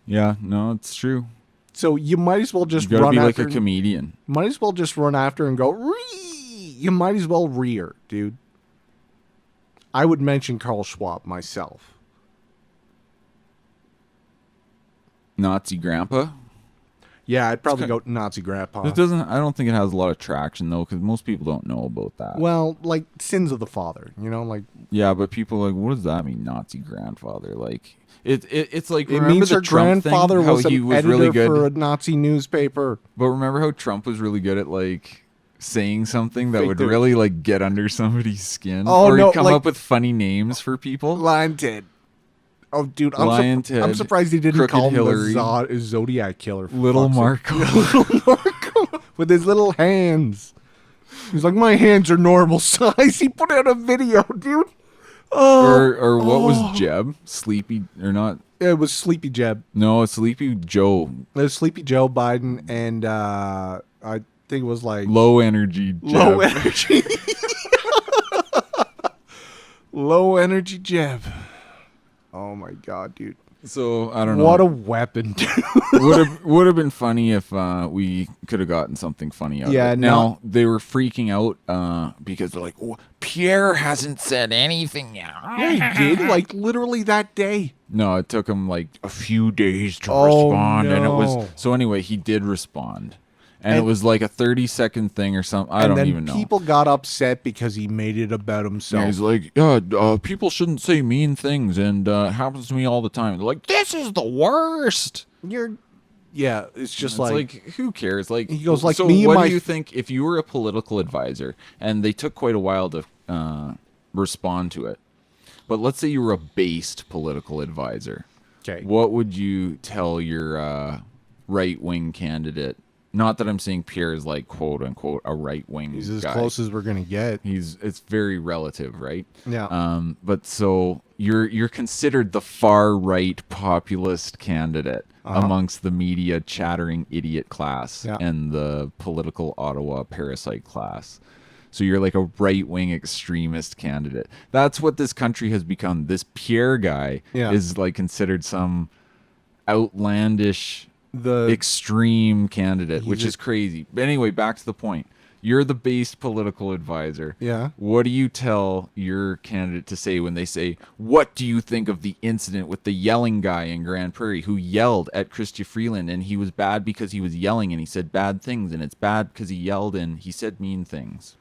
Yeah, no, it's true. So you might as well just run after. Like a comedian. Might as well just run after and go, ree! You might as well rear, dude. I would mention Carl Schwab myself. Nazi grandpa? Yeah, I'd probably go Nazi grandpa. It doesn't. I don't think it has a lot of traction though, because most people don't know about that. Well, like sins of the father, you know, like. Yeah, but people are like, what does that mean, Nazi grandfather? Like, it's like it remember means the her Trump grandfather thing, how was he an was editor really good for a Nazi newspaper. But remember how Trump was really good at like saying something that Fake would news. really like get under somebody's skin, Oh, or no, he'd come like- up with funny names for people. Lion Ted. Oh, dude, Lion Ted, I'm surprised he didn't Crooked call him Hillary, the Zodiac Killer. for Little fuck's sake. Marco. Little Marco with his little hands. He's like, my hands are normal size. He put out a video, dude. Oh, or what was Jeb? Sleepy or not? it was Sleepy Jeb. No, it's Sleepy Joe. It was Sleepy Joe Biden, and I think it was like Low energy Jeb. low energy, low energy Jeb. Oh my god, dude! So I don't know. What a weapon, dude. would have been funny if we could have gotten something funny out of it. Now no. they were freaking out because they're like, oh, Pierre hasn't said anything yet. Yeah, he did. Like literally that day. No, it took him like a few days to Oh, respond, and it no. was so. Anyway, he did respond, and it was like a 30-second thing or something. I don't even know. People got upset because he made it about himself. Yeah, he's like, yeah, people shouldn't say mean things, and it happens to me all the time. They're like, this is the worst. Yeah, it's just It's like who cares? Like he goes like so me and what my do you think if you were a political advisor and they took quite a while to respond to it, but let's say you were a based political advisor, okay. what would you tell your right-wing candidate? Not that I'm saying Pierre is like quote unquote a right-wing He's as guy. close as we're gonna get. It's very relative, right? Yeah. But so you're considered the far right populist candidate amongst the media chattering idiot class and the political Ottawa parasite class. So you're like a right-wing extremist candidate. That's what this country has become. This Pierre guy is like considered some outlandish extreme candidate, which is crazy. But anyway, back to the point. You're the based political advisor. Yeah. What do you tell your candidate to say when they say, what do you think of the incident with the yelling guy in Grand Prairie who yelled at Chrystia Freeland, and he was bad because he was yelling and he said bad things, and it's bad because he yelled and he said mean things.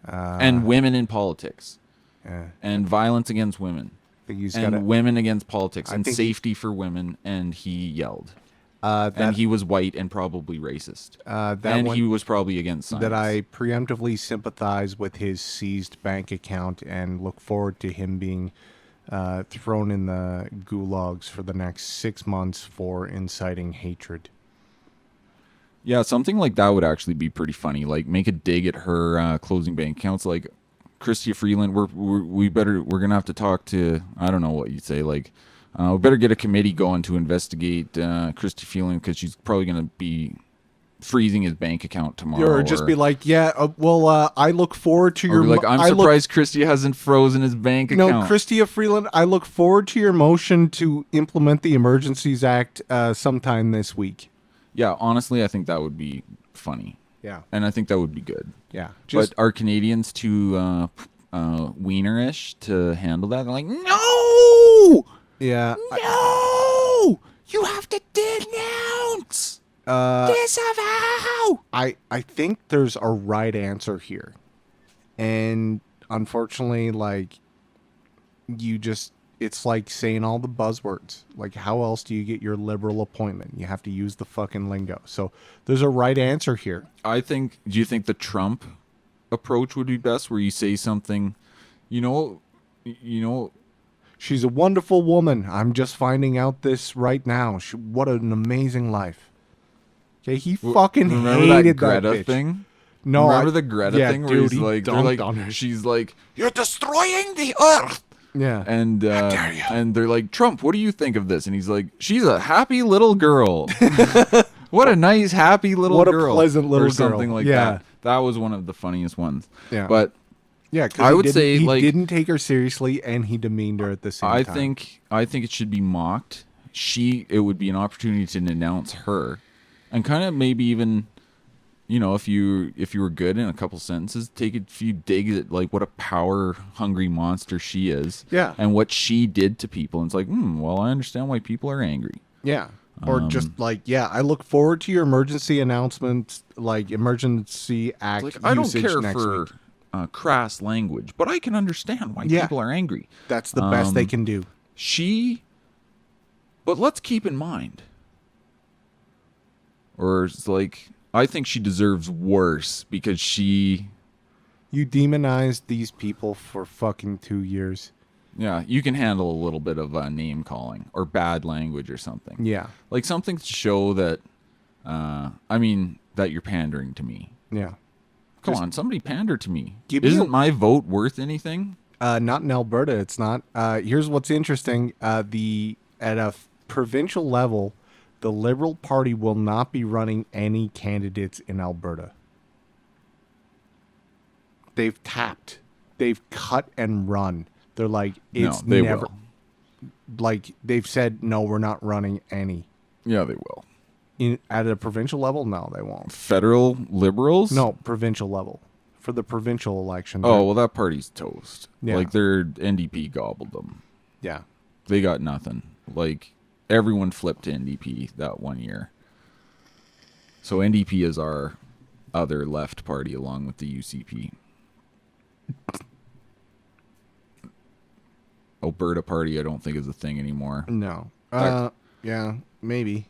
And women in politics. And violence against women. And women against politics and safety for women, and he yelled. And he was white and probably racist. He was probably against science. That I preemptively sympathize with his seized bank account and look forward to him being thrown in the gulags for the next 6 months for inciting hatred. Yeah, something like that would actually be pretty funny. Like make a dig at her closing bank accounts. Like Chrystia Freeland, we're gonna have to talk to. I don't know what you'd say. Like. We better get a committee going to investigate Chrystia Freeland because she's probably going to be freezing his bank account tomorrow. Or just be like, I look forward to your... Like, I'm surprised Chrystia hasn't frozen his bank account. No, Chrystia Freeland, I look forward to your motion to implement the Emergencies Act sometime this week. Yeah, honestly, I think that would be funny. Yeah. And I think that would be good. Yeah. But are Canadians too wienerish to handle that? They're like, no! Yeah. No! You have to denounce! Disavow! I think there's a right answer here. And unfortunately, like, it's like saying all the buzzwords. Like, how else do you get your liberal appointment? You have to use the fucking lingo. So there's a right answer here. Do you think the Trump approach would be best, where you say something, you know, she's a wonderful woman. I'm just finding out this right now. What an amazing life. Okay, he fucking hated that Greta bitch. Thing. No, remember the Greta thing where dude, he's like, she's like, you're destroying the earth. Yeah, and they're like, Trump, what do you think of this? And he's like, she's a happy little girl. What a nice, happy little girl. What a pleasant little girl. Or something like that. That was one of the funniest ones. Yeah, but. Yeah, I would say he didn't take her seriously, and he demeaned her at the same time. I think it should be mocked. It would be an opportunity to denounce her, and kind of maybe even, if you were good in a couple sentences, take a few digs at like what a power hungry monster she is. Yeah, and what she did to people. And it's like, well, I understand why people are angry. Yeah. Or just like, yeah, I look forward to your emergency announcements, like emergency act like, I don't usage care next for week. crass language, but I can understand why people are angry. That's the best they can do. But let's keep in mind, or it's like, I think she deserves worse because You demonized these people for fucking 2 years. yeah, you can handle a little bit of name calling or bad language or something. Yeah. Like something to show that, that you're pandering to me. Yeah. Come on, somebody pander to me. Isn't my vote worth anything? Not in Alberta, it's not. Here's what's interesting. At a provincial level, the Liberal Party will not be running any candidates in Alberta. They've tapped. They've cut and run. They're like, it's no, they never. will. Like, they've said, no, we're not running any. Yeah, they will. At a provincial level? No, they won't. Federal Liberals? No, provincial level. For the provincial election. Oh, well, that party's toast. Yeah. Like, their NDP gobbled them. Yeah. They got nothing. Like, everyone flipped to NDP that 1 year. So NDP is our other left party along with the UCP. Alberta party, I don't think is a thing anymore. No. Yeah, maybe.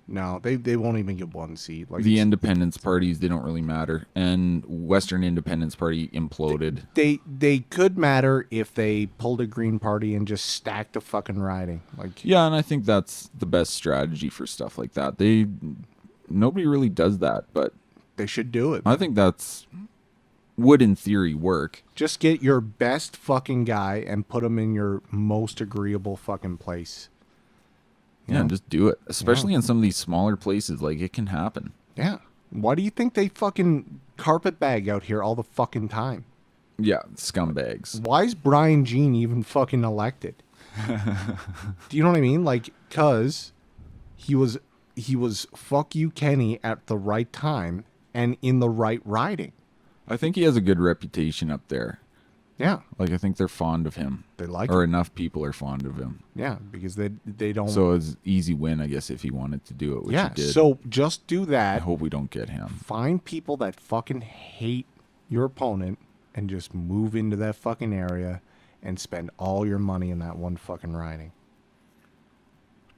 No, they won't even get one seat. Like the independence parties, they don't really matter. And Western Independence Party imploded. They could matter if they pulled a Green Party and just stacked the fucking riding. Like yeah, and I think that's the best strategy for stuff like that. Nobody really does that, but they should do it. I think would in theory work. Just get your best fucking guy and put him in your most agreeable fucking place. Yeah, just do it. Especially in some of these smaller places. Like, it can happen. Yeah. Why do you think they fucking carpetbag out here all the fucking time? Yeah, scumbags. Why is Brian Jean even fucking elected? Do you know what I mean? Like, cause he was fuck you Kenny at the right time and in the right riding. I think he has a good reputation up there. Yeah. Like, I think they're fond of him. They like or him. Enough people are fond of him. Yeah, because they don't. So it's easy win, I guess, if he wanted to do it, which he did. So just do that. I hope we don't get him. Find people that fucking hate your opponent and just move into that fucking area and spend all your money in that one fucking riding.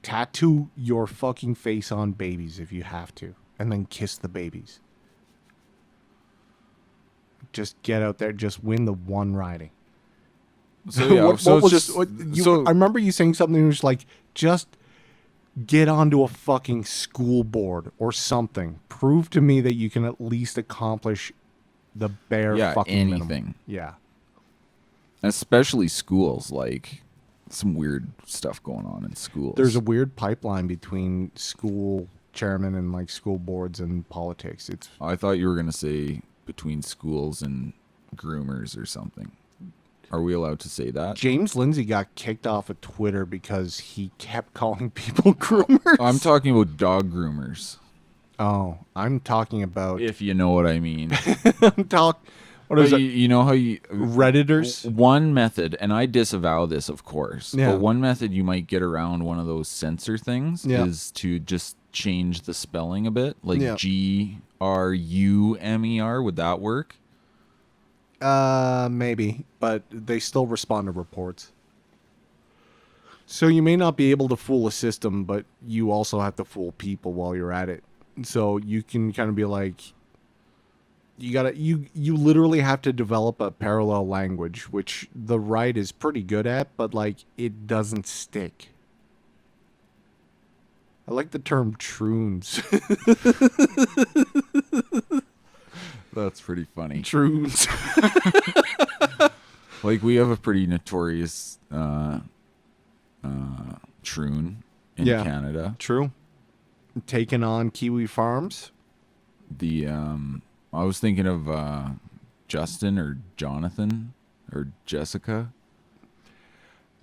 Tattoo your fucking face on babies if you have to, and then kiss the babies. Just get out there, just win the one riding. So yeah, I remember you saying something which like, just get onto a fucking school board or something. Prove to me that you can at least accomplish the bare fucking anything. Minimum. Yeah. Especially schools, like some weird stuff going on in schools. There's a weird pipeline between school chairman and like school boards and politics. I thought you were going to say between schools and groomers or something. Are we allowed to say that? James Lindsay got kicked off of Twitter because he kept calling people groomers. I'm talking about dog groomers. Oh, I'm talking about... If you know what I mean. What is it? You know how you... Redditors? One method, and I disavow this, of course, yeah. but one method you might get around one of those censor things is to just change the spelling a bit. Like GRUMER. Would that work? Maybe, but they still respond to reports. So you may not be able to fool a system, but you also have to fool people while you're at it. So you can kind of be like, you literally have to develop a parallel language, which the right is pretty good at, but like it doesn't stick. I like the term troons. That's pretty funny. Troons. Like, we have a pretty notorious troon in Canada. True. Taking on Kiwi Farms. I was thinking of Justin or Jonathan or Jessica.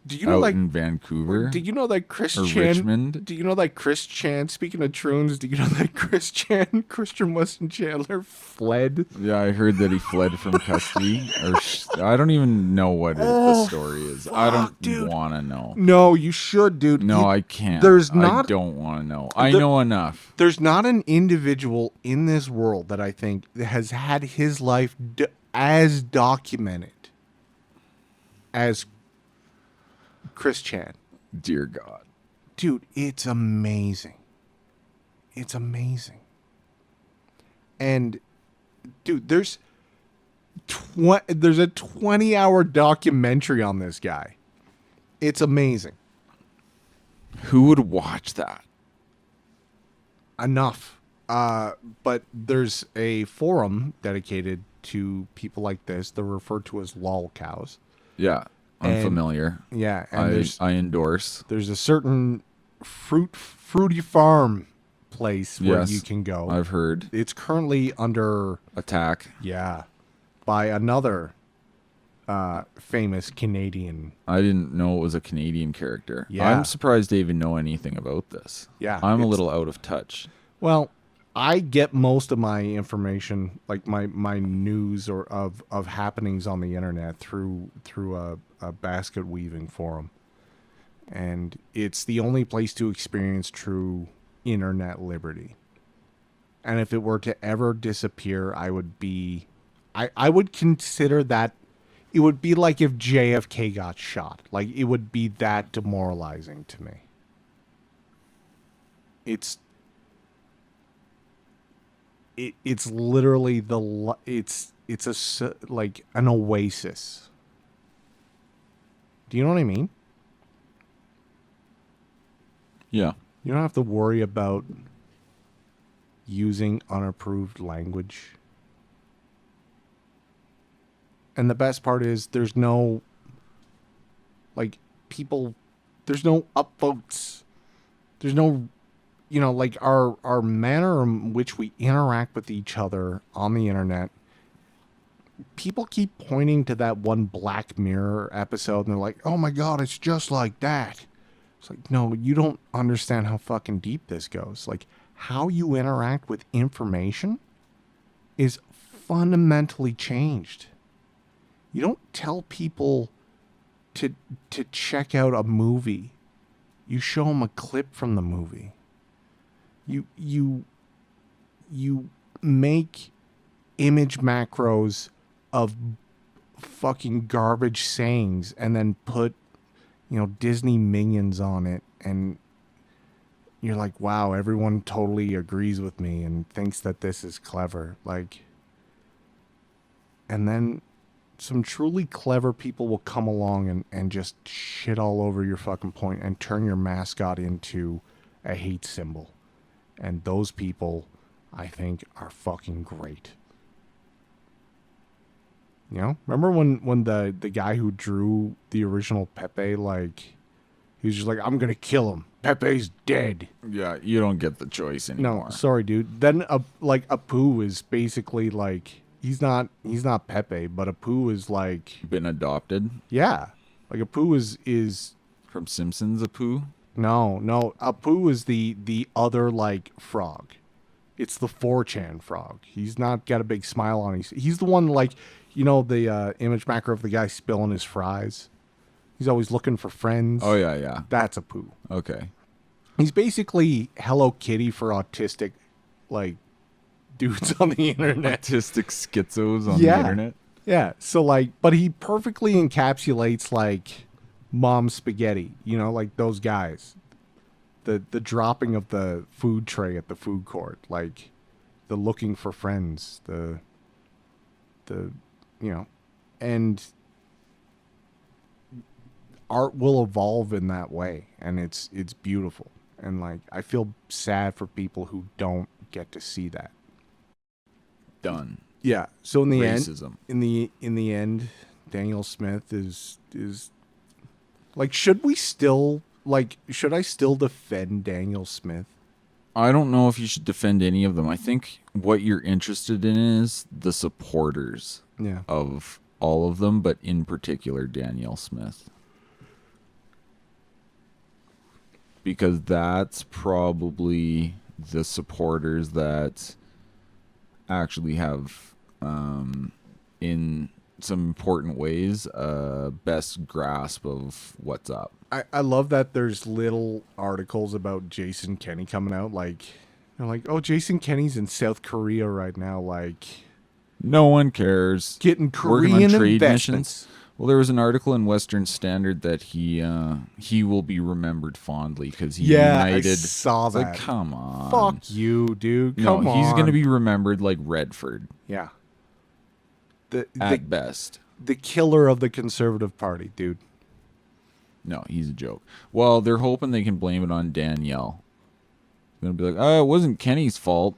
Do you know out like in Vancouver? Do you know that Chris Or Chan? Richmond? Do you know that Chris Chan? Speaking of troons, do you know that Chris Chan, Christian Weston Chandler, fled? Yeah, I heard that he fled from custody. I don't even know what the story is. I don't want to know. No, you should, dude. No, I can't. I don't want to know. I know enough. There's not an individual in this world that I think has had his life as documented as Chris Chan. Dear God. Dude, it's amazing. It's amazing. And dude, there's a 20-hour documentary on this guy. It's amazing. Who would watch that? Enough. But there's a forum dedicated to people like this. They're referred to as lol cows. Yeah. I'm familiar. Yeah, and I endorse. There's a certain fruity farm place where you can go. I've heard. It's currently under attack. Yeah, by another famous Canadian. I didn't know it was a Canadian character. Yeah. I'm surprised they even know anything about this. Yeah, I'm a little out of touch. Well, I get most of my information, like my news or of happenings on the internet through a basket weaving forum, and it's the only place to experience true internet liberty. And if it were to ever disappear, I would consider that it would be like if JFK got shot. Like, it would be that demoralizing to me. It's literally it's like an oasis. Do you know what I mean? Yeah. You don't have to worry about using unapproved language. And the best part is there's no there's no upvotes. There's no, like our manner in which we interact with each other on the internet. People keep pointing to that one Black Mirror episode and they're like, oh my God, it's just like that. It's like, no, you don't understand how fucking deep this goes. Like, how you interact with information is fundamentally changed. You don't tell people to check out a movie. You show them a clip from the movie. You make image macros of fucking garbage sayings and then put, Disney minions on it, and you're like, wow, everyone totally agrees with me and thinks that this is clever. Like, and then some truly clever people will come along and just shit all over your fucking point and turn your mascot into a hate symbol. And those people, I think, are fucking great. Remember when the guy who drew the original Pepe, like, he was just like, I'm going to kill him. Pepe's dead. Yeah, you don't get the choice anymore. No, sorry, dude. Then, Apu is basically, like, he's not Pepe, but Apu is, like... Been adopted? Yeah. Like, Apu is... From Simpsons Apu? No. Apu is the other, like, frog. It's the 4chan frog. He's not got a big smile on his... He's the one, like... the image macro of the guy spilling his fries. He's always looking for friends. Oh, yeah. That's Apu. Okay. He's basically Hello Kitty for autistic, like, dudes on the internet. Autistic schizos on the internet? Yeah. So, like, but he perfectly encapsulates, like, mom spaghetti. Like those guys. The dropping of the food tray at the food court. Like, the looking for friends. And art will evolve in that way, and it's beautiful. And, like, I feel sad for people who don't get to see that. Done. Yeah. So in the Racism. in the end, Danielle Smith is like, should I still defend Danielle Smith? I don't know if you should defend any of them. I think what you're interested in is the supporters of all of them, but in particular Danielle Smith. because that's probably the supporters that actually have, in some important ways, best grasp of what's up. I love that there's little articles about Jason Kenney coming out, like, they're like, oh, Jason Kenney's in South Korea right now, like, no one cares. Getting Working Korean on trade investments. missions. Well, there was an article in Western Standard that he will be remembered fondly because he united. I saw it's that. Like, come on. Fuck you, dude. Come on. He's going to be remembered like Redford. Yeah. At best. The killer of the Conservative Party, dude. No, he's a joke. Well, they're hoping they can blame it on Danielle. They're going to be like, oh, it wasn't Kenny's fault.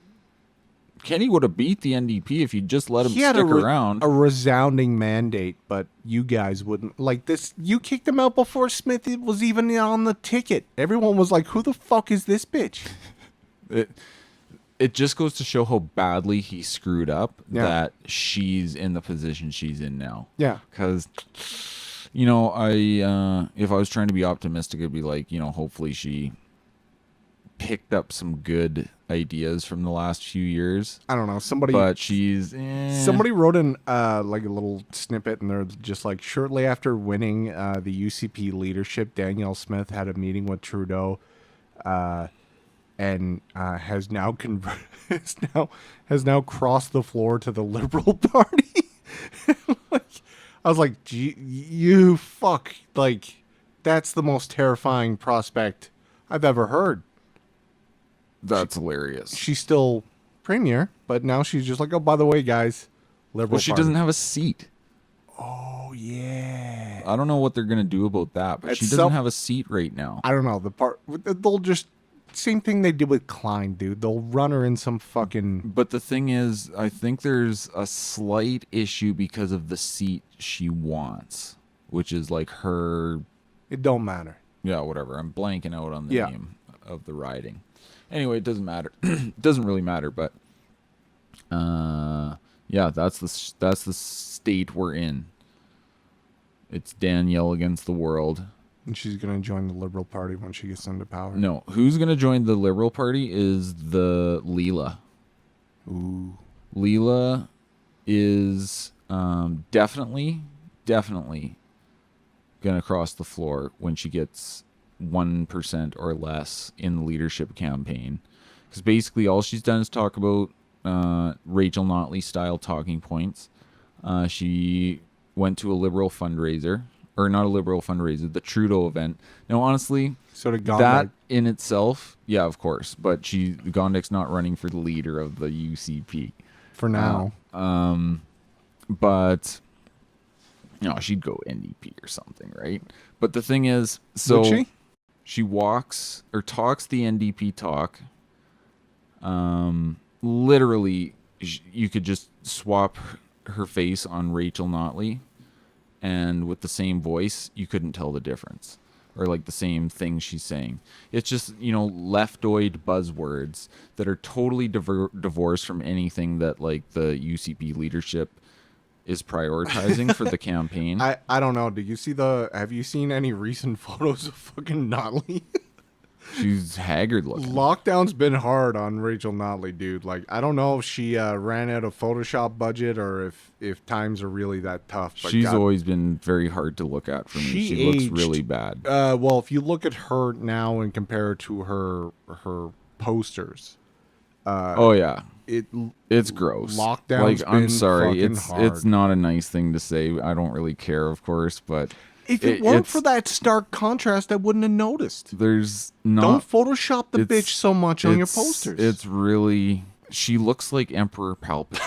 Kenny would have beat the NDP if you just let him stick around. A resounding mandate, but you guys wouldn't. Like this, you kicked him out before Smith was even on the ticket. Everyone was like, who the fuck is this bitch? It just goes to show how badly he screwed up that she's in the position she's in now. Yeah. Because, you know, if I was trying to be optimistic, I'd be like, you know, hopefully she picked up some good ideas from the last few years. I don't know. But she's... Somebody wrote in like a little snippet, and they're just like, shortly after winning the UCP leadership, Danielle Smith had a meeting with Trudeau and has now crossed the floor to the Liberal Party. Like, I was like, you fuck. Like, that's the most terrifying prospect I've ever heard. That's hilarious. She's still premier, but now she's just like, oh, by the way, guys, Liberal Well, she Party. doesn't have a seat. Oh, yeah. I don't know what they're going to do about that, but she doesn't have a seat right now. I don't know. They'll just, same thing they did with Klein, dude. They'll run her in some fucking... But the thing is, I think there's a slight issue because of the seat she wants, which is like her... It don't matter. Yeah, whatever. I'm blanking out on the name of the riding. Anyway, it doesn't matter. It doesn't really matter, but yeah, that's the state we're in. It's Danielle against the world. And she's going to join the Liberal Party when she gets into power. No, who's going to join the Liberal Party is the Leela. Ooh. Leela is definitely going to cross the floor when she gets 1% or less in the leadership campaign, because basically all she's done is talk about Rachel Notley style talking points. She went to a Liberal fundraiser, or not a Liberal fundraiser, the Trudeau event. Now, honestly, sort of that in itself, yeah, of course, but Gondek's not running for the leader of the UCP for now. But you know, she'd go NDP or something, right? But the thing is, so. Would she? She walks or talks the NDP talk. Literally, you could just swap her face on Rachel Notley, and with the same voice, you couldn't tell the difference, or like the same thing she's saying. It's just, you know, leftoid buzzwords that are totally divorced from anything that like the UCP leadership is prioritizing for the campaign. I don't know. Have you seen any recent photos of fucking Notley? She's haggard looking. Lockdown's been hard on Rachel Notley, dude. Like, I don't know if she ran out of Photoshop budget or if times are really that tough. But she's always been very hard to look at for me. She looks really bad. Well, if you look at her now and compare her to her posters. Oh yeah. It's gross. Lockdown's I'm sorry. hard. It's not a nice thing to say. I don't really care, of course, but if it weren't for that stark contrast, I wouldn't have noticed. There's not. Don't Photoshop the bitch so much on your posters. It's really. She looks like Emperor Palpatine.